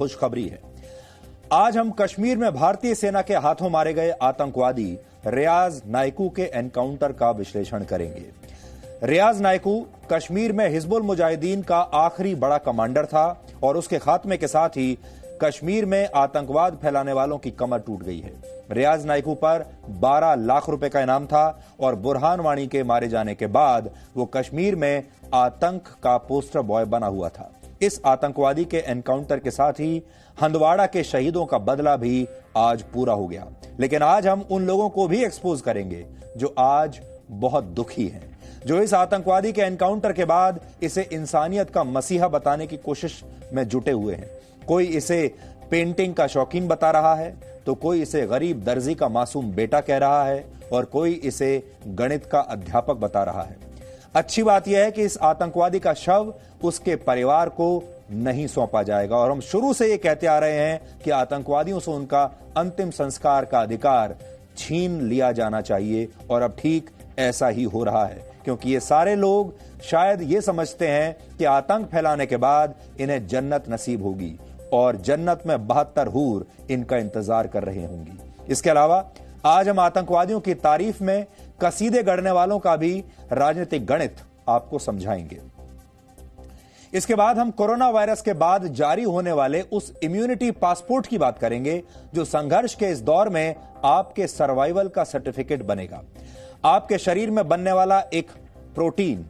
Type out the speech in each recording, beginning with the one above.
खुशखबरी है। आज हम कश्मीर में भारतीय सेना के हाथों मारे गए आतंकवादी रियाज नाइकू के एनकाउंटर का विश्लेषण करेंगे। रियाज नाइकू कश्मीर में हिजबुल मुजाहिदीन का आखिरी बड़ा कमांडर था और उसके खात्मे के साथ ही कश्मीर में आतंकवाद फैलाने वालों की कमर टूट गई है। रियाज नाइकू पर 12 लाख रुपए का इनाम था और बुरहान वानी के मारे जाने के बाद वो कश्मीर में आतंक का पोस्टर बॉय बना हुआ था। इस आतंकवादी के एनकाउंटर के साथ ही हंदवाड़ा के शहीदों का बदला भी आज पूरा हो गया। लेकिन आज हम उन लोगों को भी एक्सपोज करेंगे जो आज बहुत दुखी हैं, जो इस आतंकवादी के एनकाउंटर के बाद इसे इंसानियत का मसीहा बताने की कोशिश में जुटे हुए हैं। कोई इसे पेंटिंग का शौकीन बता रहा है, तो कोई इसे गरीब दर्जी का मासूम बेटा कह रहा है और कोई इसे गणित का अध्यापक बता रहा है। अच्छी बात यह है कि इस आतंकवादी का शव उसके परिवार को नहीं सौंपा जाएगा और हम शुरू से ये कहते आ रहे हैं कि आतंकवादियों से उनका अंतिम संस्कार का अधिकार छीन लिया जाना चाहिए और अब ठीक ऐसा ही हो रहा है, क्योंकि ये सारे लोग शायद ये समझते हैं कि आतंक फैलाने के बाद इन्हें जन्नत नसीब होगी और जन्नत में 72 हूर इनका इंतजार कर रहे होंगी। इसके अलावा आज हम आतंकवादियों की तारीफ में कसीदे गढ़ने वालों का भी राजनीतिक गणित आपको समझाएंगे। इसके बाद हम कोरोना वायरस के बाद जारी होने वाले उस इम्यूनिटी पासपोर्ट की बात करेंगे जो संघर्ष के इस दौर में आपके सर्वाइवल का सर्टिफिकेट बनेगा। आपके शरीर में बनने वाला एक प्रोटीन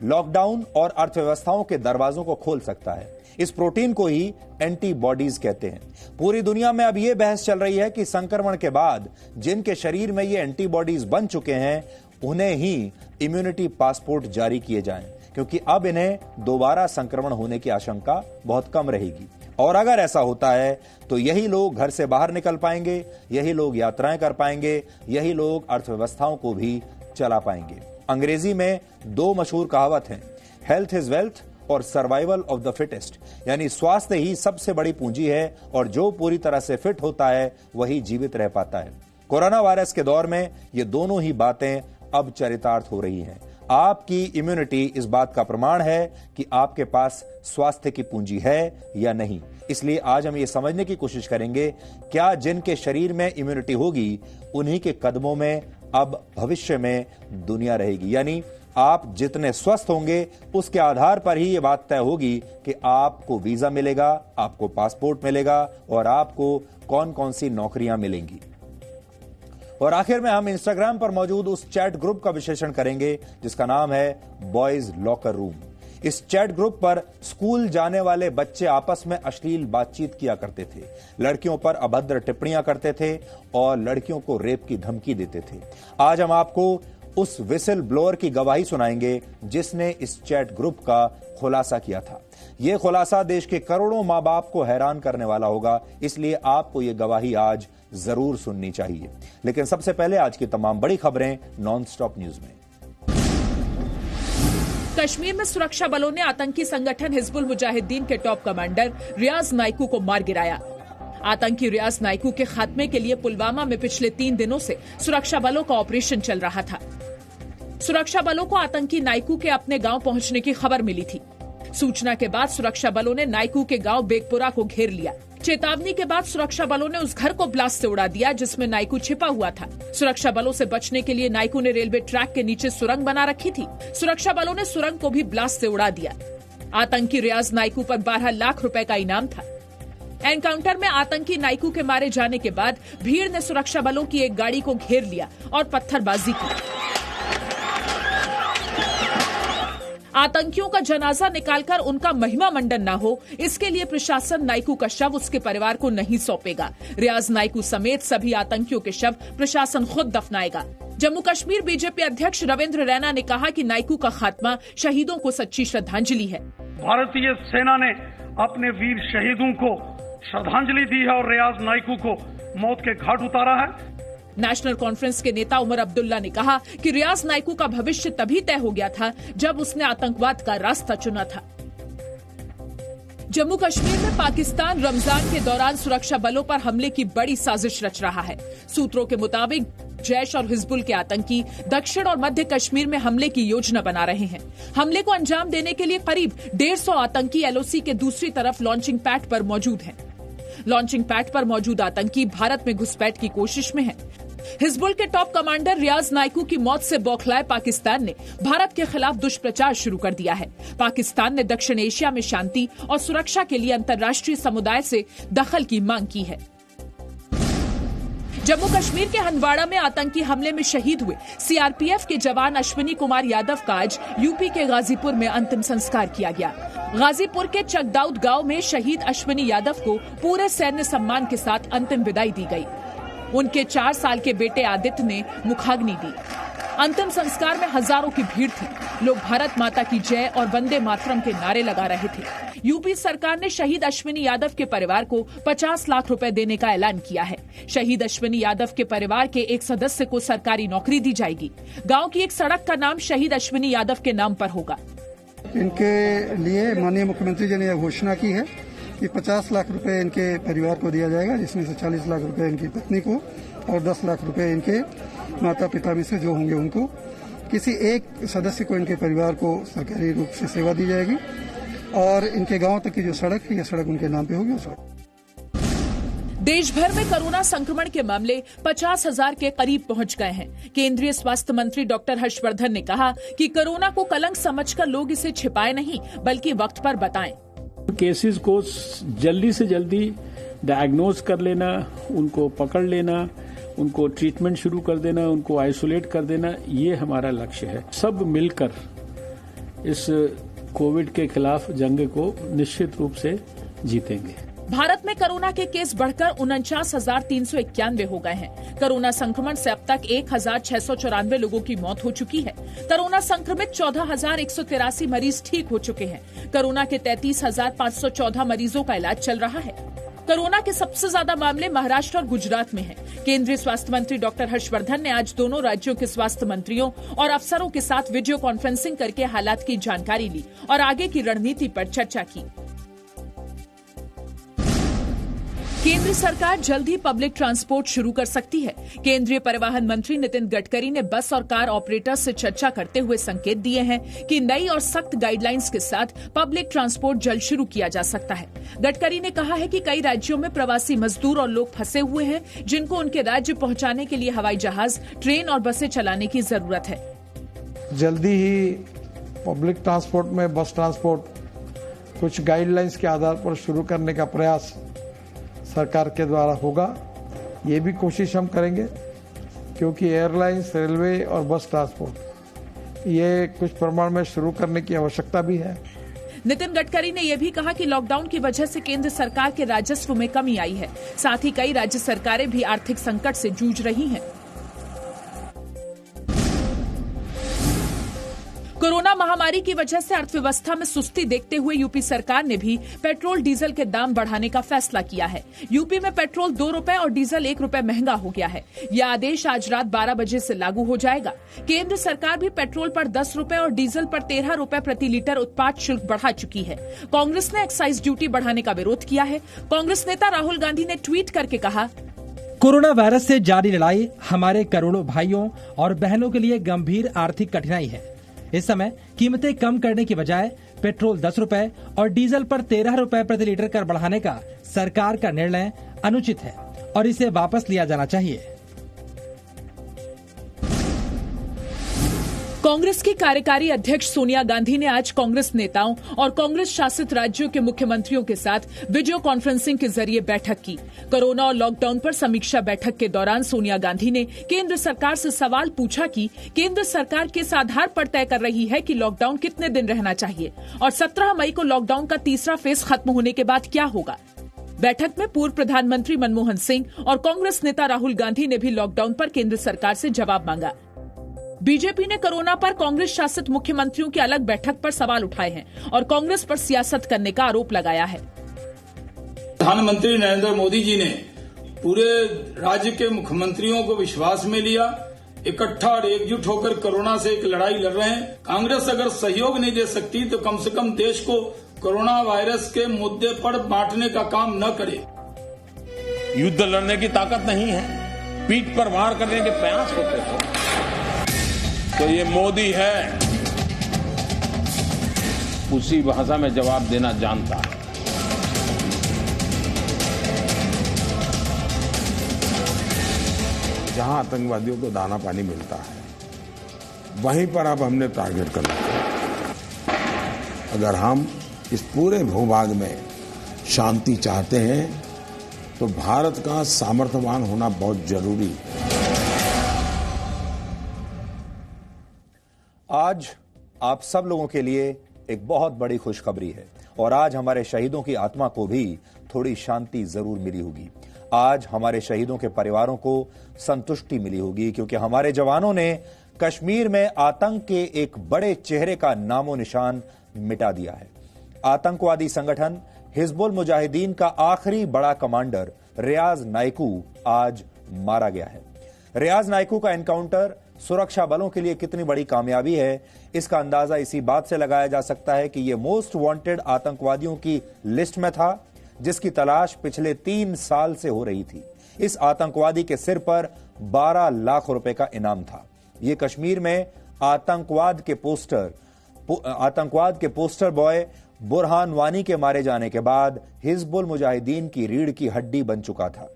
लॉकडाउन और अर्थव्यवस्थाओं के दरवाजों को खोल सकता है। इस प्रोटीन को ही एंटीबॉडीज कहते हैं। पूरी दुनिया में अब यह बहस चल रही है कि संक्रमण के बाद जिनके शरीर में ये एंटीबॉडीज बन चुके हैं उन्हें ही इम्यूनिटी पासपोर्ट जारी किए जाएं, क्योंकि अब इन्हें दोबारा संक्रमण होने की आशंका बहुत कम रहेगी। और अगर ऐसा होता है तो यही लोग घर से बाहर निकल पाएंगे, यही लोग यात्राएं कर पाएंगे, यही लोग अर्थव्यवस्थाओं को भी चला पाएंगे। अंग्रेजी में 2 मशहूर कहावत हैं, हेल्थ इज वेल्थ और सर्वाइवल ऑफ द फिटेस्ट, यानी स्वास्थ्य ही सबसे बड़ी पूंजी है और जो पूरी तरह से फिट होता है वही जीवित रह पाता है। कोरोना वायरस के दौर में ये दोनों ही बातें अब चरितार्थ हो रही हैं। आपकी इम्यूनिटी इस बात का प्रमाण है कि आपके पास स्वास्थ्य की पूंजी है या नहीं। इसलिए आज हम ये समझने की कोशिश करेंगे, क्या जिनके शरीर में इम्यूनिटी होगी उन्हीं के कदमों में अब भविष्य में दुनिया रहेगी। यानी आप जितने स्वस्थ होंगे उसके आधार पर ही ये बात तय होगी कि आपको वीजा मिलेगा, आपको पासपोर्ट मिलेगा और आपको कौन कौन सी नौकरियां मिलेंगी। और आखिर में हम इंस्टाग्राम पर मौजूद उस चैट ग्रुप का विश्लेषण करेंगे जिसका नाम है बॉयज लॉकर रूम। इस चैट ग्रुप पर स्कूल जाने वाले बच्चे आपस में अश्लील बातचीत किया करते थे, लड़कियों पर अभद्र टिप्पणियां करते थे और लड़कियों को रेप की धमकी देते थे। आज हम आपको उस विसल ब्लोअर की गवाही सुनाएंगे जिसने इस चैट ग्रुप का खुलासा किया था। यह खुलासा देश के करोड़ों मां बाप को हैरान करने वाला होगा, इसलिए आपको यह गवाही आज जरूर सुननी चाहिए। लेकिन सबसे पहले आज की तमाम बड़ी खबरें नॉन स्टॉप न्यूज में। कश्मीर में सुरक्षा बलों ने आतंकी संगठन हिजबुल मुजाहिदीन के टॉप कमांडर रियाज नाइकू को मार गिराया। आतंकी रियाज नाइकू के खात्मे के लिए पुलवामा में पिछले 3 दिनों से सुरक्षा बलों का ऑपरेशन चल रहा था। सुरक्षा बलों को आतंकी नाइकू के अपने गांव पहुंचने की खबर मिली थी। सूचना के बाद सुरक्षा बलों ने नाइकू के गांव बेगपुरा को घेर लिया। चेतावनी के बाद सुरक्षा बलों ने उस घर को ब्लास्ट से उड़ा दिया जिसमें नाइकू छिपा हुआ था। सुरक्षा बलों से बचने के लिए नाइकू ने रेलवे ट्रैक के नीचे सुरंग बना रखी थी। सुरक्षा बलों ने सुरंग को भी ब्लास्ट से उड़ा दिया। आतंकी रियाज नाइकू पर 12 लाख रुपए का इनाम था। एनकाउंटर में आतंकी नाइकू के मारे जाने के बाद भीड़ ने सुरक्षा बलों की एक गाड़ी को घेर लिया और पत्थरबाजी की। आतंकियों का जनाजा निकालकर उनका महिमा मंडन न हो, इसके लिए प्रशासन नाइकू का शव उसके परिवार को नहीं सौंपेगा। रियाज नाइकू समेत सभी आतंकियों के शव प्रशासन खुद दफनाएगा। जम्मू कश्मीर बीजेपी अध्यक्ष रविंद्र रैना ने कहा कि नाइकू का खात्मा शहीदों को सच्ची श्रद्धांजलि है। भारतीय सेना ने अपने वीर शहीदों को श्रद्धांजलि दी है और रियाज नाइकू को मौत के घाट उतारा है। नेशनल कॉन्फ्रेंस के नेता उमर अब्दुल्ला ने कहा कि रियाज नाइकू का भविष्य तभी तय हो गया था जब उसने आतंकवाद का रास्ता चुना था। जम्मू कश्मीर में पाकिस्तान रमजान के दौरान सुरक्षा बलों पर हमले की बड़ी साजिश रच रहा है। सूत्रों के मुताबिक जैश और हिजबुल के आतंकी दक्षिण और मध्य कश्मीर में हमले की योजना बना रहे हैं। हमले को अंजाम देने के लिए करीब 150 आतंकी एलओसी के दूसरी तरफ लॉन्चिंग पैड पर मौजूद हैं। लॉन्चिंग पैड पर मौजूद आतंकी भारत में घुसपैठ की कोशिश में है। हिजबुल के टॉप कमांडर रियाज नाइकू की मौत से बौखलाए पाकिस्तान ने भारत के खिलाफ दुष्प्रचार शुरू कर दिया है। पाकिस्तान ने दक्षिण एशिया में शांति और सुरक्षा के लिए अंतर्राष्ट्रीय समुदाय से दखल की मांग की है। जम्मू कश्मीर के हंदवाड़ा में आतंकी हमले में शहीद हुए सीआरपीएफ के जवान अश्विनी कुमार यादव का आज यूपी के गाजीपुर में अंतिम संस्कार किया गया। गाजीपुर के चकदाउद गांव में शहीद अश्विनी यादव को पूरे सैन्य सम्मान के साथ अंतिम विदाई दी गई। उनके 4 साल के बेटे आदित्य ने मुखाग्नि दी। अंतिम संस्कार में हजारों की भीड़ थी। लोग भारत माता की जय और वंदे मातरम के नारे लगा रहे थे। यूपी सरकार ने शहीद अश्विनी यादव के परिवार को 50 लाख रुपए देने का ऐलान किया है। शहीद अश्विनी यादव के परिवार के एक सदस्य को सरकारी नौकरी दी जाएगी। गांव की एक सड़क का नाम शहीद अश्विनी यादव के नाम पर होगा। इनके लिए माननीय मुख्यमंत्री जी ने यह घोषणा की है कि 50 लाख रुपए इनके परिवार को दिया जाएगा, जिसमें से 40 लाख रुपए इनकी पत्नी को और 10 लाख रुपए इनके माता पिता में से जो होंगे उनको। किसी एक सदस्य को इनके परिवार को सरकारी रूप से सेवा दी जाएगी और इनके गांव तक की जो सड़क है, यह सड़क उनके नाम पे होगी। देश भर में कोरोना संक्रमण के मामले 50,000 के करीब पहुंच गए हैं। केंद्रीय स्वास्थ्य मंत्री डॉक्टर हर्षवर्धन ने कहा कि कोरोना को कलंक समझकर लोग इसे छिपाए नहीं, बल्कि वक्त पर बताएं। केसेस को जल्दी से जल्दी डायग्नोज कर लेना, उनको पकड़ लेना, उनको ट्रीटमेंट शुरू कर देना, उनको आइसोलेट कर देना, ये हमारा लक्ष्य है। सब मिलकर इस कोविड के खिलाफ जंग को निश्चित रूप से जीतेंगे। भारत में कोरोना के केस बढ़कर 49,391 हो गए हैं। कोरोना संक्रमण से अब तक 1,694 लोगों की मौत हो चुकी है। कोरोना संक्रमित 14,183 मरीज ठीक हो चुके हैं। कोरोना के 33,514 मरीजों का इलाज चल रहा है। कोरोना के सबसे ज्यादा मामले महाराष्ट्र और गुजरात में हैं। केंद्रीय स्वास्थ्य मंत्री डॉक्टर हर्षवर्धन ने आज दोनों राज्यों के स्वास्थ्य मंत्रियों और अफसरों के साथ वीडियो कॉन्फ्रेंसिंग करके हालात की जानकारी ली और आगे की रणनीति पर चर्चा की। केंद्र सरकार जल्द ही पब्लिक ट्रांसपोर्ट शुरू कर सकती है। केंद्रीय परिवहन मंत्री नितिन गडकरी ने बस और कार ऑपरेटर्स से चर्चा करते हुए संकेत दिए हैं कि नई और सख्त गाइडलाइंस के साथ पब्लिक ट्रांसपोर्ट जल्द शुरू किया जा सकता है। गडकरी ने कहा है कि कई राज्यों में प्रवासी मजदूर और लोग फंसे हुए हैं, जिनको उनके राज्य पहुंचाने के लिए हवाई जहाज, ट्रेन और बसें चलाने की जरूरत है। जल्दी ही पब्लिक ट्रांसपोर्ट में बस ट्रांसपोर्ट कुछ गाइडलाइंस के आधार पर शुरू करने का प्रयास सरकार के द्वारा होगा। ये भी कोशिश हम करेंगे, क्योंकि एयरलाइंस, रेलवे और बस ट्रांसपोर्ट ये कुछ प्रमाण में शुरू करने की आवश्यकता भी है। नितिन गडकरी ने यह भी कहा कि लॉकडाउन की वजह से केंद्र सरकार के राजस्व में कमी आई है। साथ ही कई राज्य सरकारें भी आर्थिक संकट से जूझ रही हैं। कोरोना महामारी की वजह से अर्थव्यवस्था में सुस्ती देखते हुए यूपी सरकार ने भी पेट्रोल डीजल के दाम बढ़ाने का फैसला किया है। यूपी में पेट्रोल 2 रुपए और डीजल 1 रुपए महंगा हो गया है। यह आदेश आज रात 12 बजे से लागू हो जाएगा। केंद्र सरकार भी पेट्रोल पर 10 रुपए और डीजल पर 13 रुपए प्रति लीटर उत्पाद शुल्क बढ़ा चुकी है। कांग्रेस ने एक्साइज ड्यूटी बढ़ाने का विरोध किया है। कांग्रेस नेता राहुल गांधी ने ट्वीट करके कहा, कोरोना वायरस से जारी लड़ाई हमारे करोड़ों भाइयों और बहनों के लिए गंभीर आर्थिक कठिनाई है। इस समय कीमतें कम करने की बजाय पेट्रोल 10 रुपए और डीजल पर 13 रुपए प्रति लीटर कर बढ़ाने का सरकार का निर्णय अनुचित है और इसे वापस लिया जाना चाहिए। कांग्रेस की कार्यकारी अध्यक्ष सोनिया गांधी ने आज कांग्रेस नेताओं और कांग्रेस शासित राज्यों के मुख्यमंत्रियों के साथ वीडियो कॉन्फ्रेंसिंग के जरिए बैठक की। कोरोना और लॉकडाउन पर समीक्षा बैठक के दौरान सोनिया गांधी ने केंद्र सरकार से सवाल पूछा कि केंद्र सरकार किस आधार पर तय कर रही है कि लॉकडाउन कितने दिन रहना चाहिए और 17 मई को लॉकडाउन का तीसरा फेज खत्म होने के बाद क्या होगा। बैठक में पूर्व प्रधानमंत्री मनमोहन सिंह और कांग्रेस नेता राहुल गांधी ने भी लॉकडाउन पर केंद्र सरकार से जवाब मांगा। बीजेपी ने कोरोना पर कांग्रेस शासित मुख्यमंत्रियों की अलग बैठक पर सवाल उठाए हैं और कांग्रेस पर सियासत करने का आरोप लगाया है। प्रधानमंत्री नरेंद्र मोदी जी ने पूरे राज्य के मुख्यमंत्रियों को विश्वास में लिया, इकट्ठा और एकजुट होकर कोरोना से एक लड़ाई लड़ रहे हैं। कांग्रेस अगर सहयोग नहीं दे सकती तो कम से कम देश को कोरोना वायरस के मुद्दे पर बांटने का काम न करे। युद्ध लड़ने की ताकत नहीं है, पीठ पर वार करने के प्रयास होते थे। तो ये मोदी है, उसी भाषा में जवाब देना जानता है। जहां आतंकवादियों को दाना पानी मिलता है वहीं पर अब हमने टारगेट करना है। अगर हम इस पूरे भूभाग में शांति चाहते हैं तो भारत का सामर्थ्यवान होना बहुत जरूरी है। आज आप सब लोगों के लिए एक बहुत बड़ी खुशखबरी है और आज हमारे शहीदों की आत्मा को भी थोड़ी शांति जरूर मिली होगी। आज हमारे शहीदों के परिवारों को संतुष्टि मिली होगी क्योंकि हमारे जवानों ने कश्मीर में आतंक के एक बड़े चेहरे का नामो निशान मिटा दिया है। आतंकवादी संगठन हिजबुल मुजाहिदीन का आखिरी बड़ा कमांडर रियाज नाइकू आज मारा गया है। रियाज नाइकू का एनकाउंटर सुरक्षा बलों के लिए कितनी बड़ी कामयाबी है, इसका अंदाजा इसी बात से लगाया जा सकता है कि यह मोस्ट वांटेड आतंकवादियों की लिस्ट में था, जिसकी तलाश पिछले 3 साल से हो रही थी। इस आतंकवादी के सिर पर 12 लाख रुपए का इनाम था। यह कश्मीर में आतंकवाद के पोस्टर बॉय बुरहान वानी के मारे जाने के बाद हिजबुल मुजाहिदीन की रीढ़ की हड्डी बन चुका था।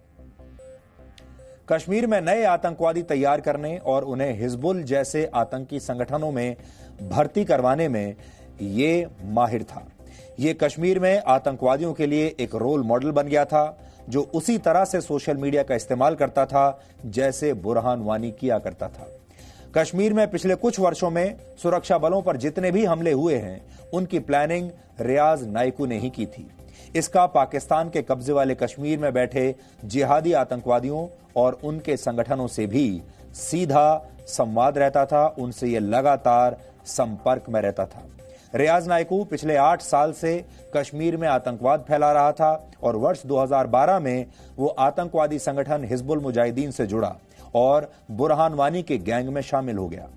कश्मीर में नए आतंकवादी तैयार करने और उन्हें हिजबुल जैसे आतंकी संगठनों में भर्ती करवाने में ये माहिर था। ये कश्मीर में आतंकवादियों के लिए एक रोल मॉडल बन गया था जो उसी तरह से सोशल मीडिया का इस्तेमाल करता था जैसे बुरहान वानी किया करता था। कश्मीर में पिछले कुछ वर्षों में सुरक्षा बलों पर जितने भी हमले हुए हैं उनकी प्लानिंग रियाज नाइकू ने ही की थी। इसका पाकिस्तान के कब्जे वाले कश्मीर में बैठे जिहादी आतंकवादियों और उनके संगठनों से भी सीधा संवाद रहता था, उनसे यह लगातार संपर्क में रहता था। रियाज नाइकू पिछले 8 साल से कश्मीर में आतंकवाद फैला रहा था और वर्ष 2012 में वो आतंकवादी संगठन हिजबुल मुजाहिदीन से जुड़ा और बुरहान वानी के गैंग में शामिल हो गया।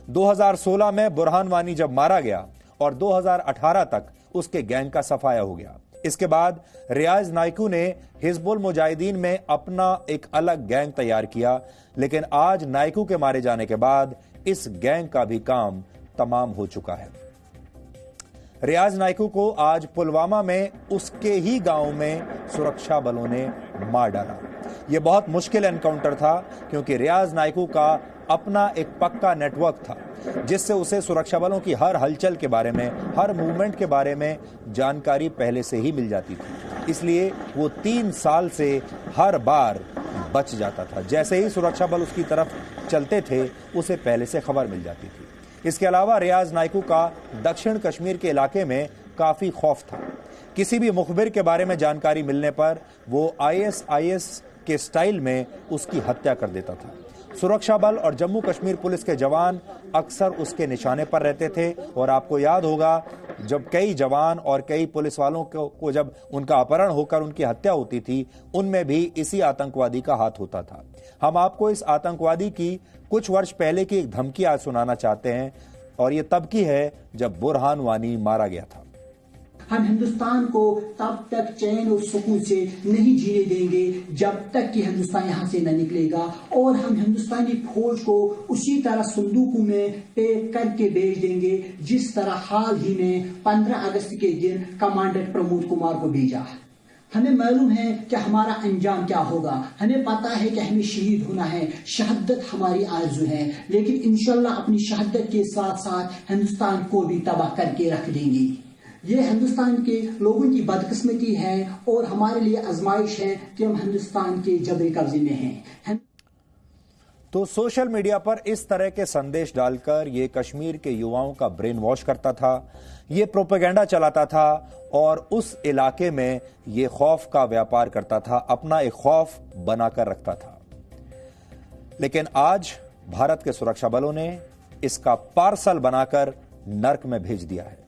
2016 में बुरहान वानी जब मारा गया और 2018 तक उसके गैंग का सफाया हो गया। इसके बाद रियाज नाइकू ने हिजबुल मुजाहिदीन में अपना एक अलग गैंग तैयार किया, लेकिन आज नाइकू के मारे जाने के बाद इस गैंग का भी काम तमाम हो चुका है। रियाज नाइकू को आज पुलवामा में उसके ही गांव में सुरक्षा बलों ने मार डाला। यह बहुत मुश्किल एनकाउंटर था क्योंकि रियाज नाइकू का अपना एक पक्का नेटवर्क था जिससे उसे सुरक्षा बलों की हर हलचल के बारे में, हर मूवमेंट के बारे में जानकारी पहले से ही मिल जाती थी। इसलिए वो 3 साल से हर बार बच जाता था। जैसे ही सुरक्षा बल उसकी तरफ चलते थे उसे पहले से खबर मिल जाती थी। इसके अलावा रियाज नाइकू का दक्षिण कश्मीर के इलाके में काफी खौफ था। किसी भी मुखबिर के बारे में जानकारी मिलने पर वो ISIS के स्टाइल में उसकी हत्या कर देता था। सुरक्षा बल और जम्मू कश्मीर पुलिस के जवान अक्सर उसके निशाने पर रहते थे और आपको याद होगा जब कई जवान और कई पुलिस वालों को जब उनका अपहरण होकर उनकी हत्या होती थी, उनमें भी इसी आतंकवादी का हाथ होता था। हम आपको इस आतंकवादी की कुछ वर्ष पहले की एक धमकी आज सुनाना चाहते हैं और ये तब की है जब बुरहान वानी मारा गया था। हम हिंदुस्तान को तब तक चैन और सुकून से नहीं जीने देंगे जब तक कि हिंदुस्तान यहाँ से न निकलेगा और हम हिंदुस्तानी फौज को उसी तरह संदूकों में पैक करके भेज देंगे जिस तरह हाल ही में 15 अगस्त के दिन कमांडर प्रमोद कुमार को भेजा। हमें मालूम है कि हमारा अंजाम क्या होगा, हमें पता है कि हमें शहीद होना है, शहादत हमारी आरज़ू है, लेकिन इंशाल्लाह अपनी शहादत के साथ साथ हिंदुस्तान को भी तबाह करके रख देंगे। ये हिंदुस्तान के लोगों की बदकिस्मती है और हमारे लिए आजमाइश है कि हम हिंदुस्तान के जबरी कब्जे में हैं। तो सोशल मीडिया पर इस तरह के संदेश डालकर ये कश्मीर के युवाओं का ब्रेन वॉश करता था, ये प्रोपेगेंडा चलाता था और उस इलाके में ये खौफ का व्यापार करता था, अपना एक खौफ बनाकर रखता था। लेकिन आज भारत के सुरक्षा बलों ने इसका पार्सल बनाकर नर्क में भेज दिया है।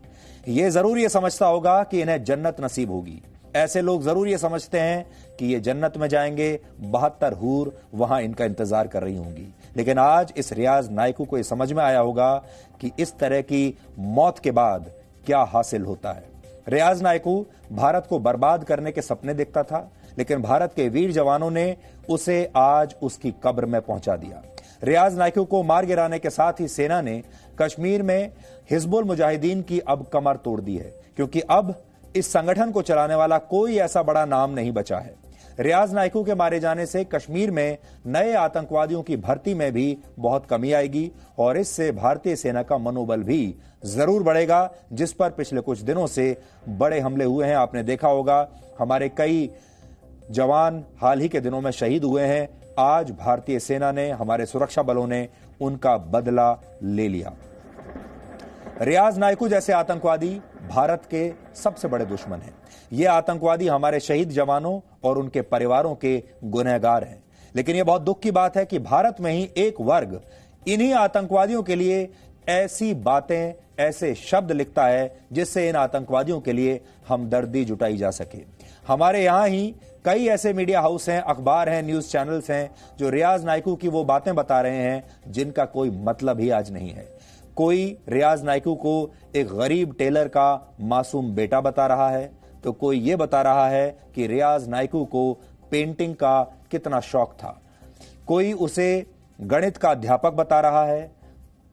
ये जरूर ये समझता होगा कि इन्हें जन्नत नसीब होगी। ऐसे लोग जरूर ये समझते हैं कि ये जन्नत में जाएंगे, 72 हूर वहां इनका इंतजार कर रही होंगी। लेकिन आज इस रियाज नाइकू को ये समझ में आया होगा कि इस तरह की मौत के बाद क्या हासिल होता है। रियाज नाइकू भारत को बर्बाद करने के सपने देखता था, लेकिन भारत के वीर जवानों ने उसे आज उसकी कब्र में पहुंचा दिया। रियाज नाइकू को मार गिराने के साथ ही सेना ने कश्मीर में हिजबुल मुजाहिदीन की अब कमर तोड़ दी है, क्योंकि अब इस संगठन को चलाने वाला कोई ऐसा बड़ा नाम नहीं बचा है। रियाज नाइकू के मारे जाने से कश्मीर में नए आतंकवादियों की भर्ती में भी बहुत कमी आएगी और इससे भारतीय सेना का मनोबल भी जरूर बढ़ेगा, जिस पर पिछले कुछ दिनों से बड़े हमले हुए हैं। आपने देखा होगा हमारे कई जवान हाल ही के दिनों में शहीद हुए हैं। आज भारतीय सेना ने, हमारे सुरक्षा बलों ने उनका बदला ले लिया। रियाज नाइकू जैसे आतंकवादी भारत के सबसे बड़े दुश्मन हैं। ये आतंकवादी हमारे शहीद जवानों और उनके परिवारों के गुनहगार हैं। लेकिन यह बहुत दुख की बात है कि भारत में ही एक वर्ग इन्हीं आतंकवादियों के लिए ऐसी बातें, ऐसे शब्द लिखता है जिससे इन आतंकवादियों के लिए हमदर्दी जुटाई जा सके। हमारे यहां ही कई ऐसे मीडिया हाउस हैं, अखबार हैं, न्यूज चैनल्स हैं जो रियाज नाइकू की वो बातें बता रहे हैं जिनका कोई मतलब ही आज नहीं है। कोई रियाज नाइकू को एक गरीब टेलर का मासूम बेटा बता रहा है, तो कोई ये बता रहा है कि रियाज नाइकू को पेंटिंग का कितना शौक था। कोई उसे गणित का अध्यापक बता रहा है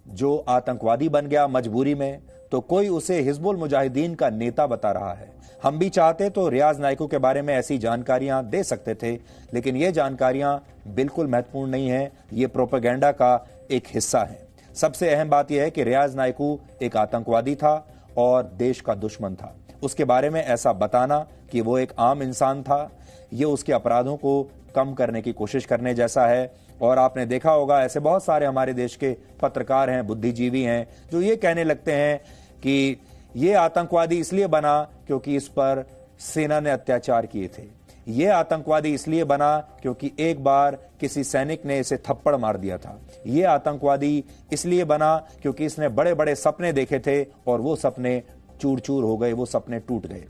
जो आतंकवादी बन गया मजबूरी में, तो कोई उसे हिजबुल मुजाहिदीन का नेता बता रहा है। हम भी चाहते तो रियाज नाइकू के बारे में ऐसी जानकारियां दे सकते थे, लेकिन ये जानकारियां बिल्कुल महत्वपूर्ण नहीं है, ये प्रोपेगेंडा का एक हिस्सा है। सबसे अहम बात यह है कि रियाज नाइकू एक आतंकवादी था और देश का दुश्मन था। उसके बारे में ऐसा बताना कि वो एक आम इंसान था, ये उसके अपराधों को कम करने की कोशिश करने जैसा है। और आपने देखा होगा ऐसे बहुत सारे हमारे देश के पत्रकार हैं, बुद्धिजीवी हैं जो ये कहने लगते हैं कि ये आतंकवादी इसलिए बना क्योंकि इस पर सेना ने अत्याचार किए थे, ये आतंकवादी इसलिए बना क्योंकि एक बार किसी सैनिक ने इसे थप्पड़ मार दिया था, ये आतंकवादी इसलिए बना क्योंकि इसने बड़े बड़े सपने देखे थे और वो सपने चूर चूर हो गए, वो सपने टूट गए।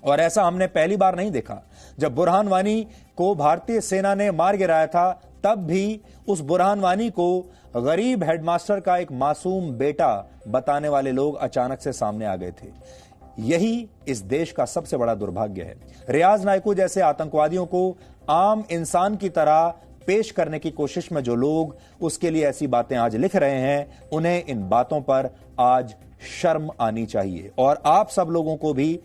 और ऐसा हमने पहली बार नहीं देखा। जब बुरहान वानी को भारतीय सेना ने मार गिराया था तब भी उस बुरहान वानी को गरीब हेडमास्टर का एक मासूम बेटा बताने वाले लोग अचानक से सामने आ गए थे। यही इस देश का सबसे बड़ा दुर्भाग्य है। रियाज नाइकू जैसे आतंकवादियों को आम इंसान की तरह पेश करने की कोशिश में जो लोग उसके लिए ऐसी बातें आज लिख रहे हैं, उन्हें इन बातों पर आज शर्म आनी चाहिए। और आप सब लोगों को भी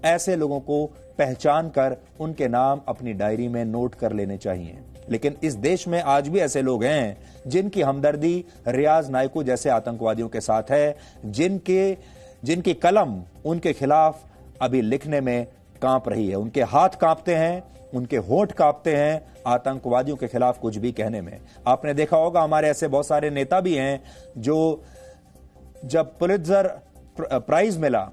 ऐसे लोगों को पहचान कर उनके नाम अपनी डायरी में नोट कर लेने चाहिए। लेकिन इस देश में आज भी ऐसे लोग हैं जिनकी हमदर्दी रियाज नाइकू जैसे आतंकवादियों के साथ है, जिनकी कलम उनके खिलाफ अभी लिखने में कांप रही है। उनके हाथ कांपते हैं, उनके होंठ कांपते हैं आतंकवादियों के खिलाफ कुछ भी कहने में। आपने देखा होगा हमारे ऐसे बहुत सारे नेता भी हैं जो जब पुलित्जर प्राइज मिला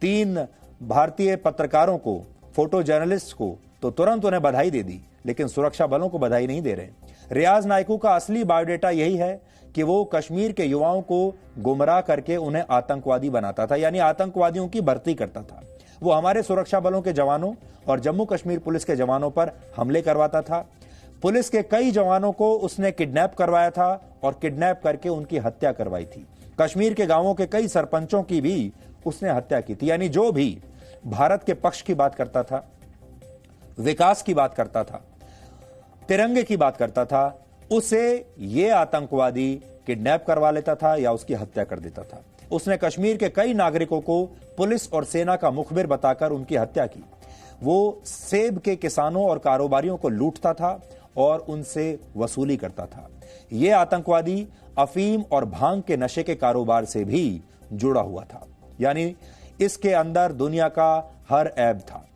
3 भारतीय पत्रकारों को, फोटो जर्नलिस्ट को, तो तुरंत उन्हें बधाई दे दी, लेकिन सुरक्षा बलों को बधाई नहीं दे रहे। रियाज नाइकू का असली बायोडेटा यही है कि वो कश्मीर के युवाओं को गुमराह करके उन्हें आतंकवादी बनाता था, यानी आतंकवादियों की भर्ती करता था। वो हमारे सुरक्षा बलों के जवानों और जम्मू कश्मीर पुलिस के जवानों पर हमले करवाता था। पुलिस के कई जवानों को उसने किडनैप करवाया था और किडनैप करके उनकी हत्या करवाई थी। कश्मीर के गांवों के कई सरपंचों की भी उसने हत्या की थी। यानी जो भी भारत के पक्ष की बात करता था, विकास की बात करता था, तिरंगे की बात करता था, उसे ये आतंकवादी किडनैप करवा लेता था या उसकी हत्या कर देता था। उसने कश्मीर के कई नागरिकों को पुलिस और सेना का मुखबिर बताकर उनकी हत्या की। वो सेब के किसानों और कारोबारियों को लूटता था और उनसे वसूली करता था। ये आतंकवादी अफीम और भांग के नशे के कारोबार से भी जुड़ा हुआ था, यानी इसके अंदर दुनिया का हर ऐब था।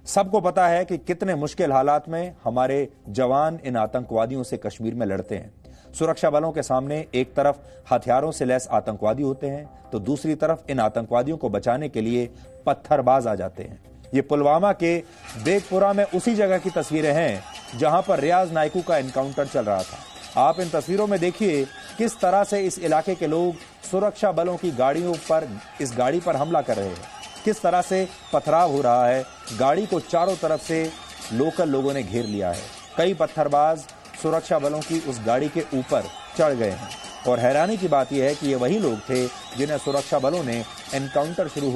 सबको पता है कि कितने मुश्किल हालात में हमारे जवान इन आतंकवादियों से कश्मीर में लड़ते हैं। सुरक्षा बलों के सामने एक तरफ हथियारों से लैस आतंकवादी होते हैं, तो दूसरी तरफ इन आतंकवादियों को बचाने के लिए पत्थरबाज आ जाते हैं। ये पुलवामा के बेगपुरा में उसी जगह की तस्वीरें हैं जहां पर रियाज नाइकू का एनकाउंटर चल रहा था। आप इन तस्वीरों में देखिए किस तरह से इस इलाके के लोग सुरक्षा बलों की गाड़ियों पर, इस गाड़ी पर हमला कर रहे हैं, किस तरह से पथराव हो रहा है। गाड़ी को चारों तरफ से लोकल लोगों ने घेर लिया है। कई पत्थरबाज सुरक्षा बलों की उस गाड़ी के ऊपर चढ़ गए हैं। और हैरानी की बात यह है कि ये वही लोग थे जिन्हें सुरक्षा बलों ने एनकाउंटर शुरू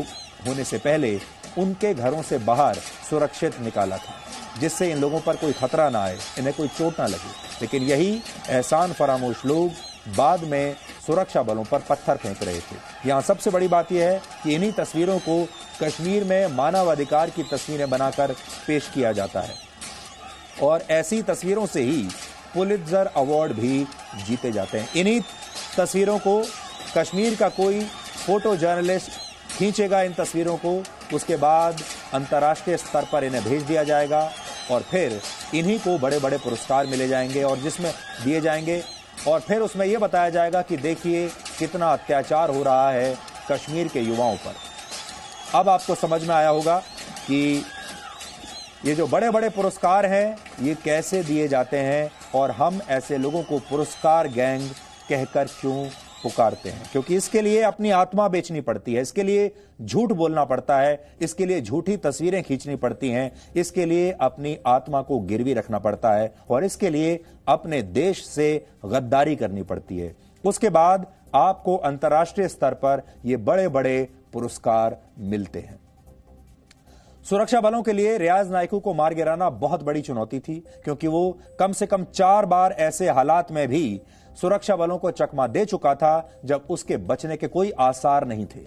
होने से पहले उनके घरों से बाहर सुरक्षित निकाला था, जिससे इन लोगों पर कोई खतरा ना आए, इन्हें कोई चोट ना लगे। लेकिन यही एहसान फरामोश लोग बाद में सुरक्षा बलों पर पत्थर फेंक रहे थे। यहाँ सबसे बड़ी बात यह है कि इन्हीं तस्वीरों को कश्मीर में मानवाधिकार की तस्वीरें बनाकर पेश किया जाता है। और ऐसी तस्वीरों से ही पुलित्जर अवार्ड भी जीते जाते हैं। इन्हीं तस्वीरों को कश्मीर का कोई फोटो जर्नलिस्ट खींचेगा, इन तस्वीरों को, उसके बाद अंतर्राष्ट्रीय स्तर पर इन्हें भेज दिया जाएगा और फिर इन्हीं को बड़े बड़े पुरस्कार मिले जाएंगे और जिसमें दिए जाएंगे और फिर उसमें यह बताया जाएगा कि देखिए कितना अत्याचार हो रहा है कश्मीर के युवाओं पर। अब आपको समझ में आया होगा कि ये जो बड़े बड़े पुरस्कार हैं ये कैसे दिए जाते हैं और हम ऐसे लोगों को पुरस्कार गैंग कहकर क्यों पुकारते हैं। क्योंकि इसके लिए अपनी आत्मा बेचनी पड़ती है, इसके लिए झूठ बोलना पड़ता है, इसके लिए झूठी तस्वीरें खींचनी पड़ती हैं, इसके लिए अपनी आत्मा को गिरवी रखना पड़ता है और इसके लिए अपने देश से गद्दारी करनी पड़ती है। उसके बाद आपको अंतर्राष्ट्रीय स्तर पर ये बड़े बड़े पुरस्कार मिलते हैं। सुरक्षा बलों के लिए रियाज नायकू को मार गिराना बहुत बड़ी चुनौती थी, क्योंकि वो कम से कम 4 बार ऐसे हालात में भी सुरक्षा बलों को चकमा दे चुका था जब उसके बचने के कोई आसार नहीं थे।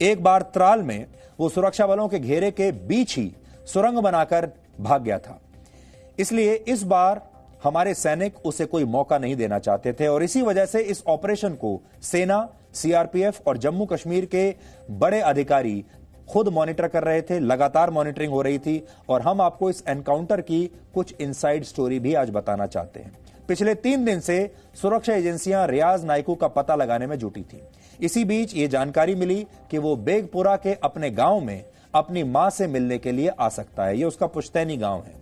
एक बार त्राल में वो सुरक्षा बलों के घेरे के बीच ही सुरंग बनाकर भाग गया था। इसलिए इस बार हमारे सैनिक उसे कोई मौका नहीं देना चाहते थे और इसी वजह से इस ऑपरेशन को सेना, सीआरपीएफ और जम्मू कश्मीर के बड़े अधिकारी खुद मॉनिटर कर रहे थे। लगातार मॉनिटरिंग हो रही थी और हम आपको इस एनकाउंटर की कुछ इनसाइड स्टोरी भी आज बताना चाहते हैं। पिछले 3 दिन से सुरक्षा एजेंसियां रियाज नायकू का पता लगाने में जुटी थी। इसी बीच ये जानकारी मिली कि वो बेगपुरा के अपने गांव में अपनी मां से मिलने के लिए आ सकता है। ये उसका पुश्तैनी गांव है।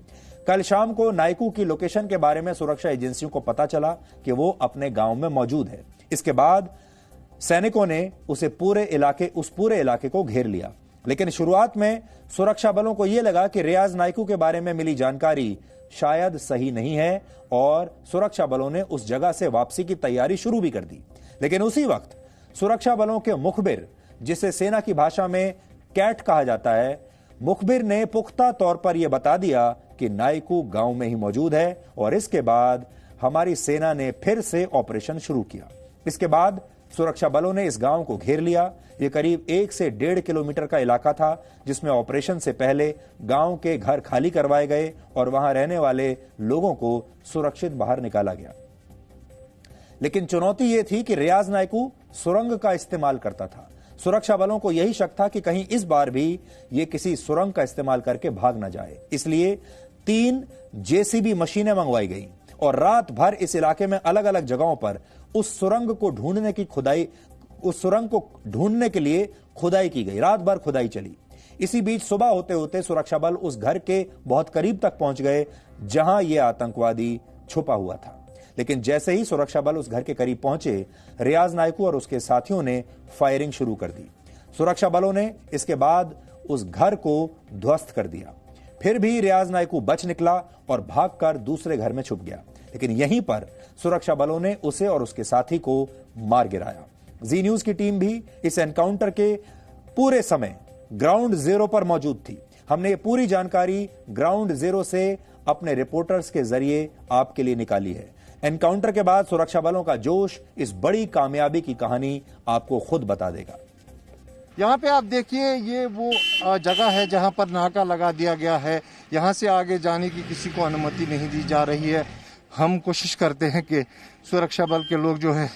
कल शाम को नायकू की लोकेशन के बारे में सुरक्षा एजेंसियों को पता चला कि वो अपने गांव में मौजूद है। इसके बाद सैनिकों ने उस पूरे इलाके को घेर लिया। लेकिन शुरुआत में सुरक्षा बलों को यह लगा कि रियाज नायकू के बारे में मिली जानकारी शायद सही नहीं है और सुरक्षा बलों ने उस जगह से वापसी की तैयारी शुरू भी कर दी। लेकिन उसी वक्त सुरक्षा बलों के मुखबिर, जिसे सेना की भाषा में कैट कहा जाता है, मुखबिर ने पुख्ता तौर पर यह बता दिया कि नायकू गांव में ही मौजूद है और इसके बाद हमारी सेना ने फिर से ऑपरेशन शुरू किया। इसके बाद सुरक्षा बलों ने इस गांव को घेर लिया। यह करीब 1 से 1.5 किलोमीटर का इलाका था जिसमें ऑपरेशन से पहले गांव के घर खाली करवाए गए और वहां रहने वाले लोगों को सुरक्षित बाहर निकाला गया। लेकिन चुनौती यह थी कि रियाज नायकू सुरंग का इस्तेमाल करता था। सुरक्षा बलों को यही शक था कि कहीं इस बार भी ये किसी सुरंग का इस्तेमाल करके भाग न जाए। इसलिए 3 जेसीबी मशीनें मंगवाई गई और रात भर इस इलाके में अलग अलग जगहों पर उस सुरंग को ढूंढने के लिए खुदाई की गई। रात भर खुदाई चली। इसी बीच सुबह होते होते सुरक्षा बल उस घर के बहुत करीब तक पहुंच गए जहां यह आतंकवादी छुपा हुआ था। लेकिन जैसे ही सुरक्षा बल उस घर के करीब पहुंचे, रियाज नायकू और उसके साथियों ने फायरिंग शुरू कर दी। सुरक्षा बलों ने इसके बाद उस घर को ध्वस्त कर दिया। फिर भी रियाज नायकू बच निकला और भागकर दूसरे घर में छुप गया। लेकिन यहीं पर सुरक्षा बलों ने उसे और उसके साथी को मार गिराया। जी न्यूज की टीम भी इस एनकाउंटर के पूरे समय ग्राउंड जीरो पर मौजूद थी। हमने ये पूरी जानकारी ग्राउंड जीरो से अपने रिपोर्टर्स के जरिए आपके लिए निकाली है। एनकाउंटर के बाद सुरक्षा बलों का जोश इस बड़ी कामयाबी की कहानी आपको खुद बता देगा। यहाँ पे आप देखिए, ये वो जगह है जहाँ पर नाका लगा दिया गया है। यहाँ से आगे जाने की किसी को अनुमति नहीं दी जा रही है। हम कोशिश करते हैं कि सुरक्षा बल के लोग जो है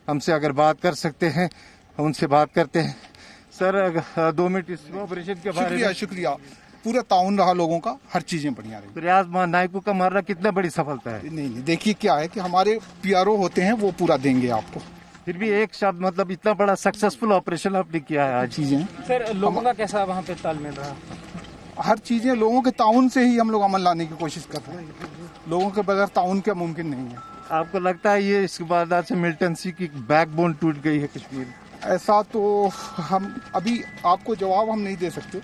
हमसे अगर बात कर सकते हैं, उनसे बात करते हैं। सर 2 मिनट इस ऑपरेशन के बारे में। शुक्रिया। पूरा ताउन रहा लोगों का, हर चीजें बढ़िया रही। रियाज नायकू का मारना कितना बड़ी सफलता है। नहीं, देखिए क्या है कि हमारे पीआरओ होते हैं, वो पूरा देंगे आपको। फिर भी एक शब्द, मतलब इतना बड़ा सक्सेसफुल ऑपरेशन आपने किया है आज। चीजें सर, लोगों का कैसा वहाँ पे तालमेल रहा? हर चीजें लोगों के ताउन से ही हम लोग अमल लाने की कोशिश कर रहे हैं। लोगों के बगैर ताउन क्या मुमकिन नहीं है। आपको लगता है ये इसके बाद से मिलिटेंसी की बैकबोन टूट गई है कश्मीर? ऐसा तो हम अभी आपको जवाब हम नहीं दे सकते,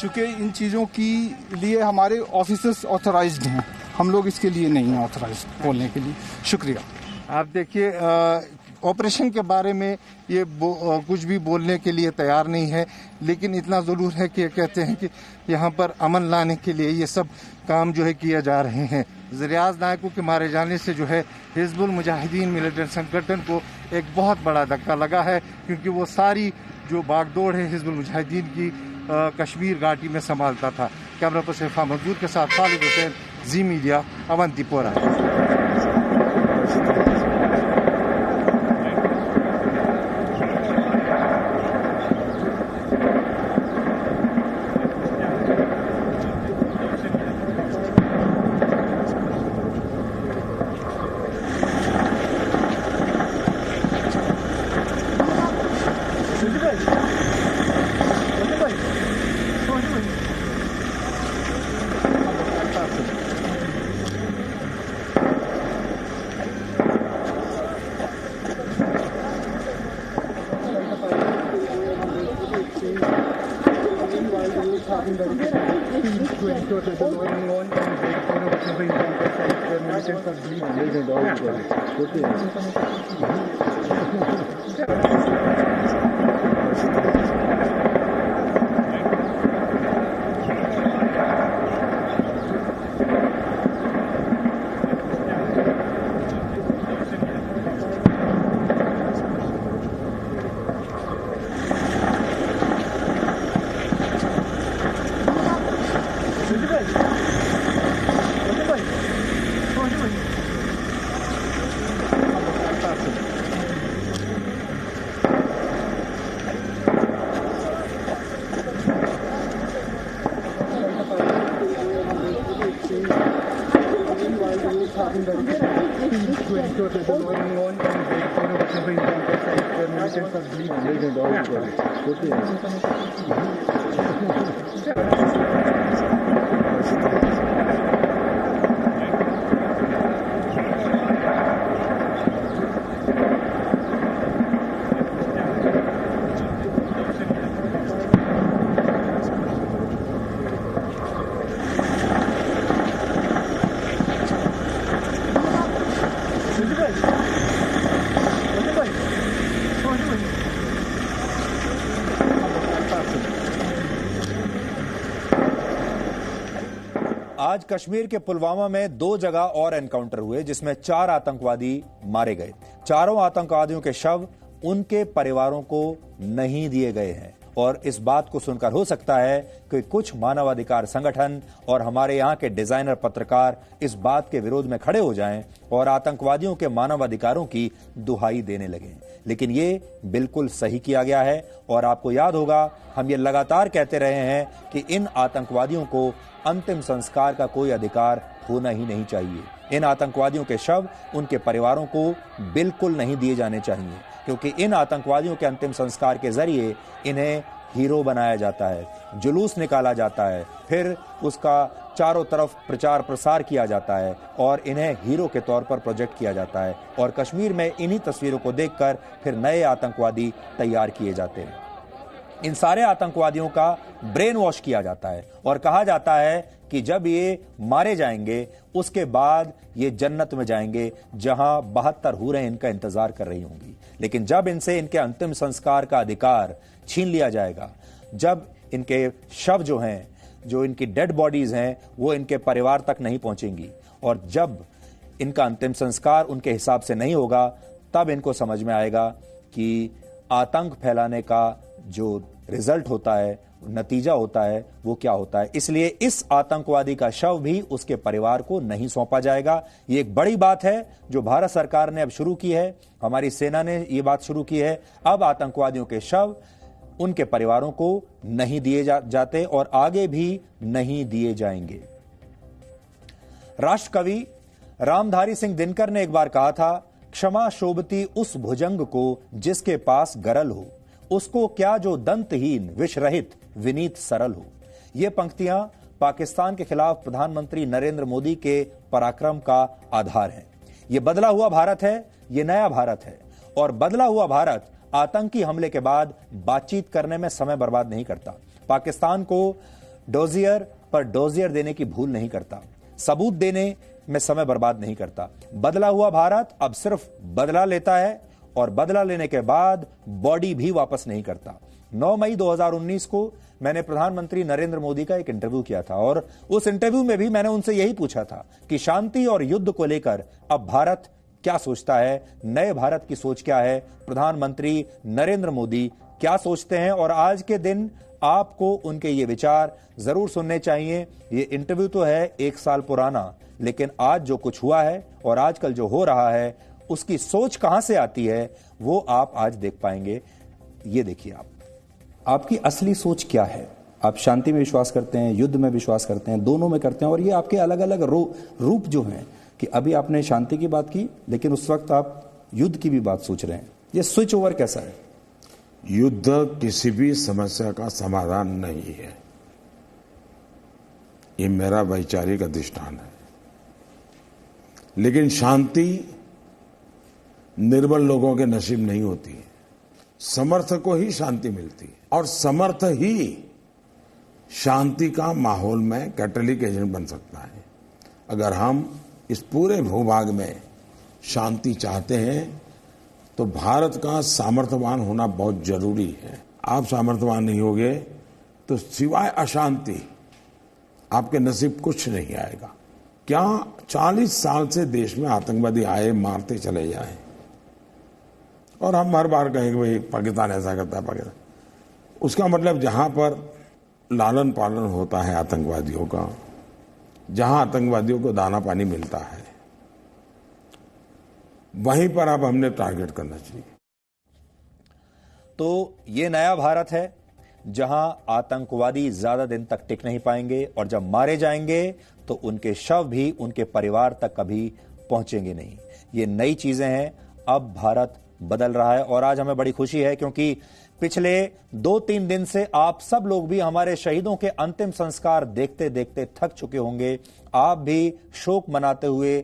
क्योंकि इन चीज़ों की लिए हमारे ऑफिसर्स ऑथराइज्ड हैं। हम लोग इसके लिए नहीं हैं ऑथराइज्ड बोलने के लिए। शुक्रिया। आप देखिए, ऑपरेशन के बारे में ये कुछ भी बोलने के लिए तैयार नहीं है, लेकिन इतना ज़रूर है कि कहते हैं कि यहाँ पर अमन लाने के लिए ये सब काम जो है किए जा रहे हैं। रियाज नायकू के मारे जाने से जो है हिजबुल मुजाहिदीन मिलिटेंट संगठन को एक बहुत बड़ा धक्का लगा है, क्योंकि वो सारी जो बागडोर है हिजबुल मुजाहिदीन की कश्मीर घाटी में संभालता था। कैमरा पर्सन इरफान मंजूर के साथ खालिद हुसैन, जी मीडिया, अवंतीपोरा। आज कश्मीर के पुलवामा में 2 जगह और एनकाउंटर हुए जिसमें 4 आतंकवादी मारे गए। चारों आतंकवादियों के शव उनके परिवारों को नहीं दिए गए हैं और इस बात को सुनकर हो सकता है कि कुछ मानवाधिकार संगठन और हमारे यहाँ के डिजाइनर पत्रकार इस बात के विरोध में खड़े हो जाएं और आतंकवादियों के मानवाधिकारों की दुहाई देने लगें, लेकिन ये बिल्कुल सही किया गया है। और आपको याद होगा, हम ये लगातार कहते रहे हैं कि इन आतंकवादियों को अंतिम संस्कार का कोई अधिकार होना ही नहीं चाहिए। इन आतंकवादियों के शव उनके परिवारों को बिल्कुल नहीं दिए जाने चाहिए, क्योंकि इन आतंकवादियों के अंतिम संस्कार के जरिए इन्हें हीरो बनाया जाता है, जुलूस निकाला जाता है, फिर उसका चारों तरफ प्रचार प्रसार किया जाता है और इन्हें हीरो के तौर पर प्रोजेक्ट किया जाता है। और कश्मीर में इन्हीं तस्वीरों को देखकर फिर नए आतंकवादी तैयार किए जाते हैं। इन सारे आतंकवादियों का ब्रेन वॉश किया जाता है और कहा जाता है कि जब ये मारे जाएंगे उसके बाद ये जन्नत में जाएंगे जहां 72 हूरें इनका इंतजार कर रही होंगी। लेकिन जब इनसे इनके अंतिम संस्कार का अधिकार छीन लिया जाएगा, जब इनके शव जो हैं, जो इनकी डेड बॉडीज हैं, वो इनके परिवार तक नहीं पहुंचेंगी और जब इनका अंतिम संस्कार उनके हिसाब से नहीं होगा, तब इनको समझ में आएगा कि आतंक फैलाने का जो रिजल्ट होता है, नतीजा होता है, वो क्या होता है। इसलिए इस आतंकवादी का शव भी उसके परिवार को नहीं सौंपा जाएगा। ये एक बड़ी बात है जो भारत सरकार ने अब शुरू की है, हमारी सेना ने ये बात शुरू की है। अब आतंकवादियों के शव उनके परिवारों को नहीं दिए जाते और आगे भी नहीं दिए जाएंगे। राष्ट्रकवि रामधारी सिंह दिनकर ने एक बार कहा था, क्षमा शोभती उस भुजंग को जिसके पास गरल हो, उसको क्या जो दंतहीन विष रहित विनीत सरल हो। ये पंक्तियां पाकिस्तान के खिलाफ प्रधानमंत्री नरेंद्र मोदी के पराक्रम का आधार है। ये बदला हुआ भारत है, ये नया भारत है और बदला हुआ भारत आतंकी हमले के बाद बातचीत करने में समय बर्बाद नहीं करता, पाकिस्तान को डोजियर पर डोजियर देने की भूल नहीं करता, सबूत देने में समय बर्बाद नहीं करता। बदला हुआ भारत अब सिर्फ बदला लेता है और बदला लेने के बाद बॉडी भी वापस नहीं करता। 9 मई 2019 को मैंने प्रधानमंत्री नरेंद्र मोदी का एक इंटरव्यू किया था और उस इंटरव्यू में भी मैंने उनसे यही पूछा था कि शांति और युद्ध को लेकर अब भारत क्या सोचता है, नए भारत की सोच क्या है, प्रधानमंत्री नरेंद्र मोदी क्या सोचते हैं। और आज के दिन आपको उनके ये विचार जरूर सुनने चाहिए। ये इंटरव्यू तो है 1 साल पुराना, लेकिन आज जो कुछ हुआ है और आजकल जो हो रहा है उसकी सोच कहां से आती है वो आप आज देख पाएंगे। ये देखिए, आपकी असली सोच क्या है। आप शांति में विश्वास करते हैं, युद्ध में विश्वास करते हैं, दोनों में करते हैं, और ये आपके अलग अलग रूप जो हैं कि अभी आपने शांति की बात की लेकिन उस वक्त आप युद्ध की भी बात सोच रहे हैं। ये स्विच ओवर कैसा है? युद्ध किसी भी समस्या का समाधान नहीं है, ये मेरा वैचारिक अधिष्ठान है। लेकिन शांति निर्बल लोगों के नसीब नहीं होती है, समर्थ को ही शांति मिलती है, और समर्थ ही शांति का माहौल में कैटलिक एजेंट बन सकता है। अगर हम इस पूरे भूभाग में शांति चाहते हैं तो भारत का सामर्थ्यवान होना बहुत जरूरी है। आप सामर्थ्यवान नहीं होगे तो सिवाय अशांति आपके नसीब कुछ नहीं आएगा। क्या 40 साल से देश में आतंकवादी आए, मारते चले जाए, और हम हर बार कहेंगे भाई पाकिस्तान ऐसा करता है, पाकिस्तान। उसका मतलब जहां पर लालन पालन होता है आतंकवादियों का, जहां आतंकवादियों को दाना पानी मिलता है, वहीं पर अब हमने टारगेट करना चाहिए। तो ये नया भारत है जहां आतंकवादी ज्यादा दिन तक टिक नहीं पाएंगे, और जब मारे जाएंगे तो उनके शव भी उनके परिवार तक कभी पहुंचेंगे नहीं। ये नई चीजें हैं। अब भारत बदल रहा है, और आज हमें बड़ी खुशी है क्योंकि पिछले 2-3 दिन से आप सब लोग भी हमारे शहीदों के अंतिम संस्कार देखते देखते थक चुके होंगे। आप भी शोक मनाते हुए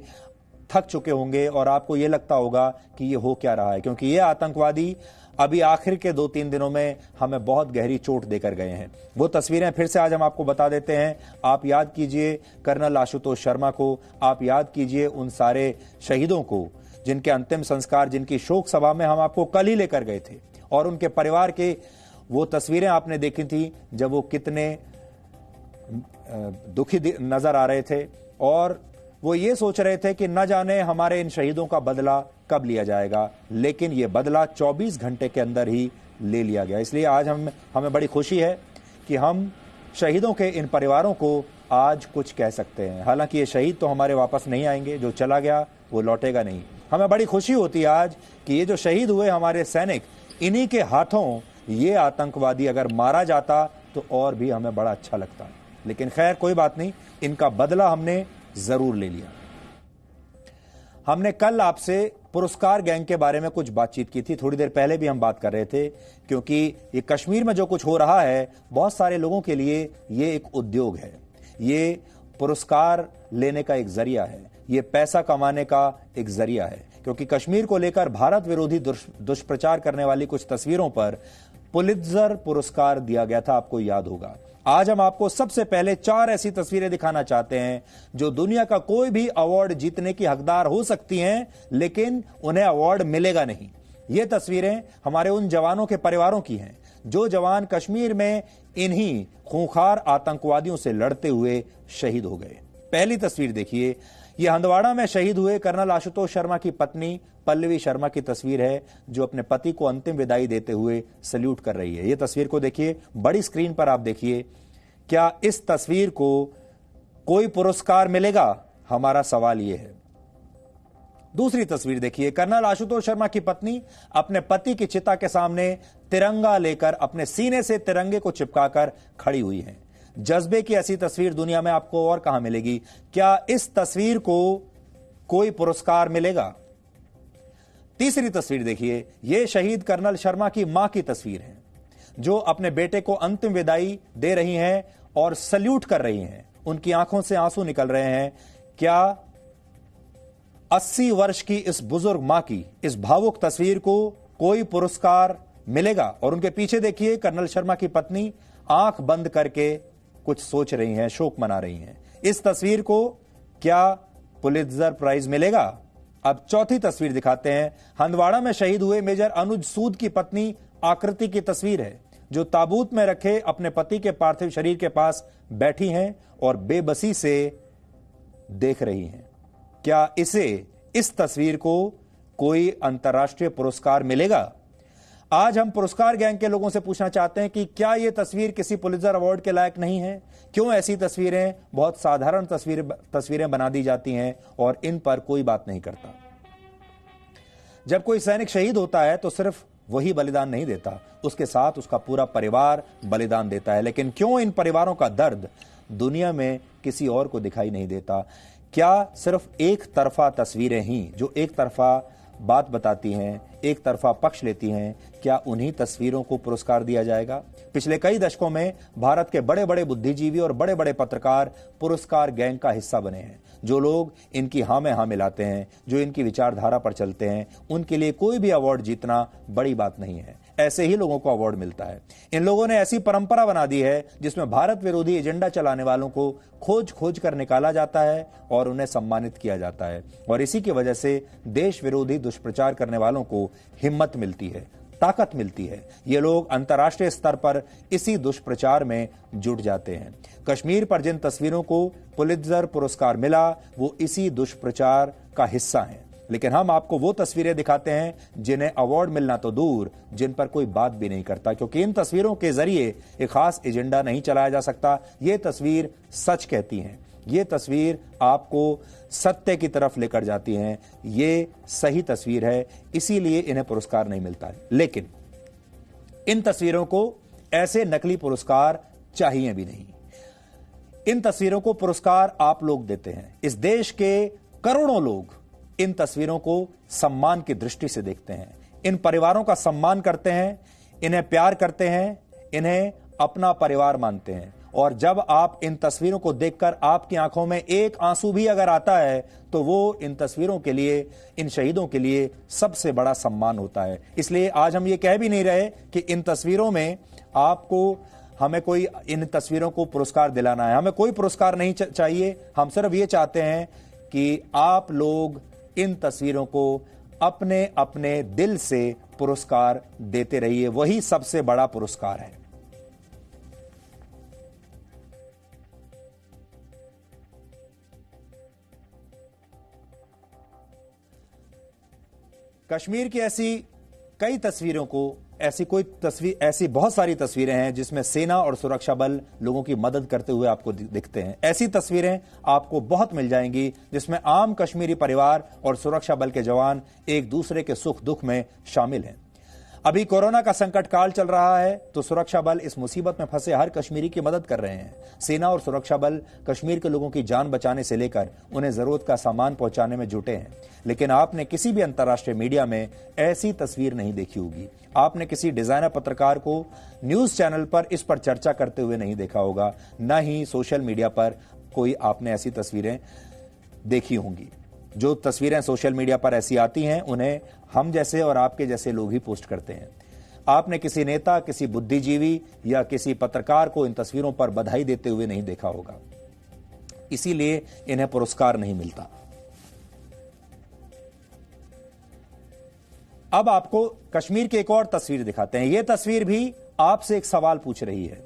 थक चुके होंगे, और आपको यह लगता होगा कि ये हो क्या रहा है, क्योंकि ये आतंकवादी अभी आखिर के 2-3 दिनों में हमें बहुत गहरी चोट देकर गए हैं। वो तस्वीरें फिर से आज हम आपको बता देते हैं। आप याद कीजिए कर्नल आशुतोष शर्मा को, आप याद कीजिए उन सारे शहीदों को जिनके अंतिम संस्कार, जिनकी शोक सभा में हम आपको कल ही लेकर गए थे, और उनके परिवार के वो तस्वीरें आपने देखी थी जब वो कितने दुखी नजर आ रहे थे, और वो ये सोच रहे थे कि न जाने हमारे इन शहीदों का बदला कब लिया जाएगा, लेकिन ये बदला 24 घंटे के अंदर ही ले लिया गया। इसलिए आज हमें बड़ी खुशी है कि हम शहीदों के इन परिवारों को आज कुछ कह सकते हैं। हालांकि ये शहीद तो हमारे वापस नहीं आएंगे, जो चला गया वो लौटेगा नहीं। हमें बड़ी खुशी होती है आज कि ये जो शहीद हुए हमारे सैनिक, इन्हीं के हाथों ये आतंकवादी अगर मारा जाता तो और भी हमें बड़ा अच्छा लगता। लेकिन खैर कोई बात नहीं, इनका बदला हमने जरूर ले लिया। हमने कल आपसे पुरस्कार गैंग के बारे में कुछ बातचीत की थी, थोड़ी देर पहले भी हम बात कर रहे थे, क्योंकि ये कश्मीर में जो कुछ हो रहा है बहुत सारे लोगों के लिए ये एक उद्योग है, ये पुरस्कार लेने का एक जरिया है, ये पैसा कमाने का एक जरिया है। क्योंकि कश्मीर को लेकर भारत विरोधी दुष्प्रचार करने वाली कुछ तस्वीरों पर पुलित्जर पुरस्कार दिया गया था, आपको याद होगा। आज हम आपको सबसे पहले 4 ऐसी तस्वीरें दिखाना चाहते हैं जो दुनिया का कोई भी अवार्ड जीतने की हकदार हो सकती हैं, लेकिन उन्हें अवार्ड मिलेगा नहीं। ये तस्वीरें हमारे उन जवानों के परिवारों की हैं जो जवान कश्मीर में इन्हीं खूंखार आतंकवादियों से लड़ते हुए शहीद हो गए। पहली तस्वीर देखिए, यह हंदवाड़ा में शहीद हुए कर्नल आशुतोष शर्मा की पत्नी पल्लवी शर्मा की तस्वीर है, जो अपने पति को अंतिम विदाई देते हुए सल्यूट कर रही है। यह तस्वीर को देखिए, बड़ी स्क्रीन पर आप देखिए। क्या इस तस्वीर को कोई पुरस्कार मिलेगा? हमारा सवाल यह है। दूसरी तस्वीर देखिए, कर्नल आशुतोष शर्मा की पत्नी अपने पति की चिता के सामने तिरंगा लेकर अपने सीने से तिरंगे को चिपकाकर खड़ी हुई हैं। जज्बे की ऐसी तस्वीर दुनिया में आपको और कहां मिलेगी? क्या इस तस्वीर को कोई पुरस्कार मिलेगा? तीसरी तस्वीर देखिए, यह शहीद कर्नल शर्मा की मां की तस्वीर है, जो अपने बेटे को अंतिम विदाई दे रही हैं और सल्यूट कर रही हैं। उनकी आंखों से आंसू निकल रहे हैं। क्या 80 वर्ष की इस बुजुर्ग मां की इस भावुक तस्वीर को कोई पुरस्कार मिलेगा? और उनके पीछे देखिए, कर्नल शर्मा की पत्नी आंख बंद करके कुछ सोच रही हैं, शोक मना रही हैं। इस तस्वीर को क्या पुलित्जर प्राइज मिलेगा? अब चौथी तस्वीर दिखाते हैं। हंदवाड़ा में शहीद हुए मेजर अनुज सूद की पत्नी आकृति की तस्वीर है, जो ताबूत में रखे अपने पति के पार्थिव शरीर के पास बैठी हैं और बेबसी से देख रही हैं। क्या इस तस्वीर को कोई अंतर्राष्ट्रीय पुरस्कार मिलेगा? आज हम पुरस्कार गैंग के लोगों से पूछना चाहते हैं कि क्या यह तस्वीर किसी पुलित्जर अवार्ड के लायक नहीं है? क्यों ऐसी तस्वीरें, बहुत साधारण तस्वीरें बना दी जाती हैं और इन पर कोई बात नहीं करता? जब कोई सैनिक शहीद होता है तो सिर्फ वही बलिदान नहीं देता, उसके साथ उसका पूरा परिवार बलिदान देता है। लेकिन क्यों इन परिवारों का दर्द दुनिया में किसी और को दिखाई नहीं देता? क्या सिर्फ एक तरफा तस्वीरें ही जो एक तरफा बात बताती हैं, एक तरफा पक्ष लेती हैं, क्या उन्हीं तस्वीरों को पुरस्कार दिया जाएगा? पिछले कई दशकों में भारत के बड़े बड़े बुद्धिजीवी और बड़े बड़े पत्रकार पुरस्कार गैंग का हिस्सा बने हैं। जो लोग इनकी हाँ में हाँ मिलाते हैं, जो इनकी विचारधारा पर चलते हैं, उनके लिए कोई भी अवार्ड जीतना बड़ी बात नहीं है। ऐसे ही लोगों को अवार्ड मिलता है। इन लोगों ने ऐसी परंपरा बना दी है जिसमें भारत विरोधी एजेंडा चलाने वालों को खोज खोज कर निकाला जाता है और उन्हें सम्मानित किया जाता है। और इसी की वजह से देश विरोधी दुष्प्रचार करने वालों को हिम्मत मिलती है, ताकत मिलती है। ये लोग अंतर्राष्ट्रीय स्तर पर इसी दुष्प्रचार में जुट जाते हैं। कश्मीर पर जिन तस्वीरों को पुलित्जर पुरस्कार मिला वो इसी दुष्प्रचार का हिस्सा हैं। लेकिन हम आपको वो तस्वीरें दिखाते हैं जिन्हें अवार्ड मिलना तो दूर, जिन पर कोई बात भी नहीं करता, क्योंकि इन तस्वीरों के जरिए एक खास एजेंडा नहीं चलाया जा सकता। ये तस्वीर सच कहती हैं, ये तस्वीर आपको सत्य की तरफ लेकर जाती हैं, ये सही तस्वीर है, इसीलिए इन्हें पुरस्कार नहीं मिलता है। लेकिन इन तस्वीरों को ऐसे नकली पुरस्कार चाहिए भी नहीं। इन तस्वीरों को पुरस्कार आप लोग देते हैं। इस देश के करोड़ों लोग इन तस्वीरों को सम्मान की दृष्टि से देखते हैं, इन परिवारों का सम्मान करते हैं, इन्हें प्यार करते हैं, इन्हें अपना परिवार मानते हैं। और जब आप इन तस्वीरों को देखकर आपकी आंखों में एक आंसू भी अगर आता है तो वो इन तस्वीरों के लिए, इन शहीदों के लिए सबसे बड़ा सम्मान होता है। इसलिए आज हम ये कह भी नहीं रहे कि इन तस्वीरों में आपको, हमें कोई इन तस्वीरों को पुरस्कार दिलाना है। हमें कोई पुरस्कार नहीं चाहिए। हम सिर्फ ये चाहते हैं कि आप लोग इन तस्वीरों को अपने अपने दिल से पुरस्कार देते रहिए, वही सबसे बड़ा पुरस्कार है। कश्मीर की ऐसी कई तस्वीरों को, ऐसी बहुत सारी तस्वीरें हैं जिसमें सेना और सुरक्षा बल लोगों की मदद करते हुए आपको दिखते हैं। ऐसी तस्वीरें आपको बहुत मिल जाएंगी जिसमें आम कश्मीरी परिवार और सुरक्षा बल के जवान एक दूसरे के सुख दुख में शामिल हैं। अभी कोरोना का संकट काल चल रहा है तो सुरक्षा बल इस मुसीबत में फंसे हर कश्मीरी की मदद कर रहे हैं। सेना और सुरक्षा बल कश्मीर के लोगों की जान बचाने से लेकर उन्हें जरूरत का सामान पहुंचाने में जुटे हैं। लेकिन आपने किसी भी अंतर्राष्ट्रीय मीडिया में ऐसी तस्वीर नहीं देखी होगी। आपने किसी डिजाइनर पत्रकार को न्यूज चैनल पर इस पर चर्चा करते हुए नहीं देखा होगा, न ही सोशल मीडिया पर कोई आपने ऐसी तस्वीरें देखी होंगी। जो तस्वीरें सोशल मीडिया पर ऐसी आती हैं उन्हें हम जैसे और आपके जैसे लोग ही पोस्ट करते हैं। आपने किसी नेता, किसी बुद्धिजीवी या किसी पत्रकार को इन तस्वीरों पर बधाई देते हुए नहीं देखा होगा, इसीलिए इन्हें पुरस्कार नहीं मिलता। अब आपको कश्मीर की एक और तस्वीर दिखाते हैं। यह तस्वीर भी आपसे एक सवाल पूछ रही है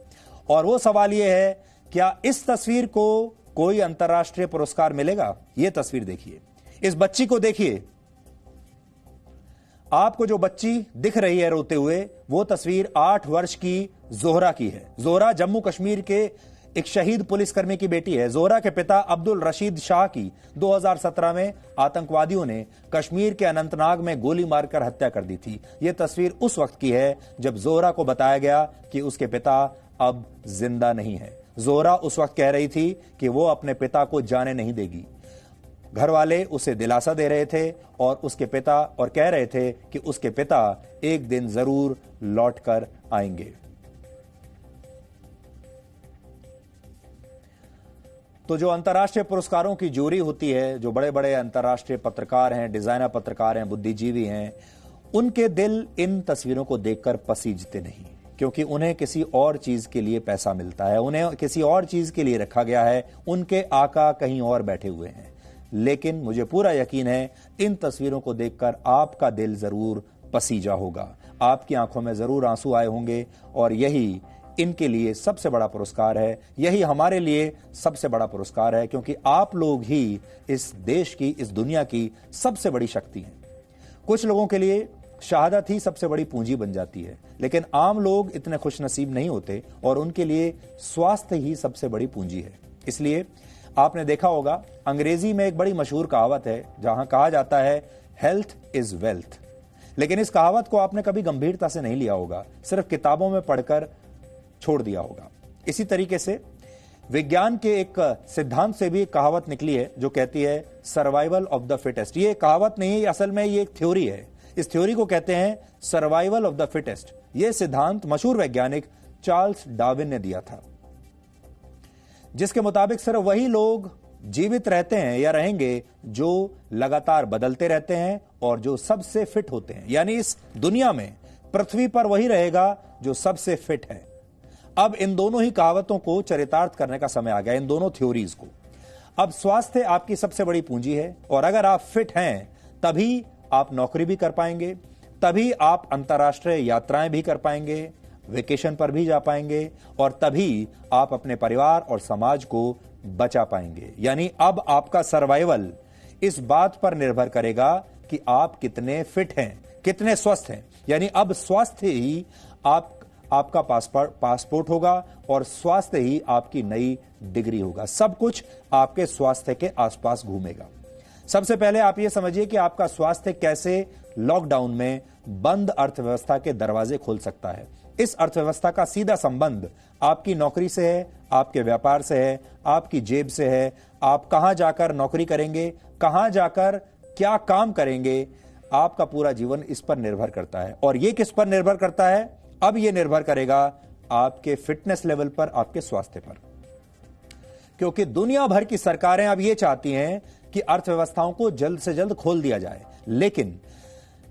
और वो सवाल यह है, क्या इस तस्वीर को कोई अंतर्राष्ट्रीय पुरस्कार मिलेगा? यह तस्वीर देखिए, इस बच्ची को देखिए। आपको जो बच्ची दिख रही है रोते हुए, वो तस्वीर 8 वर्ष की जोहरा की है। जोहरा जम्मू कश्मीर के एक शहीद पुलिसकर्मी की बेटी है। जोहरा के पिता अब्दुल रशीद शाह की 2017 में आतंकवादियों ने कश्मीर के अनंतनाग में गोली मारकर हत्या कर दी थी। यह तस्वीर उस वक्त की है जब जोहरा को बताया गया कि उसके पिता अब जिंदा नहीं है। जोहरा उस वक्त कह रही थी कि वो अपने पिता को जाने नहीं देगी। घर वाले उसे दिलासा दे रहे थे और उसके पिता, और कह रहे थे कि उसके पिता एक दिन जरूर लौटकर आएंगे। तो जो अंतर्राष्ट्रीय पुरस्कारों की जूरी होती है, जो बड़े बड़े अंतर्राष्ट्रीय पत्रकार हैं, डिजाइनर पत्रकार हैं, बुद्धिजीवी हैं, उनके दिल इन तस्वीरों को देखकर पसीजते नहीं, क्योंकि उन्हें किसी और चीज के लिए पैसा मिलता है, उन्हें किसी और चीज के लिए रखा गया है। उनके आका कहीं और बैठे हुए हैं। लेकिन मुझे पूरा यकीन है इन तस्वीरों को देखकर आपका दिल जरूर पसीजा होगा, आपकी आंखों में जरूर आंसू आए होंगे। और यही इनके लिए सबसे बड़ा पुरस्कार है, यही हमारे लिए सबसे बड़ा पुरस्कार है, क्योंकि आप लोग ही इस देश की, इस दुनिया की सबसे बड़ी शक्ति हैं। कुछ लोगों के लिए शहादत ही सबसे बड़ी पूंजी बन जाती है, लेकिन आम लोग इतने खुशनसीब नहीं होते और उनके लिए स्वास्थ्य ही सबसे बड़ी पूंजी है। इसलिए आपने देखा होगा, अंग्रेजी में एक बड़ी मशहूर कहावत है जहां कहा जाता है हेल्थ इज वेल्थ, लेकिन इस कहावत को आपने कभी गंभीरता से नहीं लिया होगा, सिर्फ किताबों में पढ़कर छोड़ दिया होगा। इसी तरीके से विज्ञान के एक सिद्धांत से भी एक कहावत निकली है जो कहती है सर्वाइवल ऑफ द फिटेस्ट। ये कहावत नहीं है, असल में ये एक थ्योरी है। इस थ्योरी को कहते हैं सर्वाइवल ऑफ द फिटेस्ट। यह सिद्धांत मशहूर वैज्ञानिक चार्ल्स डार्विन ने दिया था, जिसके मुताबिक सिर्फ वही लोग जीवित रहते हैं या रहेंगे जो लगातार बदलते रहते हैं और जो सबसे फिट होते हैं। यानी इस दुनिया में पृथ्वी पर वही रहेगा जो सबसे फिट है। अब इन दोनों ही कहावतों को चरितार्थ करने का समय आ गया, इन दोनों थ्योरीज को। अब स्वास्थ्य आपकी सबसे बड़ी पूंजी है और अगर आप फिट हैं तभी आप नौकरी भी कर पाएंगे, तभी आप अंतर्राष्ट्रीय यात्राएं भी कर पाएंगे, वेकेशन पर भी जा पाएंगे और तभी आप अपने परिवार और समाज को बचा पाएंगे। यानी अब आपका सर्वाइवल इस बात पर निर्भर करेगा कि आप कितने फिट हैं, कितने स्वस्थ हैं। यानी अब स्वास्थ्य ही आपका पासपोर्ट होगा और स्वास्थ्य ही आपकी नई डिग्री होगा। सब कुछ आपके स्वास्थ्य के आसपास घूमेगा। सबसे पहले आप यह समझिए कि आपका स्वास्थ्य कैसे लॉकडाउन में बंद अर्थव्यवस्था के दरवाजे खोल सकता है। इस अर्थव्यवस्था का सीधा संबंध आपकी नौकरी से है, आपके व्यापार से है, आपकी जेब से है। आप कहां जाकर नौकरी करेंगे, कहां जाकर क्या काम करेंगे, आपका पूरा जीवन इस पर निर्भर करता है। और यह किस पर निर्भर करता है? अब यह निर्भर करेगा आपके फिटनेस लेवल पर, आपके स्वास्थ्य पर। क्योंकि दुनिया भर की सरकारें अब यह चाहती हैं कि अर्थव्यवस्थाओं को जल्द से जल्द खोल दिया जाए, लेकिन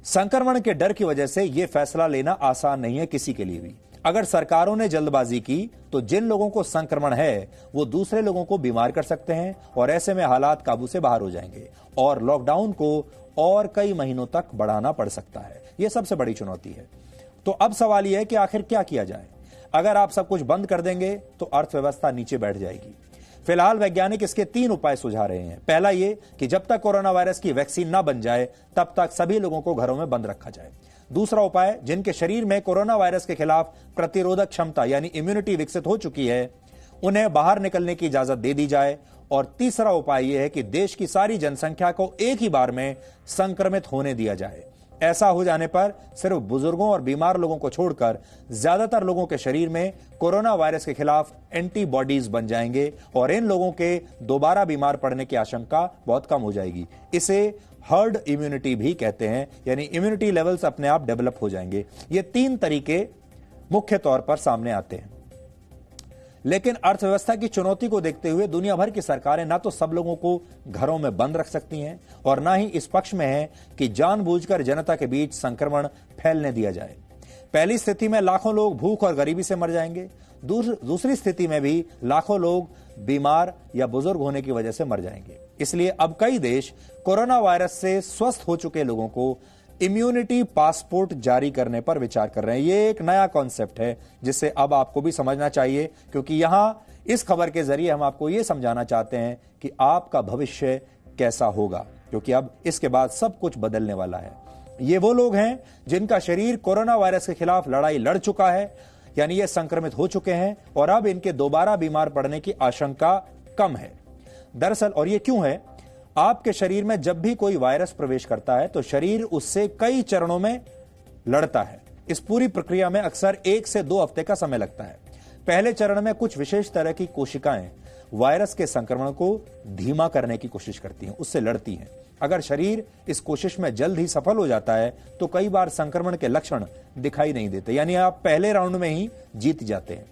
संक्रमण के डर की वजह से यह फैसला लेना आसान नहीं है किसी के लिए भी। अगर सरकारों ने जल्दबाजी की तो जिन लोगों को संक्रमण है वो दूसरे लोगों को बीमार कर सकते हैं और ऐसे में हालात काबू से बाहर हो जाएंगे और लॉकडाउन को और कई महीनों तक बढ़ाना पड़ सकता है। यह सबसे बड़ी चुनौती है। तो अब सवाल यह है कि आखिर क्या किया जाए। अगर आप सब कुछ बंद कर देंगे तो अर्थव्यवस्था नीचे बैठ जाएगी। फिलहाल वैज्ञानिक इसके 3 उपाय सुझा रहे हैं। पहला यह कि जब तक कोरोना वायरस की वैक्सीन ना बन जाए तब तक सभी लोगों को घरों में बंद रखा जाए। दूसरा उपाय, जिनके शरीर में कोरोना वायरस के खिलाफ प्रतिरोधक क्षमता यानी इम्यूनिटी विकसित हो चुकी है, उन्हें बाहर निकलने की इजाजत दे दी जाए। और तीसरा उपाय यह है कि देश की सारी जनसंख्या को एक ही बार में संक्रमित होने दिया जाए। ऐसा हो जाने पर सिर्फ बुजुर्गों और बीमार लोगों को छोड़कर ज्यादातर लोगों के शरीर में कोरोना वायरस के खिलाफ एंटीबॉडीज बन जाएंगे और इन लोगों के दोबारा बीमार पड़ने की आशंका बहुत कम हो जाएगी। इसे हर्ड इम्यूनिटी भी कहते हैं, यानी इम्यूनिटी लेवल्स अपने आप डेवलप हो जाएंगे। ये 3 तरीके मुख्य तौर पर सामने आते हैं। लेकिन अर्थव्यवस्था की चुनौती को देखते हुए दुनिया भर की सरकारें ना तो सब लोगों को घरों में बंद रख सकती हैं और ना ही इस पक्ष में है कि जानबूझकर जनता के बीच संक्रमण फैलने दिया जाए। पहली स्थिति में लाखों लोग भूख और गरीबी से मर जाएंगे। दूसरी स्थिति में भी लाखों लोग बीमार या बुजुर्ग होने की वजह से मर जाएंगे। इसलिए अब कई देश कोरोना वायरस से स्वस्थ हो चुके लोगों को इम्यूनिटी पासपोर्ट जारी करने पर विचार कर रहे हैं। यह एक नया कॉन्सेप्ट है जिसे अब आपको भी समझना चाहिए, क्योंकि यहां इस खबर के जरिए हम आपको यह समझाना चाहते हैं कि आपका भविष्य कैसा होगा, क्योंकि अब इसके बाद सब कुछ बदलने वाला है। ये वो लोग हैं जिनका शरीर कोरोना वायरस के खिलाफ लड़ाई लड़ चुका है, यानी ये संक्रमित हो चुके हैं और अब इनके दोबारा बीमार पड़ने की आशंका कम है। दरअसल, और ये क्यों है, आपके शरीर में जब भी कोई वायरस प्रवेश करता है तो शरीर उससे कई चरणों में लड़ता है। इस पूरी प्रक्रिया में अक्सर 1 से 2 हफ्ते का समय लगता है। पहले चरण में कुछ विशेष तरह की कोशिकाएं वायरस के संक्रमण को धीमा करने की कोशिश करती हैं, उससे लड़ती हैं। अगर शरीर इस कोशिश में जल्द ही सफल हो जाता है तो कई बार संक्रमण के लक्षण दिखाई नहीं देते, यानी आप पहले राउंड में ही जीत जाते हैं।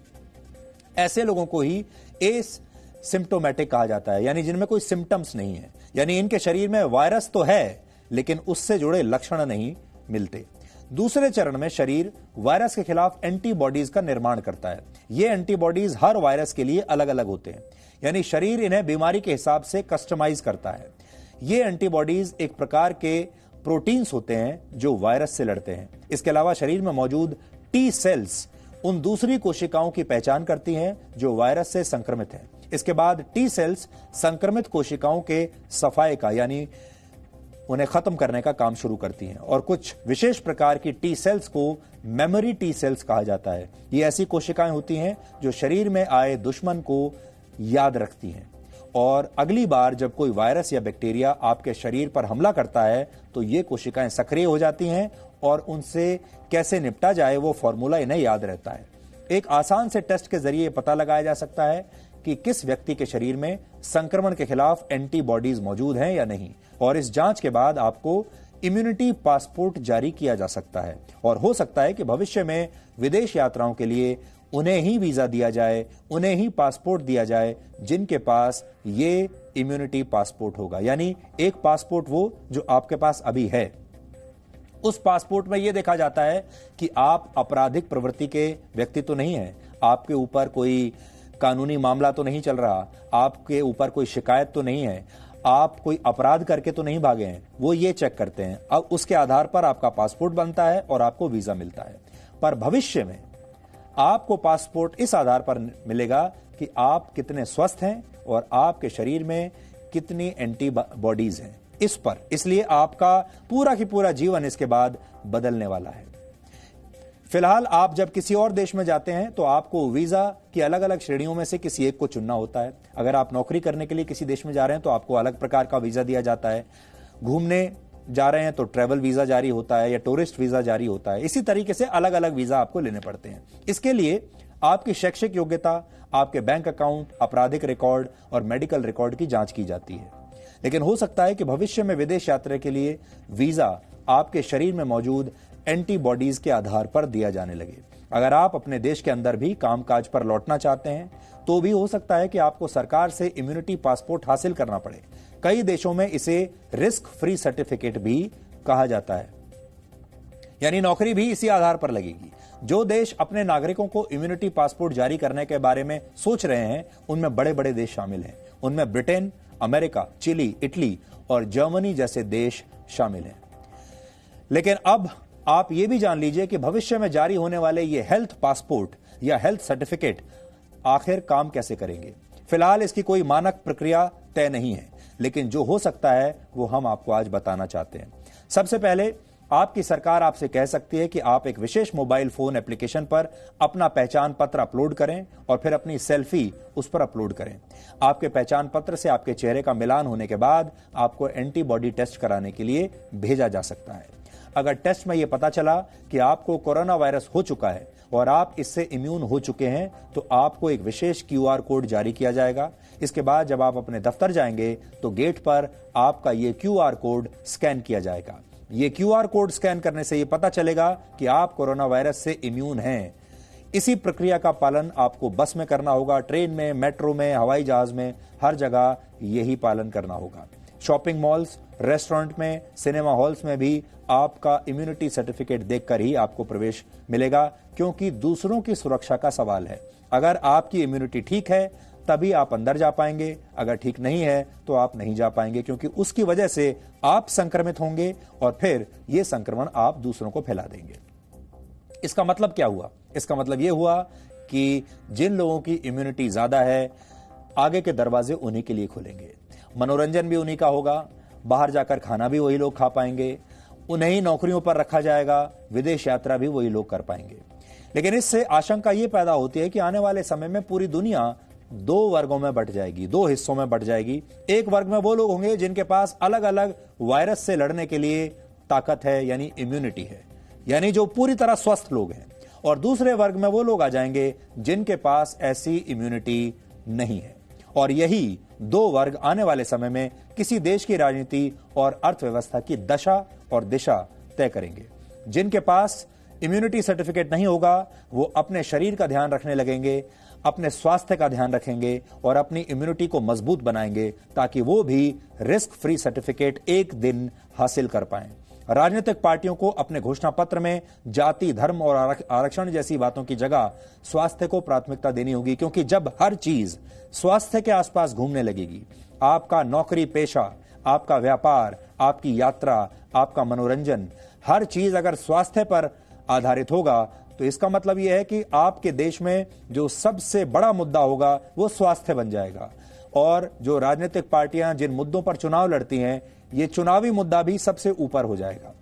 ऐसे लोगों को ही एसिम्प्टोमेटिक कहा जाता है, यानी जिनमें कोई सिम्टम्स नहीं है, यानी इनके शरीर में वायरस तो है लेकिन उससे जुड़े लक्षण नहीं मिलते। दूसरे चरण में शरीर वायरस के खिलाफ एंटीबॉडीज का निर्माण करता है। ये एंटीबॉडीज हर वायरस के लिए अलग अलग होते हैं, यानी शरीर इन्हें बीमारी के हिसाब से कस्टमाइज करता है। ये एंटीबॉडीज एक प्रकार के प्रोटीन्स होते हैं जो वायरस से लड़ते हैं। इसके अलावा शरीर में मौजूद टी सेल्स उन दूसरी कोशिकाओं की पहचान करती हैं जो वायरस से संक्रमित हैं। इसके बाद टी सेल्स संक्रमित कोशिकाओं के सफाई का यानी उन्हें खत्म करने का काम शुरू करती हैं और कुछ विशेष प्रकार की टी सेल्स को मेमोरी टी सेल्स कहा जाता है। ये ऐसी कोशिकाएं होती हैं जो शरीर में आए दुश्मन को याद रखती हैं और अगली बार जब कोई वायरस या बैक्टीरिया आपके शरीर पर हमला करता है तो ये कोशिकाएं सक्रिय हो जाती हैं और उनसे कैसे निपटा जाए वो फॉर्मूला इन्हें याद रहता है। एक आसान से टेस्ट के जरिए पता लगाया जा सकता है कि किस व्यक्ति के शरीर में संक्रमण के खिलाफ एंटीबॉडीज मौजूद हैं या नहीं, और इस जांच के बाद आपको इम्यूनिटी पासपोर्ट जारी किया जा सकता है और हो सकता है कि भविष्य में विदेश यात्राओं के लिए उन्हें ही वीजा दिया जाए, उन्हें ही पासपोर्ट दिया जाए जिनके पास ये इम्यूनिटी पासपोर्ट होगा। यानी एक पासपोर्ट वो जो आपके पास अभी है, उस पासपोर्ट में यह देखा जाता है कि आप आपराधिक प्रवृत्ति के व्यक्ति तो नहीं हैं, आपके ऊपर कोई कानूनी मामला तो नहीं चल रहा, आपके ऊपर कोई शिकायत तो नहीं है, आप कोई अपराध करके तो नहीं भागे हैं, वो ये चेक करते हैं। अब उसके आधार पर आपका पासपोर्ट बनता है और आपको वीजा मिलता है। पर भविष्य में आपको पासपोर्ट इस आधार पर मिलेगा कि आप कितने स्वस्थ हैं और आपके शरीर में कितनी एंटीबॉडीज हैं इस पर। इसलिए आपका पूरा की पूरा जीवन इसके बाद बदलने वाला है। फिलहाल आप जब किसी और देश में जाते हैं तो आपको वीजा की अलग अलग श्रेणियों में से किसी एक को चुनना होता है। अगर आप नौकरी करने के लिए किसी देश में जा रहे हैं तो आपको अलग प्रकार का वीजा दिया जाता है। घूमने जा रहे हैं तो ट्रैवल वीजा जारी होता है या टूरिस्ट वीजा जारी होता है। इसी तरीके से अलग अलग वीजा आपको लेने पड़ते हैं। इसके लिए आपकी शैक्षिक योग्यता, आपके बैंक अकाउंट, आपराधिक रिकॉर्ड और मेडिकल रिकॉर्ड की जांच की जाती है। लेकिन हो सकता है कि भविष्य में विदेश यात्रा के लिए वीजा आपके शरीर में मौजूद एंटीबॉडीज के आधार पर दिया जाने लगे। अगर आप अपने देश के अंदर भी कामकाज पर लौटना चाहते हैं तो भी हो सकता है कि आपको सरकार से इम्यूनिटी पासपोर्ट हासिल करना पड़े। कई देशों में इसे रिस्क फ्री सर्टिफिकेट भी कहा जाता है, यानी नौकरी भी इसी आधार पर लगेगी। जो देश अपने नागरिकों को इम्यूनिटी पासपोर्ट जारी करने के बारे में सोच रहे हैं उनमें बड़े बड़े देश शामिल हैं। उनमें ब्रिटेन, अमेरिका, चिली, इटली और जर्मनी जैसे देश शामिल हैं। लेकिन अब आप ये भी जान लीजिए कि भविष्य में जारी होने वाले ये हेल्थ पासपोर्ट या हेल्थ सर्टिफिकेट आखिर काम कैसे करेंगे। फिलहाल इसकी कोई मानक प्रक्रिया तय नहीं है, लेकिन जो हो सकता है वो हम आपको आज बताना चाहते हैं। सबसे पहले आपकी सरकार आपसे कह सकती है कि आप एक विशेष मोबाइल फोन एप्लीकेशन पर अपना पहचान पत्र अपलोड करें और फिर अपनी सेल्फी उस पर अपलोड करें। आपके पहचान पत्र से आपके चेहरे का मिलान होने के बाद आपको एंटीबॉडी टेस्ट कराने के लिए भेजा जा सकता है। अगर टेस्ट में यह पता चला कि आपको कोरोना वायरस हो चुका है और आप इससे इम्यून हो चुके हैं तो आपको एक विशेष QR कोड जारी किया जाएगा। इसके बाद जब आप अपने दफ्तर जाएंगे तो गेट पर आपका ये QR कोड स्कैन किया जाएगा। ये QR कोड स्कैन करने से ये पता चलेगा कि आप कोरोना वायरस से इम्यून हैं। इसी प्रक्रिया का पालन आपको बस में करना होगा, ट्रेन में, मेट्रो में, हवाई जहाज में, हर जगह यही पालन करना होगा। शॉपिंग मॉल्स, रेस्टोरेंट में, सिनेमा हॉल्स में भी आपका इम्यूनिटी सर्टिफिकेट देखकर ही आपको प्रवेश मिलेगा, क्योंकि दूसरों की सुरक्षा का सवाल है। अगर आपकी इम्यूनिटी ठीक है तभी आप अंदर जा पाएंगे, अगर ठीक नहीं है तो आप नहीं जा पाएंगे, क्योंकि उसकी वजह से आप संक्रमित होंगे और फिर यह संक्रमण आप दूसरों को फैला देंगे। इसका मतलब क्या हुआ? इसका मतलब यह हुआ कि जिन लोगों की इम्यूनिटी ज्यादा है आगे के दरवाजे उन्हीं के लिए खुलेंगे, मनोरंजन भी उन्हीं का होगा, बाहर जाकर खाना भी वही लोग खा पाएंगे, उन्हें ही नौकरियों पर रखा जाएगा, विदेश यात्रा भी वही लोग कर पाएंगे। लेकिन इससे आशंका यह पैदा होती है कि आने वाले समय में पूरी दुनिया दो वर्गों में बंट जाएगी, दो हिस्सों में बंट जाएगी। एक वर्ग में वो लोग होंगे जिनके पास अलग अलग वायरस से लड़ने के लिए ताकत है, यानी इम्यूनिटी है, यानी जो पूरी तरह स्वस्थ लोग हैं, और दूसरे वर्ग में वो लोग आ जाएंगे जिनके पास ऐसी इम्यूनिटी नहीं है। और यही दो वर्ग आने वाले समय में किसी देश की राजनीति और अर्थव्यवस्था की दशा और दिशा तय करेंगे। जिनके पास इम्यूनिटी सर्टिफिकेट नहीं होगा वो अपने शरीर का ध्यान रखने लगेंगे, अपने स्वास्थ्य का ध्यान रखेंगे और अपनी इम्यूनिटी को मजबूत बनाएंगे ताकि वो भी रिस्क फ्री सर्टिफिकेट एक दिन हासिल कर पाएं। राजनीतिक पार्टियों को अपने घोषणा पत्र में जाति, धर्म और आरक्षण जैसी बातों की जगह स्वास्थ्य को प्राथमिकता देनी होगी, क्योंकि जब हर चीज स्वास्थ्य के आसपास घूमने लगेगी, आपका नौकरी पेशा, आपका व्यापार, आपकी यात्रा, आपका मनोरंजन, हर चीज अगर स्वास्थ्य पर आधारित होगा तो इसका मतलब यह है कि आपके देश में जो सबसे बड़ा मुद्दा होगा वो स्वास्थ्य बन जाएगा। और जो राजनीतिक पार्टियां जिन मुद्दों पर चुनाव लड़ती हैं, ये चुनावी मुद्दा भी सबसे ऊपर हो जाएगा।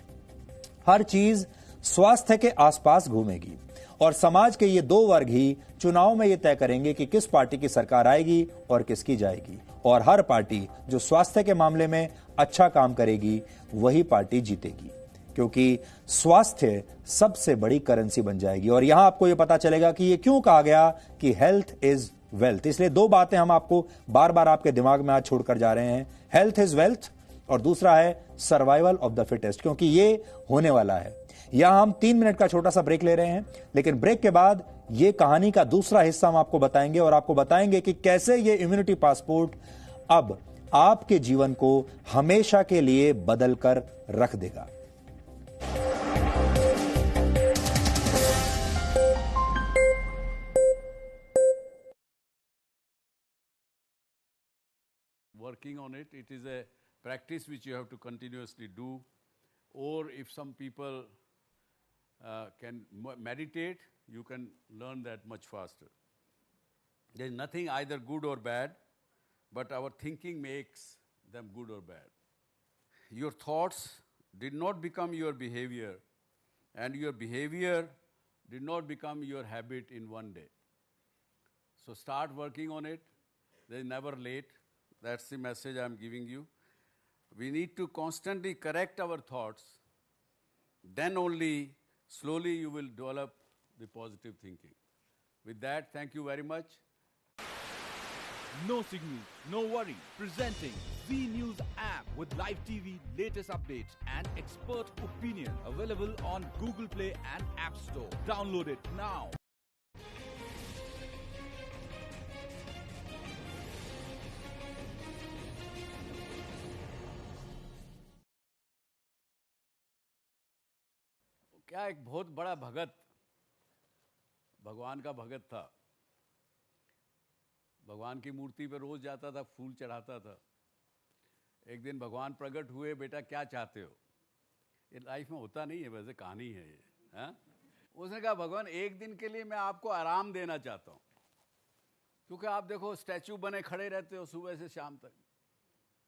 हर चीज स्वास्थ्य के आसपास घूमेगी और समाज के ये दो वर्ग ही चुनाव में ये तय करेंगे कि किस पार्टी की सरकार आएगी और किसकी जाएगी। और हर पार्टी जो स्वास्थ्य के मामले में अच्छा काम करेगी वही पार्टी जीतेगी, क्योंकि स्वास्थ्य सबसे बड़ी करेंसी बन जाएगी। और यहां आपको यह पता चलेगा कि ये क्यों कहा गया कि हेल्थ इज वेल्थ। इसलिए दो बातें हम आपको बार बार आपके दिमाग में आज छोड़कर जा रहे हैं, हेल्थ इज वेल्थ और दूसरा है सर्वाइवल ऑफ द फिटेस्ट, क्योंकि ये होने वाला है। यहां हम 3 मिनट का छोटा सा ब्रेक ले रहे हैं, लेकिन ब्रेक के बाद ये कहानी का दूसरा हिस्सा हम आपको बताएंगे और आपको बताएंगे कि कैसे ये इम्यूनिटी पासपोर्ट अब आपके जीवन को हमेशा के लिए बदल कर रख देगा। Working on it, it is a practice which you have to continuously do, or if some people can meditate, you can learn that much faster. There is nothing either good or bad, but our thinking makes them good or bad. Your thoughts did not become your behavior, and your behavior did not become your habit in one day. So start working on it. There is never late. That's the message I'm giving you. We need to constantly correct our thoughts. Then only slowly you will develop the positive thinking. With that, thank you very much. No signal, no worry. Presenting Z News app with live TV, latest updates and expert opinion. Available on Google Play and App Store. Download it now. क्या एक बहुत बड़ा भगत, भगवान का भगत था। भगवान की मूर्ति पर रोज जाता था, फूल चढ़ाता था। एक दिन भगवान प्रकट हुए, बेटा क्या चाहते हो? ये लाइफ में होता नहीं है, वैसे कहानी है ये। हाँ? उसने कहा भगवान एक दिन के लिए मैं आपको आराम देना चाहता हूँ, क्योंकि आप देखो स्टैचू बने खड़े रहते हो सुबह से शाम तक,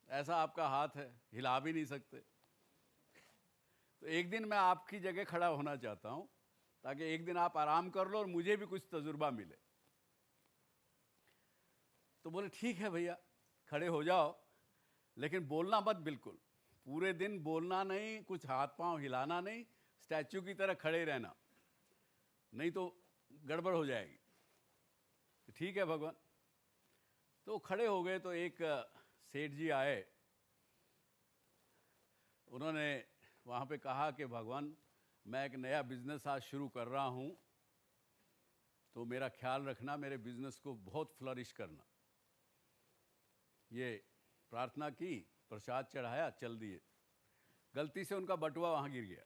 ऐसा आपका हाथ है, हिला भी नहीं सकते। तो एक दिन मैं आपकी जगह खड़ा होना चाहता हूं, ताकि एक दिन आप आराम कर लो और मुझे भी कुछ तजुर्बा मिले। तो बोले ठीक है भैया, खड़े हो जाओ, लेकिन बोलना मत बिल्कुल। पूरे दिन बोलना नहीं, कुछ हाथ पांव हिलाना नहीं, स्टैचू की तरह खड़े रहना, नहीं तो गड़बड़ हो जाएगी। ठीक है भगवान। तो खड़े हो गए। तो एक सेठ जी आए, उन्होंने वहाँ पे कहा कि भगवान मैं एक नया बिजनेस आज शुरू कर रहा हूँ, तो मेरा ख्याल रखना, मेरे बिजनेस को बहुत फ्लरिश करना। ये प्रार्थना की, प्रसाद चढ़ाया, चल दिए। गलती से उनका बटुआ वहाँ गिर गया।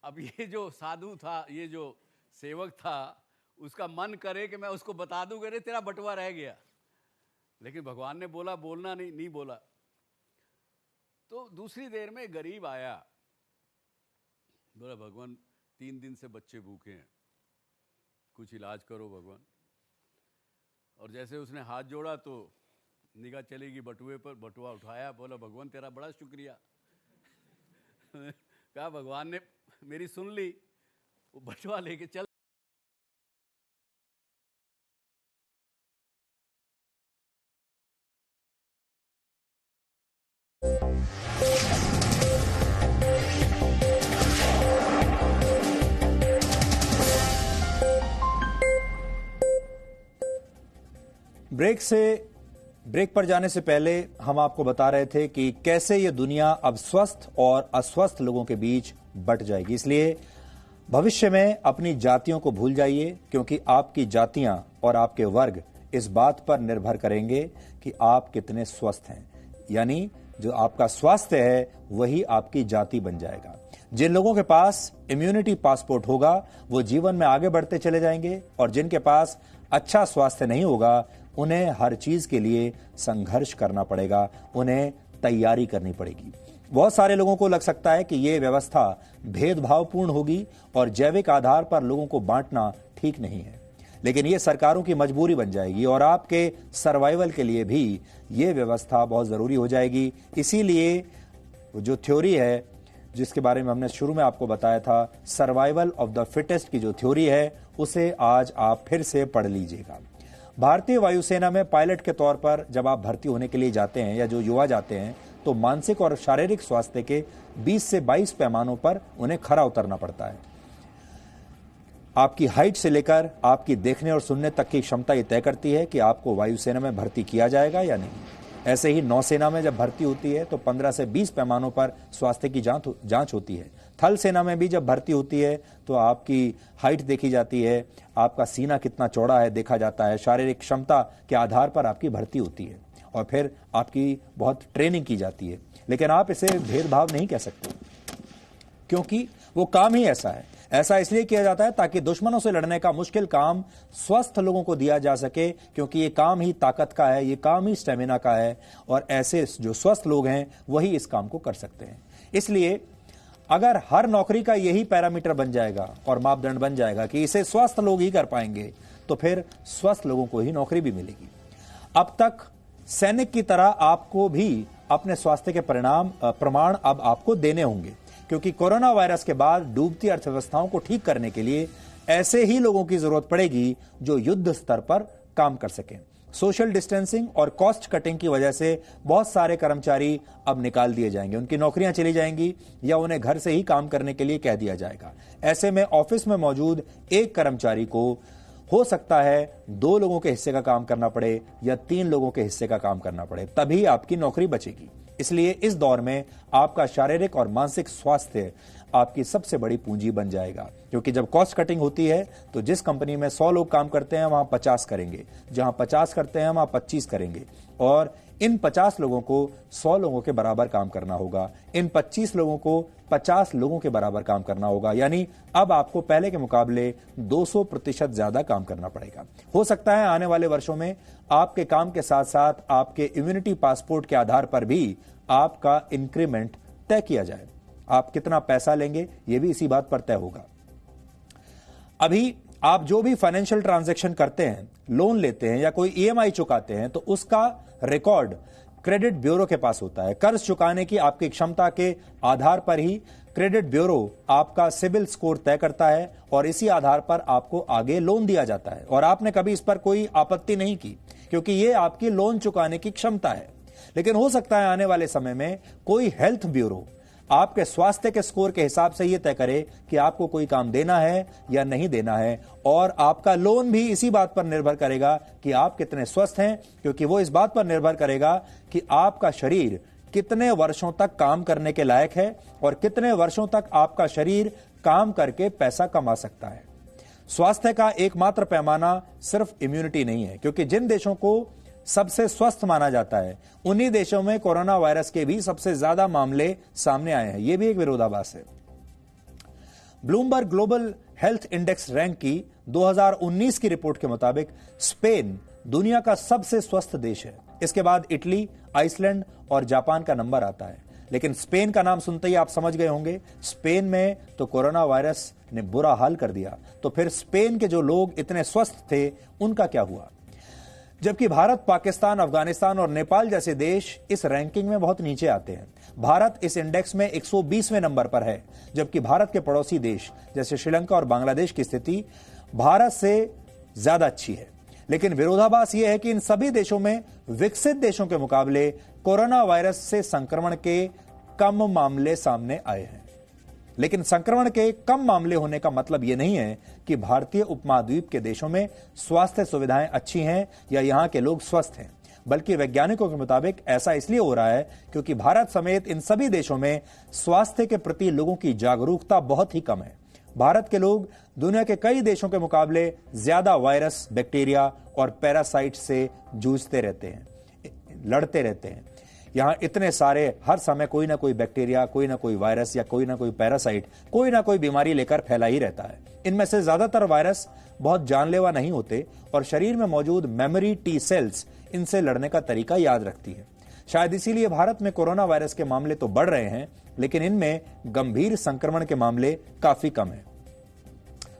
अब ये जो साधु था, ये जो सेवक था, उसका मन करे कि मैं उसको बता दूं कि तेरा बटुआ रह गया, लेकिन भगवान ने बोला बोलना नहीं बोला। तो दूसरी देर में गरीब आया, बोला भगवान 3 दिन से बच्चे भूखे हैं, कुछ इलाज करो भगवान। और जैसे उसने हाथ जोड़ा तो निगाह चलेगी बटुए पर, बटुआ उठाया, बोला भगवान तेरा बड़ा शुक्रिया। कहा भगवान ने मेरी सुन ली, वो बटुआ लेके चल। ब्रेक पर जाने से पहले हम आपको बता रहे थे कि कैसे ये दुनिया अब स्वस्थ और अस्वस्थ लोगों के बीच बंट जाएगी। इसलिए भविष्य में अपनी जातियों को भूल जाइए, क्योंकि आपकी जातियां और आपके वर्ग इस बात पर निर्भर करेंगे कि आप कितने स्वस्थ हैं। यानी जो आपका स्वास्थ्य है वही आपकी जाति बन जाएगा। जिन लोगों के पास इम्यूनिटी पासपोर्ट होगा वो जीवन में आगे बढ़ते चले जाएंगे, और जिनके पास अच्छा स्वास्थ्य नहीं होगा उन्हें हर चीज के लिए संघर्ष करना पड़ेगा, उन्हें तैयारी करनी पड़ेगी। बहुत सारे लोगों को लग सकता है कि यह व्यवस्था भेदभावपूर्ण होगी और जैविक आधार पर लोगों को बांटना ठीक नहीं है, लेकिन ये सरकारों की मजबूरी बन जाएगी और आपके सर्वाइवल के लिए भी ये व्यवस्था बहुत जरूरी हो जाएगी। इसीलिए जो थ्योरी है जिसके बारे में हमने शुरू में आपको बताया था, सर्वाइवल ऑफ द फिटेस्ट की जो थ्योरी है, उसे आज आप फिर से पढ़ लीजिएगा। भारतीय वायुसेना में पायलट के तौर पर जब आप भर्ती होने के लिए जाते हैं या जो युवा जाते हैं, तो मानसिक और शारीरिक स्वास्थ्य के 20 से 22 पैमानों पर उन्हें खरा उतरना पड़ता है। आपकी हाइट से लेकर आपकी देखने और सुनने तक की क्षमता ये तय करती है कि आपको वायुसेना में भर्ती किया जाएगा या नहीं। ऐसे ही नौसेना में जब भर्ती होती है तो 15 से 20 पैमानों पर स्वास्थ्य की जांच होती है। थल सेना में भी जब भर्ती होती है तो आपकी हाइट देखी जाती है, आपका सीना कितना चौड़ा है देखा जाता है, शारीरिक क्षमता के आधार पर आपकी भर्ती होती है और फिर आपकी बहुत ट्रेनिंग की जाती है। लेकिन आप इसे भेदभाव नहीं कह सकते, क्योंकि वो काम ही ऐसा है। ऐसा इसलिए किया जाता है ताकि दुश्मनों से लड़ने का मुश्किल काम स्वस्थ लोगों को दिया जा सके, क्योंकि ये काम ही ताकत का है, ये काम ही स्टेमिना का है और ऐसे जो स्वस्थ लोग हैं वही इस काम को कर सकते हैं। इसलिए अगर हर नौकरी का यही पैरामीटर बन जाएगा और मापदंड बन जाएगा कि इसे स्वस्थ लोग ही कर पाएंगे, तो फिर स्वस्थ लोगों को ही नौकरी भी मिलेगी। अब तक सैनिक की तरह आपको भी अपने स्वास्थ्य के प्रमाण अब आपको देने होंगे, क्योंकि कोरोना वायरस के बाद डूबती अर्थव्यवस्थाओं को ठीक करने के लिए ऐसे ही लोगों की जरूरत पड़ेगी जो युद्ध स्तर पर काम कर सकें। सोशल डिस्टेंसिंग और कॉस्ट कटिंग की वजह से बहुत सारे कर्मचारी अब निकाल दिए जाएंगे, उनकी नौकरियां चली जाएंगी या उन्हें घर से ही काम करने के लिए कह दिया जाएगा। ऐसे में ऑफिस में मौजूद एक कर्मचारी को हो सकता है 2 लोगों के हिस्से का काम करना पड़े या 3 लोगों के हिस्से का काम करना पड़े, तभी आपकी नौकरी बचेगी। इसलिए इस दौर में आपका शारीरिक और मानसिक स्वास्थ्य आपकी सबसे बड़ी पूंजी बन जाएगा, क्योंकि जब कॉस्ट कटिंग होती है तो जिस कंपनी में 100 लोग काम करते हैं वहां 50 करेंगे, जहां 50 करते हैं वहां 25 करेंगे और इन 50 लोगों को 100 लोगों के बराबर काम करना होगा, इन 25 लोगों को 50 लोगों के बराबर काम करना होगा। यानी अब आपको पहले के मुकाबले 200% ज्यादा काम करना पड़ेगा। हो सकता है आने वाले वर्षों में आपके काम के साथ साथ आपके इम्यूनिटी पासपोर्ट के आधार पर भी आपका इंक्रीमेंट तय किया जाए। आप कितना पैसा लेंगे ये भी इसी बात पर तय होगा। अभी आप जो भी फाइनेंशियल ट्रांजैक्शन करते हैं, लोन लेते हैं या कोई ईएमआई चुकाते हैं, तो उसका रिकॉर्ड क्रेडिट ब्यूरो के पास होता है। कर्ज चुकाने की आपकी क्षमता के आधार पर ही क्रेडिट ब्यूरो आपका सिबिल स्कोर तय करता है और इसी आधार पर आपको आगे लोन दिया जाता है। और आपने कभी इस पर कोई आपत्ति नहीं की, क्योंकि यह आपकी लोन चुकाने की क्षमता है। लेकिन हो सकता है आने वाले समय में कोई हेल्थ ब्यूरो आपके स्वास्थ्य के स्कोर के हिसाब से यह तय करे कि आपको कोई काम देना है या नहीं देना है, और आपका लोन भी इसी बात पर निर्भर करेगा कि आप कितने स्वस्थ हैं, क्योंकि वो इस बात पर निर्भर करेगा कि आपका शरीर कितने वर्षों तक काम करने के लायक है और कितने वर्षों तक आपका शरीर काम करके पैसा कमा सकता है। स्वास्थ्य का एकमात्र पैमाना सिर्फ इम्यूनिटी नहीं है, क्योंकि जिन देशों को सबसे स्वस्थ माना जाता है उन्हीं देशों में कोरोना वायरस के भी सबसे ज्यादा मामले सामने आए हैं। यह भी एक विरोधाभास है। Bloomberg global health index rank की 2019 की रिपोर्ट के मुताबिक स्पेन दुनिया का सबसे स्वस्थ देश है। इसके बाद इटली, आइसलैंड और जापान का नंबर आता है। लेकिन स्पेन का नाम सुनते ही आप समझ गए होंगे, स्पेन में तो कोरोना वायरस ने बुरा हाल कर दिया। तो फिर स्पेन के जो लोग इतने स्वस्थ थे उनका क्या हुआ? जबकि भारत, पाकिस्तान, अफगानिस्तान और नेपाल जैसे देश इस रैंकिंग में बहुत नीचे आते हैं। भारत इस इंडेक्स में 120वें नंबर पर है, जबकि भारत के पड़ोसी देश जैसे श्रीलंका और बांग्लादेश की स्थिति भारत से ज्यादा अच्छी है। लेकिन विरोधाभास यह है कि इन सभी देशों में विकसित देशों के मुकाबले कोरोना वायरस से संक्रमण के कम मामले सामने आए हैं। लेकिन संक्रमण के कम मामले होने का मतलब यह नहीं है कि भारतीय उपमहाद्वीप के देशों में स्वास्थ्य सुविधाएं अच्छी हैं या यहां के लोग स्वस्थ हैं, बल्कि वैज्ञानिकों के मुताबिक ऐसा इसलिए हो रहा है क्योंकि भारत समेत इन सभी देशों में स्वास्थ्य के प्रति लोगों की जागरूकता बहुत ही कम है। भारत के लोग दुनिया के कई देशों के मुकाबले ज्यादा वायरस, बैक्टीरिया और पैरासाइट से जूझते रहते हैं, लड़ते रहते हैं। यहां इतने सारे हर समय कोई ना कोई बैक्टीरिया, कोई ना कोई वायरस या कोई ना कोई पैरासाइट कोई ना कोई बीमारी लेकर फैला ही रहता है। इनमें से ज्यादातर वायरस बहुत जानलेवा नहीं होते और शरीर में मौजूद मेमोरी टी सेल्स इनसे लड़ने का तरीका याद रखती है। शायद इसीलिए भारत में कोरोना वायरस के मामले तो बढ़ रहे हैं, लेकिन इनमें गंभीर संक्रमण के मामले काफी कम है,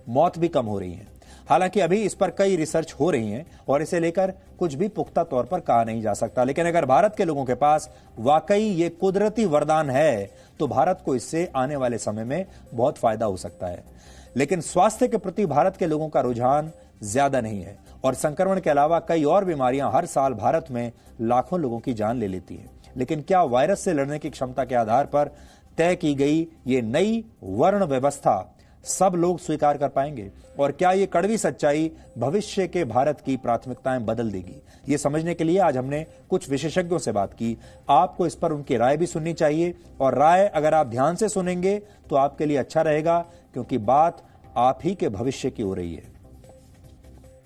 मौत भी कम हो रही है। हालांकि अभी इस पर कई रिसर्च हो रही हैं और इसे लेकर कुछ भी पुख्ता तौर पर कहा नहीं जा सकता, लेकिन अगर भारत के लोगों के पास वाकई ये कुदरती वरदान है तो भारत को इससे आने वाले समय में बहुत फायदा हो सकता है। लेकिन स्वास्थ्य के प्रति भारत के लोगों का रुझान ज्यादा नहीं है और संक्रमण के अलावा कई और बीमारियां हर साल भारत में लाखों लोगों की जान ले लेती हैं। लेकिन क्या वायरस से लड़ने की क्षमता के आधार पर तय की गई ये नई वर्ण व्यवस्था सब लोग स्वीकार कर पाएंगे और क्या ये कड़वी सच्चाई भविष्य के भारत की प्राथमिकताएं बदल देगी? ये समझने के लिए आज हमने कुछ विशेषज्ञों से बात की। आपको इस पर उनकी राय भी सुननी चाहिए और राय अगर आप ध्यान से सुनेंगे तो आपके लिए अच्छा रहेगा, क्योंकि बात आप ही के भविष्य की हो रही है।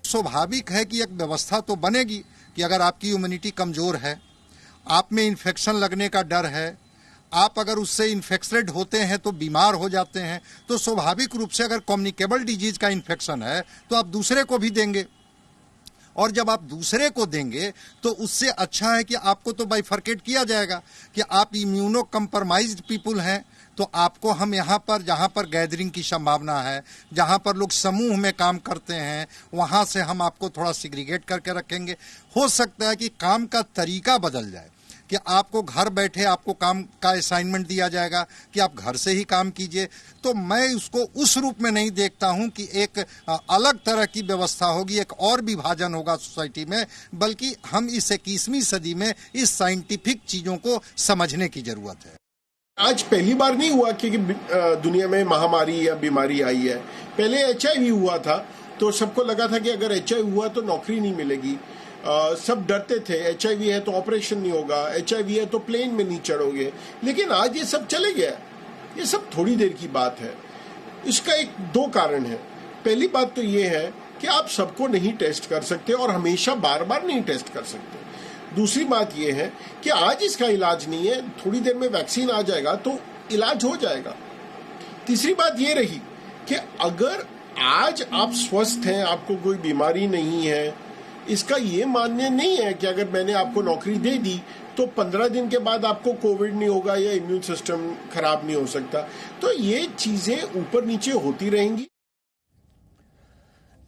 स्वाभाविक है कि एक व्यवस्था तो बनेगी कि अगर आपकी इम्यूनिटी कमजोर है, आप में इन्फेक्शन लगने का डर है, आप अगर उससे इन्फेक्टेड होते हैं तो बीमार हो जाते हैं, तो स्वाभाविक रूप से अगर कम्युनिकेबल डिजीज का इन्फेक्शन है तो आप दूसरे को भी देंगे और जब आप दूसरे को देंगे तो उससे अच्छा है कि आपको तो बाइफरकेट किया जाएगा कि आप इम्यूनो कंप्रोमाइज्ड पीपुल हैं तो आपको हम यहाँ पर जहाँ पर गैदरिंग की संभावना है, जहाँ पर लोग समूह में काम करते हैं, वहाँ से हम आपको थोड़ा सिग्रीगेट करके रखेंगे। हो सकता है कि काम का तरीका बदल जाए कि आपको घर बैठे आपको काम का असाइनमेंट दिया जाएगा कि आप घर से ही काम कीजिए। तो मैं उसको उस रूप में नहीं देखता हूं कि एक अलग तरह की व्यवस्था होगी, एक और विभाजन होगा सोसाइटी में, बल्कि हम इस 21वीं सदी में इस साइंटिफिक चीजों को समझने की जरूरत है। आज पहली बार नहीं हुआ कि दुनिया में महामारी या बीमारी आई है। पहले HIV हुआ था तो सबको लगा था कि अगर HIV हुआ तो नौकरी नहीं मिलेगी। सब डरते थे, HIV है तो ऑपरेशन नहीं होगा, HIV है तो प्लेन में नहीं चढ़ोगे। लेकिन आज ये सब चले गया। ये सब थोड़ी देर की बात है। इसका दो कारण है। पहली बात तो ये है कि आप सबको नहीं टेस्ट कर सकते और हमेशा बार बार नहीं टेस्ट कर सकते। दूसरी बात यह है कि आज इसका इलाज नहीं है, थोड़ी देर में वैक्सीन आ जाएगा तो इलाज हो जाएगा। तीसरी बात यह रही कि अगर आज आप स्वस्थ हैं, आपको कोई बीमारी नहीं है, इसका ये मानने नहीं है कि अगर मैंने आपको नौकरी दे दी तो 15 दिन के बाद आपको कोविड नहीं होगा या इम्यून सिस्टम खराब नहीं हो सकता। तो ये चीजें ऊपर नीचे होती रहेंगी।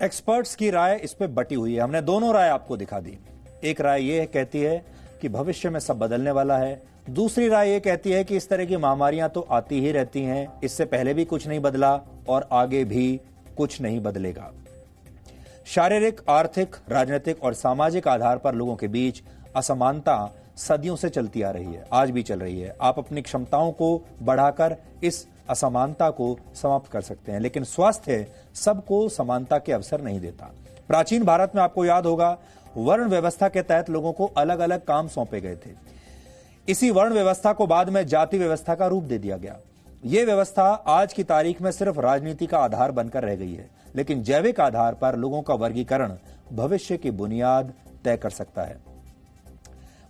एक्सपर्ट्स की राय इस पे बटी हुई है। हमने दोनों राय आपको दिखा दी। एक राय ये कहती है कि भविष्य में सब बदलने वाला है, दूसरी राय ये कहती है कि इस तरह की महामारियां तो आती ही रहती हैं, इससे पहले भी कुछ नहीं बदला और आगे भी कुछ नहीं बदलेगा। शारीरिक, आर्थिक, राजनीतिक और सामाजिक आधार पर लोगों के बीच असमानता सदियों से चलती आ रही है, आज भी चल रही है। आप अपनी क्षमताओं को बढ़ाकर इस असमानता को समाप्त कर सकते हैं, लेकिन स्वास्थ्य सबको समानता के अवसर नहीं देता। प्राचीन भारत में आपको याद होगा वर्ण व्यवस्था के तहत लोगों को अलग अलग काम सौंपे गए थे। इसी वर्ण व्यवस्था को बाद में जाति व्यवस्था का रूप दे दिया गया। यह व्यवस्था आज की तारीख में सिर्फ राजनीति का आधार बनकर रह गई है, लेकिन जैविक आधार पर लोगों का वर्गीकरण भविष्य की बुनियाद तय कर सकता है।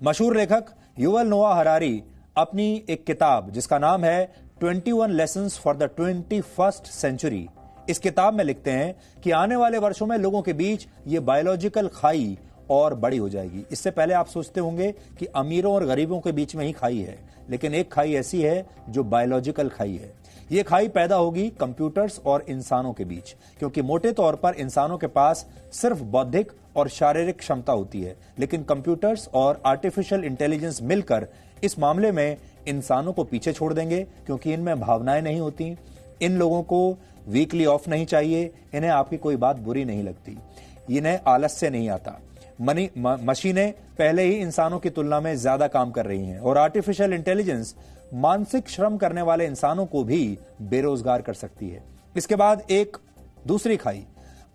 मशहूर लेखक युवल नोआ हरारी अपनी एक किताब जिसका नाम है 21 lessons for the 21st century, इस किताब में लिखते हैं कि आने वाले वर्षों में लोगों के बीच ये बायोलॉजिकल खाई और बड़ी हो जाएगी। इससे पहले आप सोचते होंगे कि अमीरों और गरीबों के बीच में ही खाई है, लेकिन एक खाई ऐसी है जो बायोलॉजिकल खाई है। ये खाई पैदा होगी कंप्यूटर्स और इंसानों के बीच, क्योंकि मोटे तौर पर इंसानों के पास सिर्फ बौद्धिक और शारीरिक क्षमता होती है, लेकिन कंप्यूटर्स और आर्टिफिशियल इंटेलिजेंस मिलकर इस मामले में इंसानों को पीछे छोड़ देंगे, क्योंकि इनमें भावनाएं नहीं होती। इन लोगों को वीकली ऑफ नहीं चाहिए, इन्हें आपकी कोई बात बुरी नहीं लगती, इन्हें आलस्य नहीं आता। मशीनें पहले ही इंसानों की तुलना में ज्यादा काम कर रही हैं और आर्टिफिशियल इंटेलिजेंस मानसिक श्रम करने वाले इंसानों को भी बेरोजगार कर सकती है। इसके बाद एक दूसरी खाई,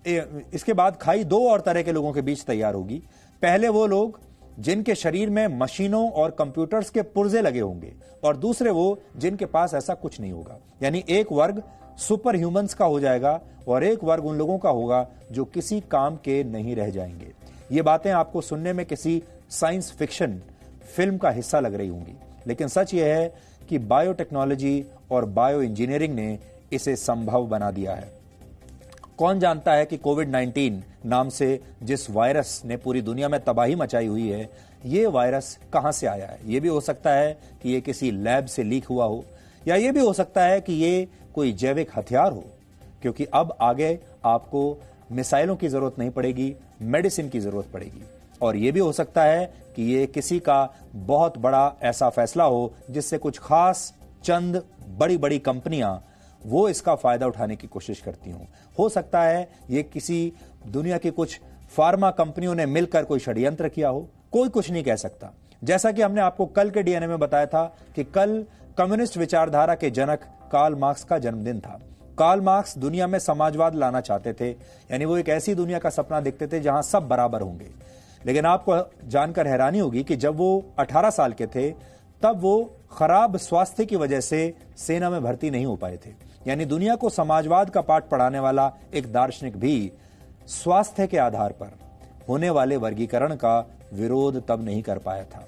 इसके बाद खाई दो और तरह के लोगों के बीच तैयार होगी। पहले वो लोग जिनके शरीर में मशीनों और कंप्यूटर्स के पुर्जे लगे होंगे और दूसरे वो जिनके पास ऐसा कुछ नहीं होगा। यानी एक वर्ग सुपर ह्यूमंस का हो जाएगा और एक वर्ग उन लोगों का होगा जो किसी काम के नहीं रह जाएंगे। ये बातें आपको सुनने में किसी साइंस फिक्शन फिल्म का हिस्सा लग रही होंगी, लेकिन सच यह है कि बायोटेक्नोलॉजी और बायो इंजीनियरिंग ने इसे संभव बना दिया है। कौन जानता है कि कोविड-19 नाम से जिस वायरस ने पूरी दुनिया में तबाही मचाई हुई है, ये वायरस कहां से आया है? ये भी हो सकता है कि ये किसी लैब से लीक हुआ हो, या ये भी हो सकता है कि ये कोई जैविक हथियार हो, क्योंकि अब आगे आपको मिसाइलों की जरूरत नहीं पड़ेगी, मेडिसिन की जरूरत पड़ेगी। और यह भी हो सकता है कि ये किसी का बहुत बड़ा ऐसा फैसला हो जिससे कुछ खास चंद बड़ी बड़ी कंपनियां वो इसका फायदा उठाने की कोशिश करती हूं। हो सकता है ये किसी दुनिया की कुछ फार्मा कंपनियों ने मिलकर कोई षड्यंत्र किया हो, कोई कुछ नहीं कह सकता। जैसा कि हमने आपको कल के डीएनए में बताया था कि कल कम्युनिस्ट विचारधारा के जनक कार्ल मार्क्स का जन्मदिन था। कार्ल मार्क्स दुनिया में समाजवाद लाना चाहते थे, यानी वो एक ऐसी दुनिया का सपना देखते थे जहां सब बराबर होंगे। लेकिन आपको जानकर हैरानी होगी कि जब वो 18 साल के थे तब वो खराब स्वास्थ्य की वजह से सेना में भर्ती नहीं हो पाए थे। यानी दुनिया को समाजवाद का पाठ पढ़ाने वाला एक दार्शनिक भी स्वास्थ्य के आधार पर होने वाले वर्गीकरण का विरोध तब नहीं कर पाया था।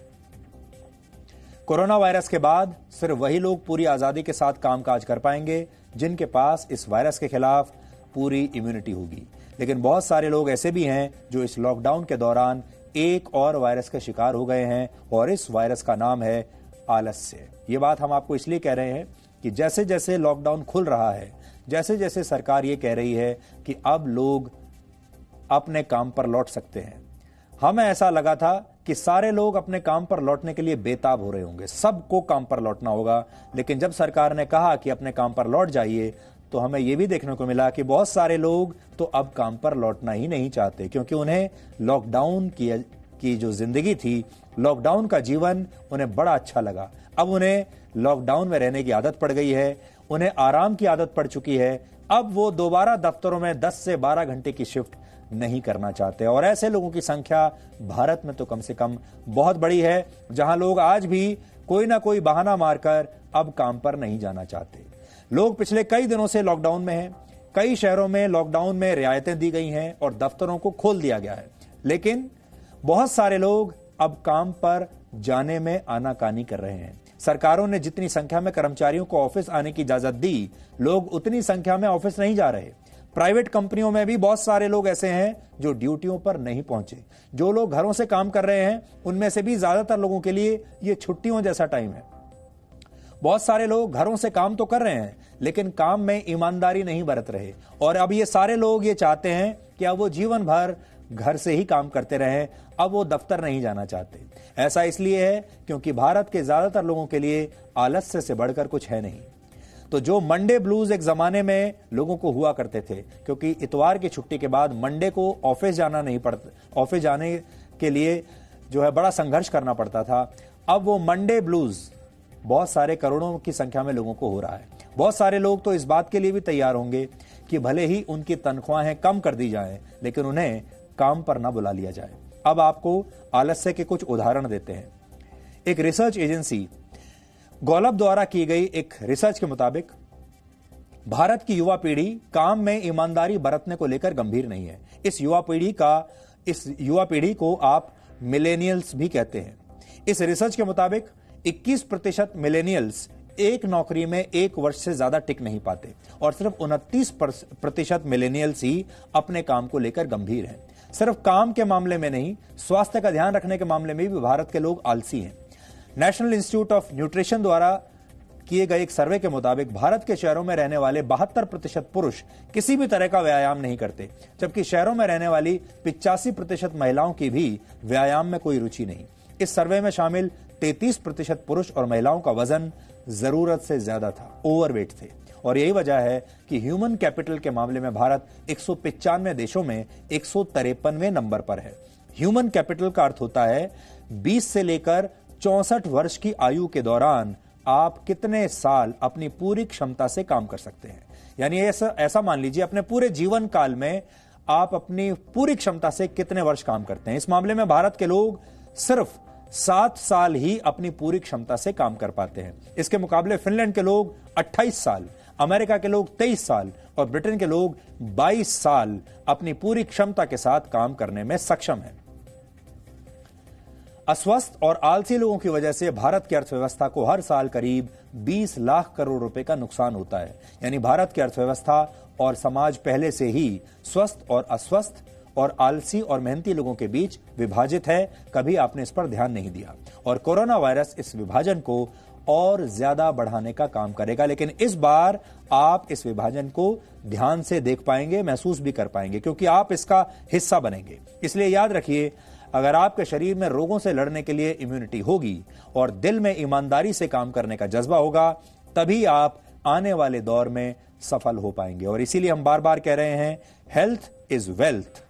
कोरोना वायरस के बाद सिर्फ वही लोग पूरी आजादी के साथ कामकाज कर पाएंगे जिनके पास इस वायरस के खिलाफ पूरी इम्यूनिटी होगी। लेकिन बहुत सारे लोग ऐसे भी हैं जो इस लॉकडाउन के दौरान एक और वायरस के शिकार हो गए हैं और इस वायरस का नाम है आलस्य। ये बात हम आपको इसलिए कह रहे हैं कि जैसे जैसे लॉकडाउन खुल रहा है, जैसे जैसे सरकार ये कह रही है कि अब लोग अपने काम पर लौट सकते हैं, हमें ऐसा लगा था कि सारे लोग अपने काम पर लौटने के लिए बेताब हो रहे होंगे, सबको काम पर लौटना होगा। लेकिन जब सरकार ने कहा कि अपने काम पर लौट जाइए तो हमें यह भी देखने को मिला कि बहुत सारे लोग तो अब काम पर लौटना ही नहीं चाहते, क्योंकि उन्हें लॉकडाउन की जो जिंदगी थी, लॉकडाउन का जीवन उन्हें बड़ा अच्छा लगा। अब उन्हें लॉकडाउन में रहने की आदत पड़ गई है, उन्हें आराम की आदत पड़ चुकी है। अब वो दोबारा दफ्तरों में 10 से 12 घंटे की शिफ्ट नहीं करना चाहते। और ऐसे लोगों की संख्या भारत में तो कम से कम बहुत बड़ी है, जहां लोग आज भी कोई ना कोई बहाना मारकर अब काम पर नहीं जाना चाहते। लोग पिछले कई दिनों से लॉकडाउन में हैं। कई शहरों में लॉकडाउन में रियायतें दी गई हैं और दफ्तरों को खोल दिया गया है, लेकिन बहुत सारे लोग अब काम पर जाने में आनाकानी कर रहे हैं। सरकारों ने जितनी संख्या में कर्मचारियों को ऑफिस आने की इजाजत दी, लोग उतनी संख्या में ऑफिस नहीं जा रहे। प्राइवेट कंपनियों में भी बहुत सारे लोग ऐसे हैं जो ड्यूटियों पर नहीं पहुंचे। जो लोग घरों से काम कर रहे हैं उनमें से भी ज्यादातर लोगों के लिए ये छुट्टियों जैसा टाइम है। बहुत सारे लोग घरों से काम तो कर रहे हैं लेकिन काम में ईमानदारी नहीं बरत रहे, और अब ये सारे लोग ये चाहते हैं कि अब वो जीवन भर घर से ही काम करते रहें, अब वो दफ्तर नहीं जाना चाहते। ऐसा इसलिए है क्योंकि भारत के ज्यादातर लोगों के लिए आलस्य से बढ़कर कुछ है नहीं। तो जो मंडे ब्लूज एक जमाने में लोगों को हुआ करते थे, क्योंकि इतवार की छुट्टी के बाद मंडे को ऑफिस जाना नहीं पड़ता, ऑफिस जाने के लिए जो है बड़ा संघर्ष करना पड़ता था, अब वो मंडे ब्लूज बहुत सारे करोड़ों की संख्या में लोगों को हो रहा है। बहुत सारे लोग तो इस बात के लिए भी तैयार होंगे कि भले ही उनकी तनख्वाहें कम कर दी जाएं, लेकिन उन्हें काम पर न बुला लिया जाए। अब आपको आलस्य के कुछ उदाहरण देते हैं। एक रिसर्च एजेंसी गॉलप द्वारा की गई एक रिसर्च के मुताबिक भारत की युवा पीढ़ी काम में ईमानदारी बरतने को लेकर गंभीर नहीं है। इस युवा पीढ़ी को आप मिलेनियल्स भी कहते हैं। इस रिसर्च के मुताबिक 21% मिलेनियल्स एक नौकरी में 1 वर्ष से ज्यादा टिक नहीं पाते और सिर्फ 29% मिलेनियल्स ही अपने काम को लेकर गंभीर हैं। सिर्फ काम के मामले में नहीं, स्वास्थ्य का ध्यान रखने के मामले में भी भारत के लोग आलसी हैं। नेशनल इंस्टीट्यूट ऑफ न्यूट्रिशन द्वारा किए गए एक सर्वे के मुताबिक भारत के शहरों में रहने वाले 72% पुरुष किसी भी तरह का व्यायाम नहीं करते, जबकि शहरों में रहने वाली 85% महिलाओं की भी व्यायाम में कोई रुचि नहीं। इस सर्वे में शामिल 33% पुरुष और महिलाओं का वजन जरूरत से ज्यादा था, ओवरवेट थे। और यही वजह है कि ह्यूमन कैपिटल के मामले में भारत 195 देशों में 153वें नंबर पर है। ह्यूमन कैपिटल का अर्थ होता है 20 से लेकर 64 वर्ष की आयु के दौरान आप कितने साल अपनी पूरी क्षमता से काम कर सकते हैं। यानी ऐसा मान लीजिए अपने पूरे जीवन काल में आप अपनी पूरी क्षमता से कितने वर्ष काम करते हैं। इस मामले में भारत के लोग सिर्फ 7 साल ही अपनी पूरी क्षमता से काम कर पाते हैं। इसके मुकाबले फिनलैंड के लोग 28 साल, अमेरिका के लोग 23 साल और ब्रिटेन के लोग 22 साल अपनी पूरी क्षमता के साथ काम करने में सक्षम हैं। अस्वस्थ और आलसी लोगों की वजह से भारत की अर्थव्यवस्था को हर साल करीब 20 लाख करोड़ रुपए का नुकसान होता है। यानी भारत की अर्थव्यवस्था और समाज पहले से ही स्वस्थ और अस्वस्थ और आलसी और मेहनती लोगों के बीच विभाजित है। कभी आपने इस पर ध्यान नहीं दिया और कोरोना वायरस इस विभाजन को और ज्यादा बढ़ाने का काम करेगा। लेकिन इस बार आप इस विभाजन को ध्यान से देख पाएंगे, महसूस भी कर पाएंगे, क्योंकि आप इसका हिस्सा बनेंगे। इसलिए याद रखिए, अगर आपके शरीर में रोगों से लड़ने के लिए इम्यूनिटी होगी और दिल में ईमानदारी से काम करने का जज्बा होगा, तभी आप आने वाले दौर में सफल हो पाएंगे। और इसीलिए हम बार बार कह रहे हैं, हेल्थ इज वेल्थ।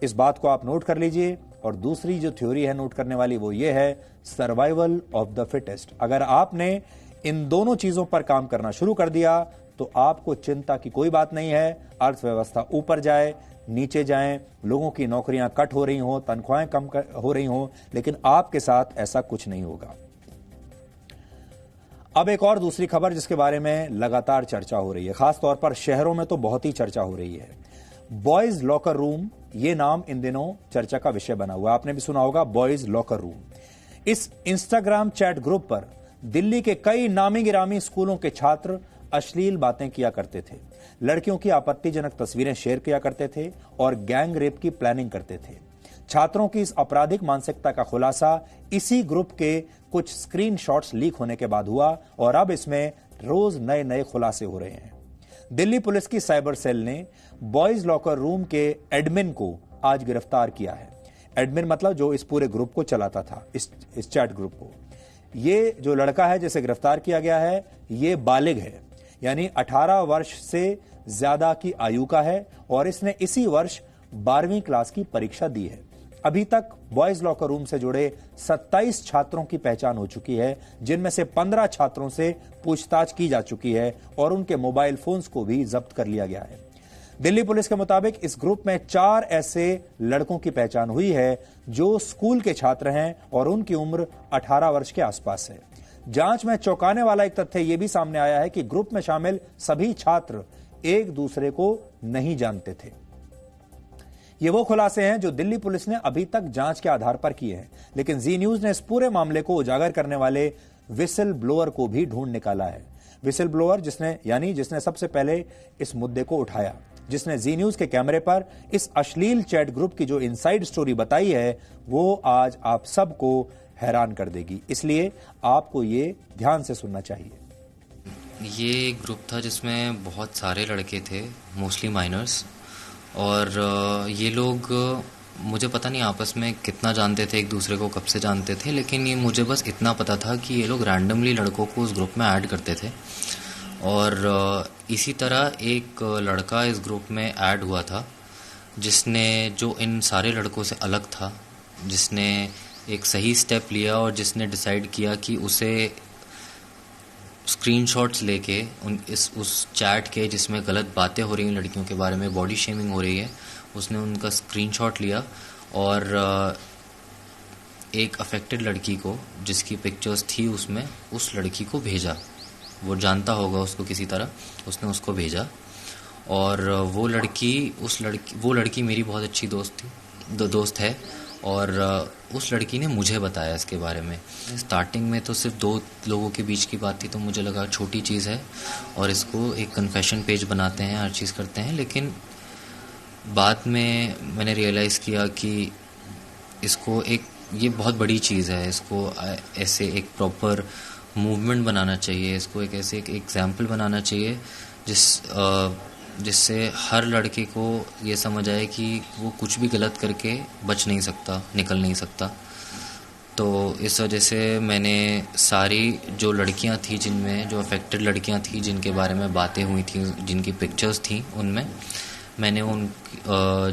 इस बात को आप नोट कर लीजिए। और दूसरी जो थ्योरी है नोट करने वाली, वो ये है सर्वाइवल ऑफ द फिटेस्ट। अगर आपने इन दोनों चीजों पर काम करना शुरू कर दिया तो आपको चिंता की कोई बात नहीं है। अर्थव्यवस्था ऊपर जाए, नीचे जाएं, लोगों की नौकरियां कट हो रही हों, तनख्वाहें कम हो रही हों, लेकिन आपके साथ ऐसा कुछ नहीं होगा। अब एक और दूसरी खबर जिसके बारे में लगातार चर्चा हो रही है, खासतौर पर शहरों में तो बहुत ही चर्चा हो रही है। बॉयज लॉकर रूम, ये नाम इन दिनों चर्चा का विषय बना हुआ। आपने भी सुना होगा, बॉयज लॉकर रूम। इस इंस्टाग्राम चैट ग्रुप पर दिल्ली के कई नामी गिरामी स्कूलों के छात्र अश्लील बातें किया करते थे, लड़कियों की आपत्तिजनक तस्वीरें शेयर किया करते थे और गैंग रेप की प्लानिंग करते थे। छात्रों की इस आपराधिक मानसिकता का खुलासा इसी ग्रुप के कुछ स्क्रीनशॉट्स लीक होने के बाद हुआ और अब इसमें रोज नए नए खुलासे हो रहे हैं। दिल्ली पुलिस की साइबर सेल ने बॉयज लॉकर रूम के एडमिन को आज गिरफ्तार किया है। एडमिन मतलब जो इस पूरे ग्रुप को चलाता था, इस चैट ग्रुप को। ये जो लड़का है जिसे गिरफ्तार किया गया है, ये बालिग है, यानी 18 वर्ष से ज्यादा की आयु का है और इसने इसी वर्ष 12वीं क्लास की परीक्षा दी है। अभी तक बॉयज लॉकर रूम से जुड़े 27 छात्रों की पहचान हो चुकी है, जिनमें से 15 छात्रों से पूछताछ की जा चुकी है और उनके मोबाइल फोन्स को भी जब्त कर लिया गया है। दिल्ली पुलिस के मुताबिक इस ग्रुप में 4 ऐसे लड़कों की पहचान हुई है जो स्कूल के छात्र हैं और उनकी उम्र 18 वर्ष के आसपास है। जांच में चौंकाने वाला एक तथ्य यह भी सामने आया है कि ग्रुप में शामिल सभी छात्र एक दूसरे को नहीं जानते थे। ये वो खुलासे हैं जो दिल्ली पुलिस ने अभी तक जांच के आधार पर किए हैं, लेकिन जी न्यूज ने इस पूरे मामले को उजागर करने वाले विसल ब्लोअर को भी ढूंढ निकाला है। विसल ब्लोअर जिसने सबसे पहले इस मुद्दे को उठाया, जिसने जी न्यूज के कैमरे पर इस अश्लील चैट ग्रुप की जो इनसाइड स्टोरी बताई है, वो आज आप सबको हैरान कर देगी। इसलिए आपको ये ध्यान से सुनना चाहिए। ये एक ग्रुप था जिसमें बहुत सारे लड़के थे, मोस्टली माइनर्स, और ये लोग मुझे पता नहीं आपस में कितना जानते थे, एक दूसरे को कब से जानते थे, लेकिन ये मुझे बस इतना पता था कि ये लोग रैंडमली लड़कों को उस ग्रुप में ऐड करते थे। और इसी तरह एक लड़का इस ग्रुप में ऐड हुआ था जिसने, जो इन सारे लड़कों से अलग था, जिसने एक सही स्टेप लिया और जिसने डिसाइड किया कि उसे स्क्रीनशॉट्स लेके उस चैट के जिसमें गलत बातें हो रही हैं लड़कियों के बारे में, बॉडी शेमिंग हो रही है, उसने उनका स्क्रीनशॉट लिया और एक अफेक्टेड लड़की को जिसकी पिक्चर्स थी उसमें, उस लड़की को भेजा। वो जानता होगा उसको किसी तरह, उसने उसको भेजा और वो लड़की मेरी बहुत अच्छी दोस्त है और उस लड़की ने मुझे बताया इसके बारे में। स्टार्टिंग में तो सिर्फ 2 लोगों के बीच की बात थी, तो मुझे लगा छोटी चीज़ है और इसको एक कन्फेशन पेज बनाते हैं, हर चीज़ करते हैं, लेकिन बाद में मैंने रियलाइज़ किया कि इसको ये बहुत बड़ी चीज़ है, इसको ऐसे एक प्रॉपर मूवमेंट बनाना चाहिए, इसको एक ऐसे एक एग्जाम्पल बनाना चाहिए जिससे हर लड़के को ये समझ आए कि वो कुछ भी गलत करके बच नहीं सकता, निकल नहीं सकता। तो इस वजह से मैंने सारी जो लड़कियां थी, जिनमें जो अफेक्टेड लड़कियां थी जिनके बारे में बातें हुई थी, जिनकी पिक्चर्स थी, उनमें मैंने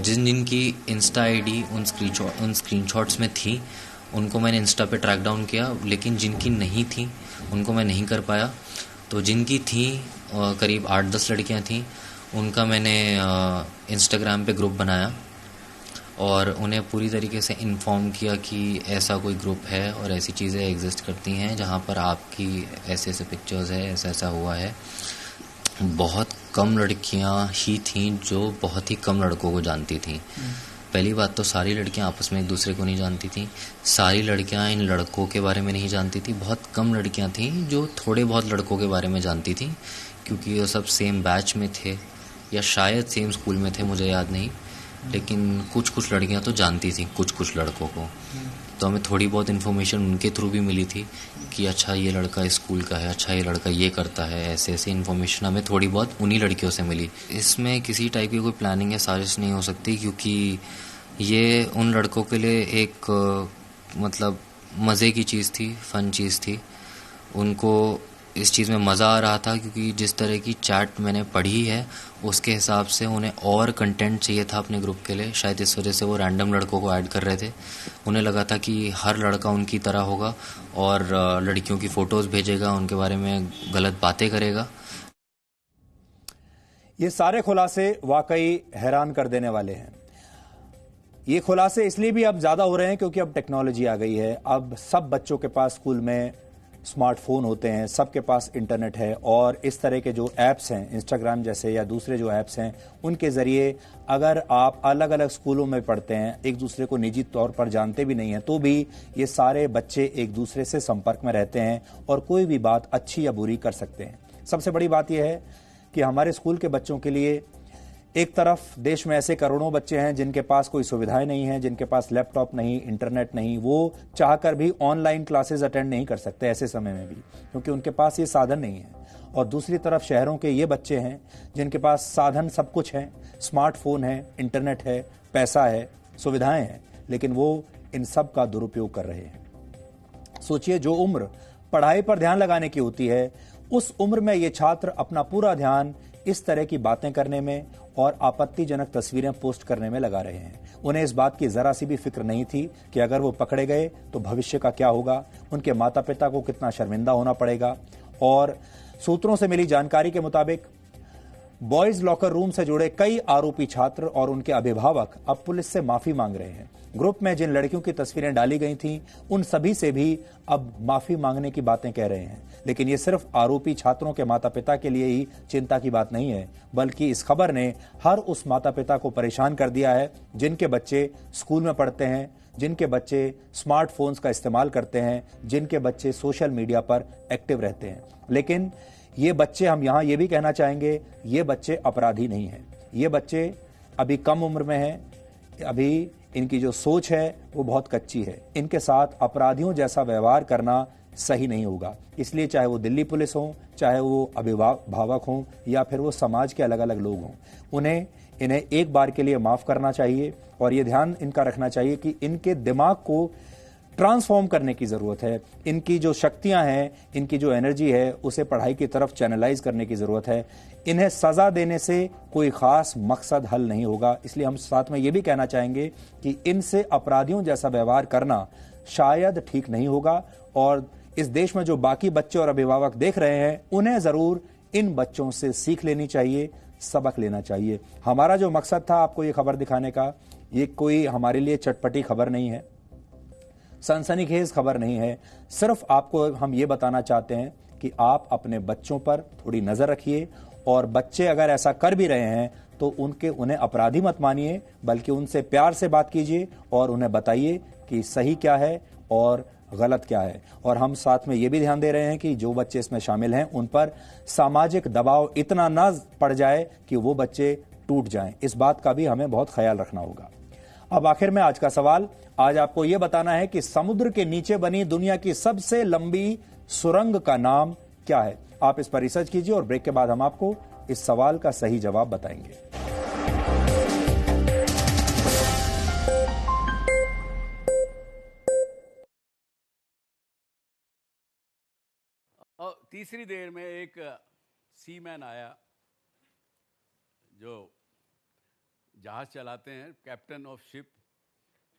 जिनकी इंस्टा आईडी उन स्क्रीनशॉट्स में थी, उनको मैंने इंस्टा पे ट्रैक डाउन किया, लेकिन जिनकी नहीं थी उनको मैं नहीं कर पाया। तो जिनकी थी करीब 8-10 लड़कियां थीं, उनका मैंने इंस्टाग्राम पे ग्रुप बनाया और उन्हें पूरी तरीके से इन्फॉर्म किया कि ऐसा कोई ग्रुप है और ऐसी चीज़ें एग्जिस्ट करती हैं जहाँ पर आपकी ऐसे ऐसे पिक्चर्स है, ऐसा ऐसा हुआ है। बहुत कम लड़कियाँ ही थीं जो बहुत ही कम लड़कों को जानती थीं। पहली बात तो सारी लड़कियां आपस में एक दूसरे को नहीं जानती थीं, सारी लड़कियां इन लड़कों के बारे में नहीं जानती थी। बहुत कम लड़कियां थीं जो थोड़े बहुत लड़कों के बारे में जानती थीं, क्योंकि वो सब सेम बैच में थे या शायद सेम स्कूल में थे, मुझे याद नहीं। लेकिन कुछ कुछ लड़कियां तो जानती थी कुछ कुछ लड़कों को, तो हमें थोड़ी बहुत इन्फॉर्मेशन उनके थ्रू भी मिली थी कि अच्छा ये लड़का स्कूल का है, अच्छा ये लड़का ये करता है, ऐसे ऐसे इन्फॉर्मेशन हमें थोड़ी बहुत उन्हीं लड़कियों से मिली। इसमें किसी टाइप की कोई प्लानिंग या साजिश नहीं हो सकती, क्योंकि ये उन लड़कों के लिए एक मतलब मज़े की चीज़ थी, फ़न चीज़ थी। उनको इस चीज़ में मज़ा आ रहा था, क्योंकि जिस तरह की चैट मैंने पढ़ी है उसके हिसाब से उन्हें और कंटेंट चाहिए था अपने ग्रुप के लिए। शायद इस वजह से वो रैंडम लड़कों को ऐड कर रहे थे। उन्हें लगा था कि हर लड़का उनकी तरह होगा और लड़कियों की फ़ोटोज़ भेजेगा, उनके बारे में गलत बातें करेगा। ये सारे खुलासे वाकई हैरान कर देने वाले हैं। ये खुलासे इसलिए भी अब ज़्यादा हो रहे हैं क्योंकि अब टेक्नोलॉजी आ गई है। अब सब बच्चों के पास स्कूल में स्मार्टफोन होते हैं, सबके पास इंटरनेट है, और इस तरह के जो ऐप्स हैं, इंस्टाग्राम जैसे या दूसरे जो ऐप्स हैं, उनके ज़रिए अगर आप अलग अलग स्कूलों में पढ़ते हैं, एक दूसरे को निजी तौर पर जानते भी नहीं हैं, तो भी ये सारे बच्चे एक दूसरे से संपर्क में रहते हैं और कोई भी बात अच्छी या बुरी कर सकते हैं। सबसे बड़ी बात यह है कि हमारे स्कूल के बच्चों के लिए एक तरफ देश में ऐसे करोड़ों बच्चे हैं जिनके पास कोई सुविधाएं नहीं हैं, जिनके पास लैपटॉप नहीं, इंटरनेट नहीं, वो चाहकर भी ऑनलाइन क्लासेस अटेंड नहीं कर सकते ऐसे समय में भी, क्योंकि उनके पास ये साधन नहीं है। और दूसरी तरफ शहरों के ये बच्चे हैं जिनके पास साधन सब कुछ है, स्मार्टफोन है, इंटरनेट है, पैसा है, सुविधाएं हैं, लेकिन वो इन सब का दुरुपयोग कर रहे हैं। सोचिए, जो उम्र पढ़ाई पर ध्यान लगाने की होती है, उस उम्र में ये छात्र अपना पूरा ध्यान इस तरह की बातें करने में और आपत्तिजनक तस्वीरें पोस्ट करने में लगा रहे हैं। उन्हें इस बात की जरा सी भी फिक्र नहीं थी कि अगर वो पकड़े गए तो भविष्य का क्या होगा, उनके माता पिता को कितना शर्मिंदा होना पड़ेगा। और सूत्रों से मिली जानकारी के मुताबिक बॉयज लॉकर रूम से जुड़े कई आरोपी छात्र और उनके अभिभावक अब पुलिस से माफी मांग रहे हैं। ग्रुप में जिन लड़कियों की तस्वीरें डाली गई थीं, उन सभी से भी अब माफी मांगने की बातें कह रहे हैं। लेकिन ये सिर्फ आरोपी छात्रों के माता पिता के लिए ही चिंता की बात नहीं है, बल्कि इस खबर ने हर उस माता पिता को परेशान कर दिया है जिनके बच्चे स्कूल में पढ़ते हैं, जिनके बच्चे स्मार्टफोन्स का इस्तेमाल करते हैं, जिनके बच्चे सोशल मीडिया पर एक्टिव रहते हैं। लेकिन ये बच्चे, हम यहां ये भी कहना चाहेंगे, ये बच्चे अपराधी नहीं हैं। ये बच्चे अभी कम उम्र में हैं, अभी इनकी जो सोच है वो बहुत कच्ची है। इनके साथ अपराधियों जैसा व्यवहार करना सही नहीं होगा। इसलिए चाहे वो दिल्ली पुलिस हो, चाहे वो अभिभावक हों, या फिर वो समाज के अलग अलग लोग हों, इन्हें एक बार के लिए माफ करना चाहिए और ये ध्यान इनका रखना चाहिए कि इनके दिमाग को ट्रांसफॉर्म करने की जरूरत है। इनकी जो शक्तियां हैं, इनकी जो एनर्जी है, उसे पढ़ाई की तरफ चैनलाइज करने की जरूरत है। इन्हें सजा देने से कोई खास मकसद हल नहीं होगा। इसलिए हम साथ में ये भी कहना चाहेंगे कि इनसे अपराधियों जैसा व्यवहार करना शायद ठीक नहीं होगा, और इस देश में जो बाकी बच्चे और अभिभावक देख रहे हैं, उन्हें जरूर इन बच्चों से सीख लेनी चाहिए, सबक लेना चाहिए। हमारा जो मकसद था आपको ये खबर दिखाने का, ये कोई हमारे लिए चटपटी खबर नहीं है, सनसनीखेज खबर नहीं है। सिर्फ आपको हम ये बताना चाहते हैं कि आप अपने बच्चों पर थोड़ी नजर रखिए, और बच्चे अगर ऐसा कर भी रहे हैं तो उन्हें अपराधी मत मानिए, बल्कि उनसे प्यार से बात कीजिए और उन्हें बताइए कि सही क्या है और गलत क्या है। और हम साथ में ये भी ध्यान दे रहे हैं कि जो बच्चे इसमें शामिल हैं, उन पर सामाजिक दबाव इतना ना पड़ जाए कि वो बच्चे टूट जाएं। इस बात का भी हमें बहुत ख्याल रखना होगा। अब आखिर में आज का सवाल, आज आपको यह बताना है कि समुद्र के नीचे बनी दुनिया की सबसे लंबी सुरंग का नाम क्या है। आप इस पर रिसर्च कीजिए और ब्रेक के बाद हम आपको इस सवाल का सही जवाब बताएंगे। और तीसरी देर में एक सीमैन आया जो जहाज चलाते हैं, कैप्टन ऑफ शिप,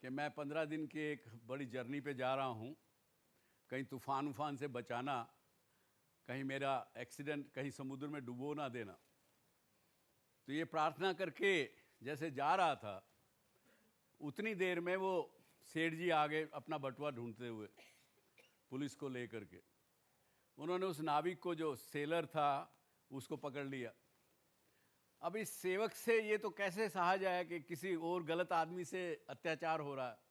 कि मैं 15 दिन की एक बड़ी जर्नी पे जा रहा हूँ, कहीं तूफान उफान से बचाना, कहीं मेरा एक्सीडेंट कहीं समुद्र में डुबो ना देना। तो ये प्रार्थना करके जैसे जा रहा था, उतनी देर में वो सेठ जी आ गए अपना बटुआ ढूंढते हुए पुलिस को लेकर के। उन्होंने उस नाविक को, जो सेलर था, उसको पकड़ लिया। अब इस सेवक से ये तो कैसे सहा जाए कि किसी और गलत आदमी से अत्याचार हो रहा है।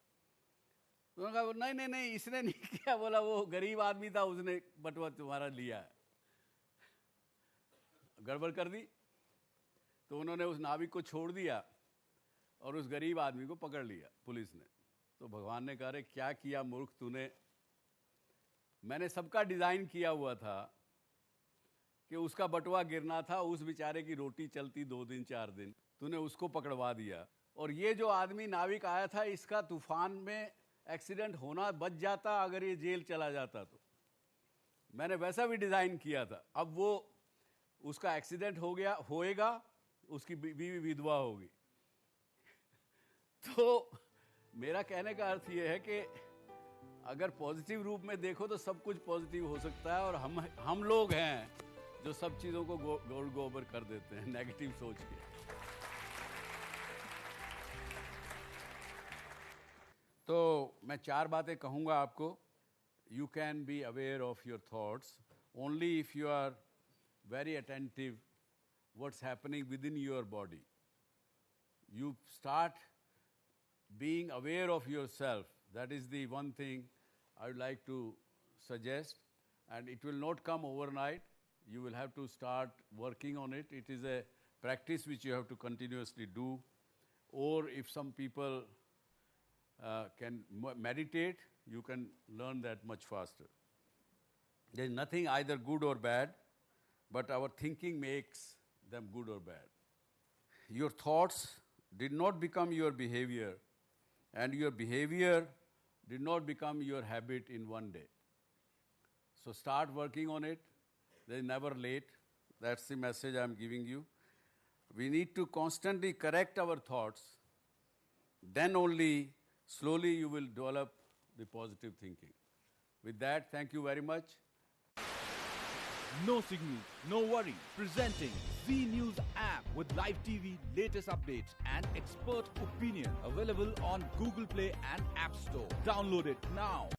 उन्होंने कहा नहीं, इसने नहीं किया। बोला वो गरीब आदमी था, उसने बटुआ तुम्हारा लिया है, गड़बड़ कर दी। तो उन्होंने उस नाविक को छोड़ दिया और उस गरीब आदमी को पकड़ लिया पुलिस ने। तो भगवान ने कहा, रे क्या किया मूर्ख तूने, मैंने सबका डिज़ाइन किया हुआ था कि उसका बटुआ गिरना था, उस बेचारे की रोटी चलती 2 दिन 4 दिन, तूने उसको पकड़वा दिया। और ये जो आदमी नाविक आया था, इसका तूफान में एक्सीडेंट होना बच जाता अगर ये जेल चला जाता तो। मैंने वैसा भी डिज़ाइन किया था। अब वो उसका एक्सीडेंट हो गया, होएगा, उसकी बीवी विधवा होगी। तो मेरा कहने का अर्थ ये है कि अगर पॉजिटिव रूप में देखो तो सब कुछ पॉजिटिव हो सकता है, और हम लोग हैं जो सब चीज़ों को गोबर कर देते हैं नेगेटिव सोच के। तो मैं 4 बातें कहूँगा आपको। You can be aware of your thoughts only if you are very attentive what's happening within your body. You start being aware of yourself. That is the one thing I would like to suggest, and it will not come overnight. You will have to start working on it. It is a practice which you have to continuously do, or if some people can meditate, you can learn that much faster. There is nothing either good or bad, but our thinking makes them good or bad. Your thoughts did not become your behavior, and your behavior did not become your habit in one day. So start working on it. There is never late. That's the message I'm giving you. We need to constantly correct our thoughts. Then only slowly you will develop the positive thinking. With that, thank you very much. No signal, no worry. Presenting Z News app with live TV, latest updates and expert opinion. Available on Google Play and App Store. Download it now.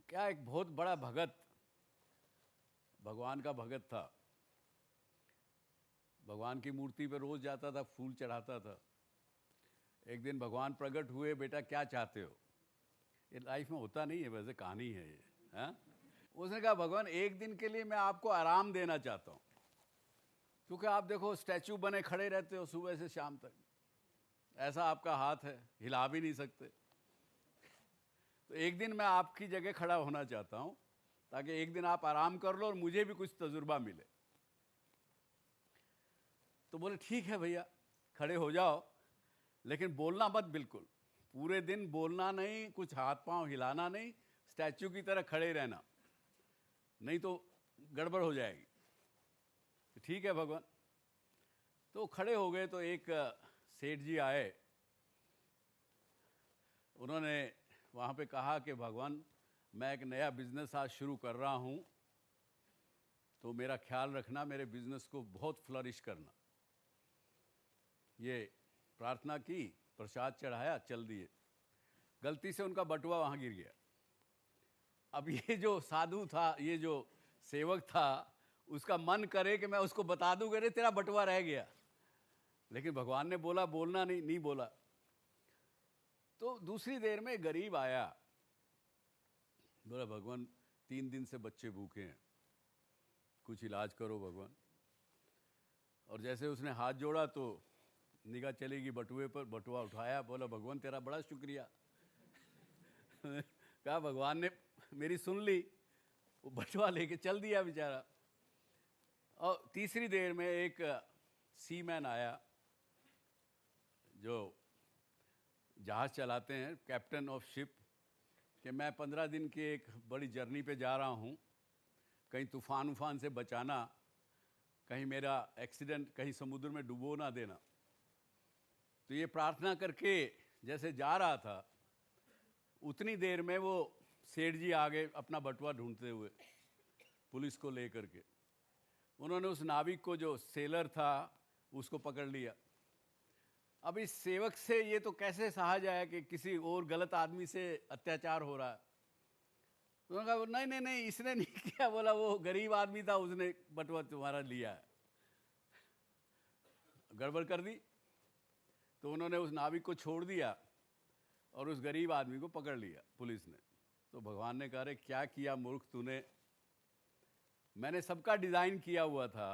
क्या एक बहुत बड़ा भगत, भगवान का भगत था। भगवान की मूर्ति पर रोज जाता था, फूल चढ़ाता था। एक दिन भगवान प्रकट हुए, बेटा क्या चाहते हो? ये लाइफ में होता नहीं है, वैसे कहानी है ये। हाँ? उसने कहा, भगवान एक दिन के लिए मैं आपको आराम देना चाहता हूँ, क्योंकि आप देखो स्टैचू बने खड़े रहते हो सुबह से शाम तक, ऐसा आपका हाथ है, हिला भी नहीं सकते। तो एक दिन मैं आपकी जगह खड़ा होना चाहता हूँ, ताकि एक दिन आप आराम कर लो और मुझे भी कुछ तजुर्बा मिले। तो बोले ठीक है भैया, खड़े हो जाओ, लेकिन बोलना मत बिल्कुल। पूरे दिन बोलना नहीं, कुछ हाथ पांव हिलाना नहीं, स्टैचू की तरह खड़े रहना, नहीं तो गड़बड़ हो जाएगी। तो ठीक है भगवान। तो खड़े हो गए। तो एक सेठ जी आए, उन्होंने वहाँ पे कहा कि भगवान मैं एक नया बिजनेस आज शुरू कर रहा हूँ, तो मेरा ख्याल रखना, मेरे बिजनेस को बहुत फ्लरिश करना। ये प्रार्थना की, प्रसाद चढ़ाया, चल दिए। गलती से उनका बटुआ वहाँ गिर गया। अब ये जो साधु था, ये जो सेवक था, उसका मन करे कि मैं उसको बता दूं कि तेरा बटुआ रह गया, लेकिन भगवान ने बोला बोलना नहीं बोला। तो दूसरी देर में गरीब आया, बोला भगवान 3 दिन से बच्चे भूखे हैं, कुछ इलाज करो भगवान। और जैसे उसने हाथ जोड़ा तो निगाह चलेगी बटुए पर, बटुआ उठाया, बोला भगवान तेरा बड़ा शुक्रिया। कहा भगवान ने मेरी सुन ली, वो बटुआ लेके चल दिया बेचारा। और तीसरी देर में एक सीमैन आया जो जहाज चलाते हैं, कैप्टन ऑफ शिप, कि मैं 15 दिन की एक बड़ी जर्नी पे जा रहा हूँ, कहीं तूफान उफान से बचाना, कहीं मेरा एक्सीडेंट कहीं समुद्र में डुबो ना देना। तो ये प्रार्थना करके जैसे जा रहा था, उतनी देर में वो सेठ जी आ गए अपना बटुआ ढूंढते हुए, पुलिस को लेकर के। उन्होंने उस नाविक को, जो सेलर था, उसको पकड़ लिया। अब इस सेवक से ये तो कैसे सहा जाए कि किसी और गलत आदमी से अत्याचार हो रहा है। उन्होंने कहा नहीं इसने नहीं किया। बोला वो गरीब आदमी था, उसने बटुआ तुम्हारा लिया है, गड़बड़ कर दी। तो उन्होंने उस नाविक को छोड़ दिया और उस गरीब आदमी को पकड़ लिया पुलिस ने। तो भगवान ने कहा, रे क्या किया मूर्ख तूने, मैंने सबका डिज़ाइन किया हुआ था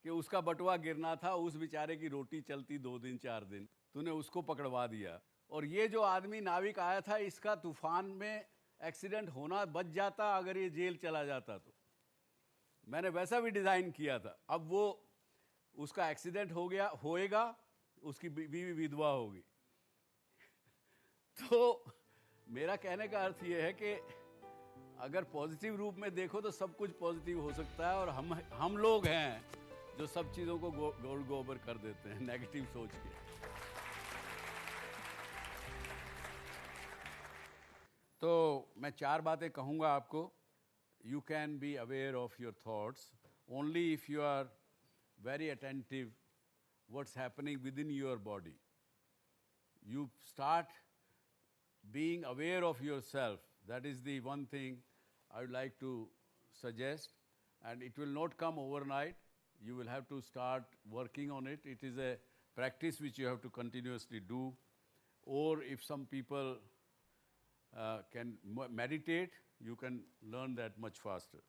कि उसका बटुआ गिरना था, उस बेचारे की रोटी चलती 2 दिन 4 दिन, तूने उसको पकड़वा दिया। और ये जो आदमी नाविक आया था, इसका तूफान में एक्सीडेंट होना बच जाता अगर ये जेल चला जाता तो। मैंने वैसा भी डिज़ाइन किया था। अब वो उसका एक्सीडेंट हो गया, होएगा, उसकी बीवी विधवा होगी। तो मेरा कहने का अर्थ ये है कि अगर पॉजिटिव रूप में देखो तो सब कुछ पॉजिटिव हो सकता है, और हम लोग हैं जो सब चीज़ों को गोबर कर देते हैं नेगेटिव सोच के। तो मैं 4 बातें कहूँगा आपको। You can be aware of your thoughts only if you are very attentive what's happening within your body. You start being aware of yourself. That is the one thing I would like to suggest, and it will not come overnight. You will have to start working on it. It is a practice which you have to continuously do, or if some people can meditate, you can learn that much faster.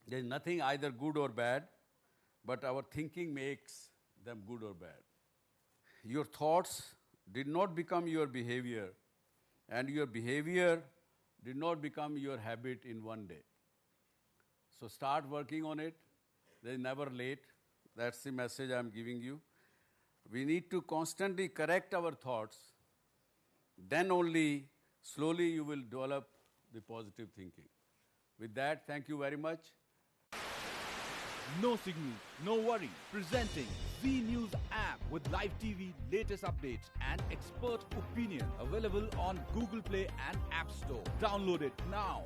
There is nothing either good or bad, but our thinking makes them good or bad. Your thoughts did not become your behavior, and your behavior did not become your habit in one day. So start working on it. There is never late. That's the message I'm giving you. We need to constantly correct our thoughts. Then only slowly you will develop the positive thinking. With that, thank you very much. No signal, no worry. Presenting Z News app with live TV, latest updates and expert opinion. Available on Google Play and App Store. Download it now.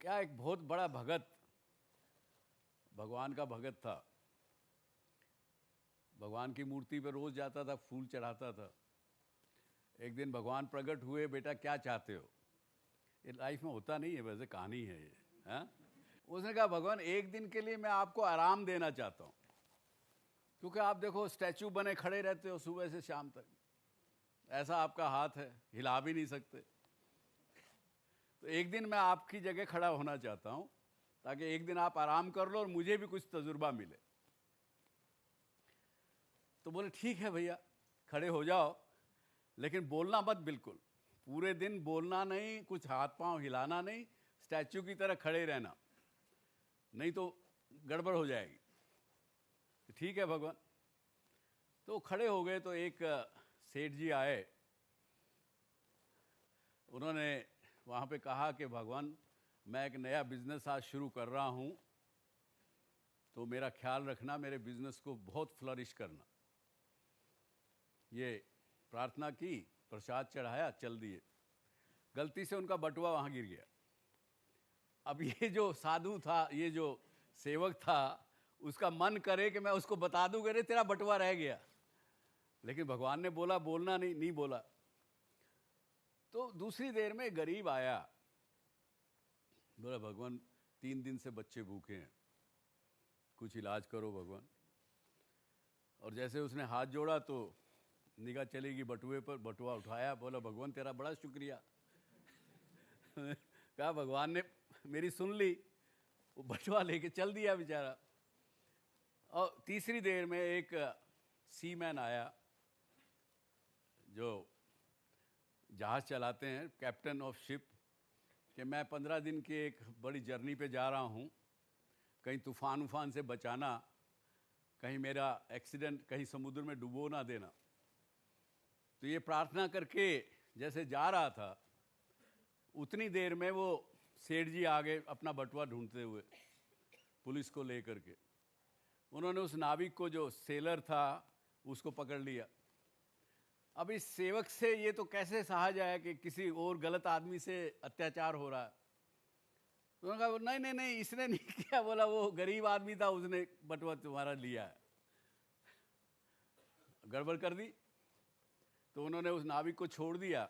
क्या एक बहुत बड़ा भगत, भगवान का भगत था। भगवान की मूर्ति पर रोज जाता था, फूल चढ़ाता था। एक दिन भगवान प्रकट हुए, बेटा क्या चाहते हो? ये लाइफ में होता नहीं है, वैसे कहानी है ये। हाँ? उसने कहा, भगवान एक दिन के लिए मैं आपको आराम देना चाहता हूँ, क्योंकि आप देखो स्टैचू बने खड़े रहते हो सुबह से शाम तक, ऐसा आपका हाथ है, हिला भी नहीं सकते। तो एक दिन मैं आपकी जगह खड़ा होना चाहता हूँ, ताकि एक दिन आप आराम कर लो और मुझे भी कुछ तजुर्बा मिले। तो बोले ठीक है भैया, खड़े हो जाओ, लेकिन बोलना मत बिल्कुल। पूरे दिन बोलना नहीं, कुछ हाथ पांव हिलाना नहीं, स्टैचू की तरह खड़े रहना, नहीं तो गड़बड़ हो जाएगी। ठीक है भगवान। तो खड़े हो गए। तो एक सेठ जी आए, उन्होंने वहाँ पे कहा कि भगवान मैं एक नया बिजनेस आज शुरू कर रहा हूँ, तो मेरा ख्याल रखना, मेरे बिजनेस को बहुत फ्लरिश करना। ये प्रार्थना की, प्रसाद चढ़ाया, चल दिए। गलती से उनका बटुआ वहाँ गिर गया। अब ये जो साधु था, ये जो सेवक था, उसका मन करे कि मैं उसको बता दूं कि अरे तेरा बटुआ रह गया, लेकिन भगवान ने बोला बोलना नहीं बोला। तो दूसरी देर में गरीब आया, बोला भगवान 3 दिन से बच्चे भूखे हैं, कुछ इलाज करो भगवान। और जैसे उसने हाथ जोड़ा तो निगाह चलेगी बटुए पर, बटुआ उठाया, बोला भगवान तेरा बड़ा शुक्रिया। कहा भगवान ने मेरी सुन ली, वो बटुआ लेके चल दिया बेचारा। और तीसरी देर में एक सीमैन आया जो जहाज चलाते हैं, कैप्टन ऑफ शिप, कि मैं 15 दिन की एक बड़ी जर्नी पे जा रहा हूँ, कहीं तूफान उफान से बचाना, कहीं मेरा एक्सीडेंट कहीं समुद्र में डुबो ना देना। तो ये प्रार्थना करके जैसे जा रहा था, उतनी देर में वो सेठ जी आ गए अपना बटुआ ढूंढते हुए पुलिस को लेकर के। उन्होंने उस नाविक को, जो सेलर था, उसको पकड़ लिया। अब इस सेवक से ये तो कैसे सहा जाए कि किसी और गलत आदमी से अत्याचार हो रहा है। उन्होंने कहा नहीं इसने नहीं किया। बोला वो गरीब आदमी था, उसने बटुआ तुम्हारा लिया है, गड़बड़ कर दी। तो उन्होंने उस नाविक को छोड़ दिया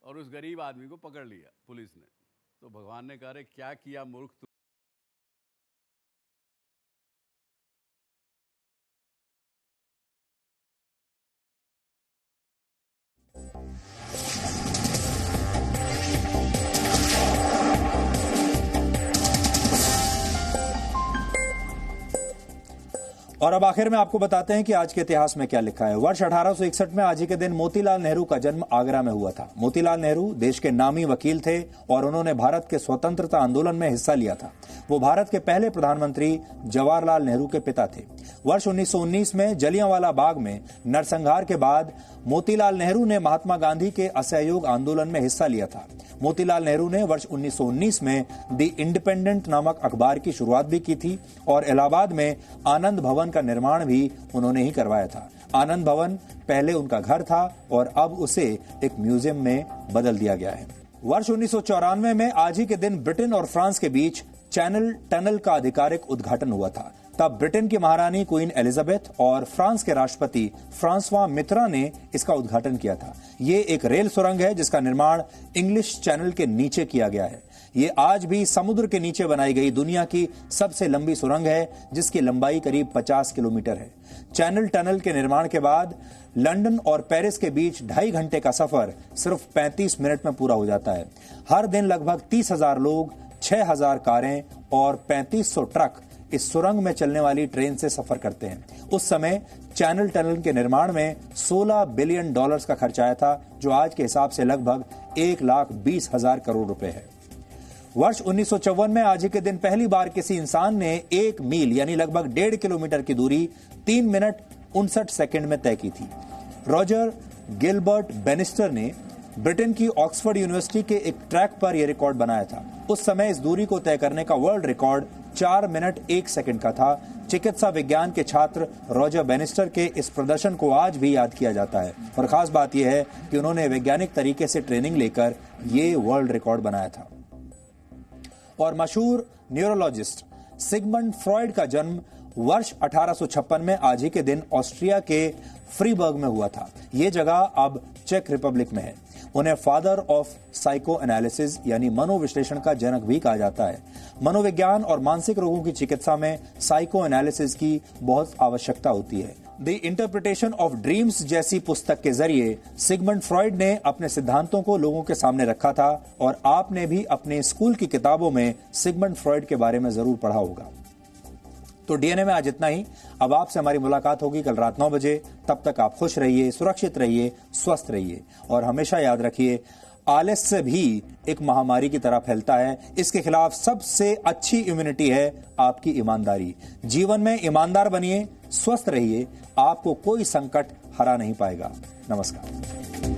और उस गरीब आदमी को पकड़ लिया पुलिस ने। तो भगवान ने कहा, रे क्या किया मूर्ख तू। और अब आखिर में आपको बताते हैं कि आज के इतिहास में क्या लिखा है। वर्ष 1861 में आज ही के दिन मोतीलाल नेहरू का जन्म आगरा में हुआ था। मोतीलाल नेहरू देश के नामी वकील थे और उन्होंने भारत के स्वतंत्रता आंदोलन में हिस्सा लिया था। वो भारत के पहले प्रधानमंत्री जवाहरलाल नेहरू के पिता थे। वर्ष 1919 में जलियांवाला बाग में नरसंहार के बाद मोतीलाल नेहरू ने महात्मा गांधी के असहयोग आंदोलन में हिस्सा लिया था। मोतीलाल नेहरू ने वर्ष 1919 में द इंडिपेंडेंट नामक अखबार की शुरुआत भी की थी और इलाहाबाद में आनंद भवन का निर्माण भी उन्होंने ही करवाया था। आनंद भवन पहले उनका घर था और अब उसे एक म्यूजियम में बदल दिया गया है। वर्ष 1994 में आज ही के दिन ब्रिटेन और फ्रांस के बीच चैनल टनल का आधिकारिक उद्घाटन हुआ था। तब ब्रिटेन की महारानी क्वीन एलिजाबेथ और फ्रांस के राष्ट्रपति फ्रांसवा मित्रा ने इसका उद्घाटन किया था। ये एक रेल सुरंग है जिसका निर्माण इंग्लिश चैनल के नीचे किया गया है। ये आज भी समुद्र के नीचे बनाई गई दुनिया की सबसे लंबी सुरंग है, जिसकी लंबाई करीब 50 किलोमीटर है। चैनल टनल के निर्माण के बाद लंदन और पेरिस के बीच 2.5 घंटे का सफर सिर्फ 35 मिनट में पूरा हो जाता है। हर दिन लगभग 30,000 लोग, 6,000 कारें और 3500 ट्रक इस सुरंग में चलने वाली ट्रेन से सफर करते हैं। उस समय चैनल टनल के निर्माण में $16 बिलियन का खर्च आया था, जो आज के हिसाब से लगभग 1,20,000 करोड़ रुपए है। वर्ष 1954 में आज ही के दिन पहली बार किसी इंसान ने 1 मील यानी लगभग 1.5 किलोमीटर की दूरी 3 मिनट 59 सेकंड में तय की थी। रॉजर गिलबर्ट बेनिस्टर ने ब्रिटेन की ऑक्सफोर्ड यूनिवर्सिटी के एक ट्रैक पर यह रिकॉर्ड बनाया था। उस समय इस दूरी को तय करने का वर्ल्ड रिकॉर्ड 4 मिनट 1 सेकंड का था। चिकित्सा विज्ञान के छात्र रॉजर बेनिस्टर के इस प्रदर्शन को आज भी याद किया जाता है और खास बात यह है कि उन्होंने वैज्ञानिक तरीके से ट्रेनिंग लेकर ये वर्ल्ड रिकॉर्ड बनाया था। और मशहूर न्यूरोलॉजिस्ट सिगमंड फ्रॉइड का जन्म वर्ष 1856 में आज ही के दिन ऑस्ट्रिया के फ्रीबर्ग में हुआ था। ये जगह अब चेक रिपब्लिक में है। उन्हें फादर ऑफ साइको एनालिसिस यानी मनोविश्लेषण का जनक भी कहा जाता है। मनोविज्ञान और मानसिक रोगों की चिकित्सा में साइको एनालिसिस की बहुत आवश्यकता होती है। द इंटरप्रिटेशन ऑफ ड्रीम्स जैसी पुस्तक के जरिए सिगमंड फ्रॉइड ने अपने सिद्धांतों को लोगों के सामने रखा था और आपने भी अपने स्कूल की किताबों में सिगमंड फ्रॉइड के बारे में जरूर पढ़ा होगा। तो डीएनए में आज इतना ही। अब आपसे हमारी मुलाकात होगी कल रात 9 बजे। तब तक आप खुश रहिए, सुरक्षित रहिए, स्वस्थ रहिए और हमेशा याद रखिए, आलस्य भी एक महामारी की तरह फैलता है। इसके खिलाफ सबसे अच्छी इम्यूनिटी है आपकी ईमानदारी। जीवन में ईमानदार बनिए, स्वस्थ रहिए, आपको कोई संकट हरा नहीं पाएगा। नमस्कार।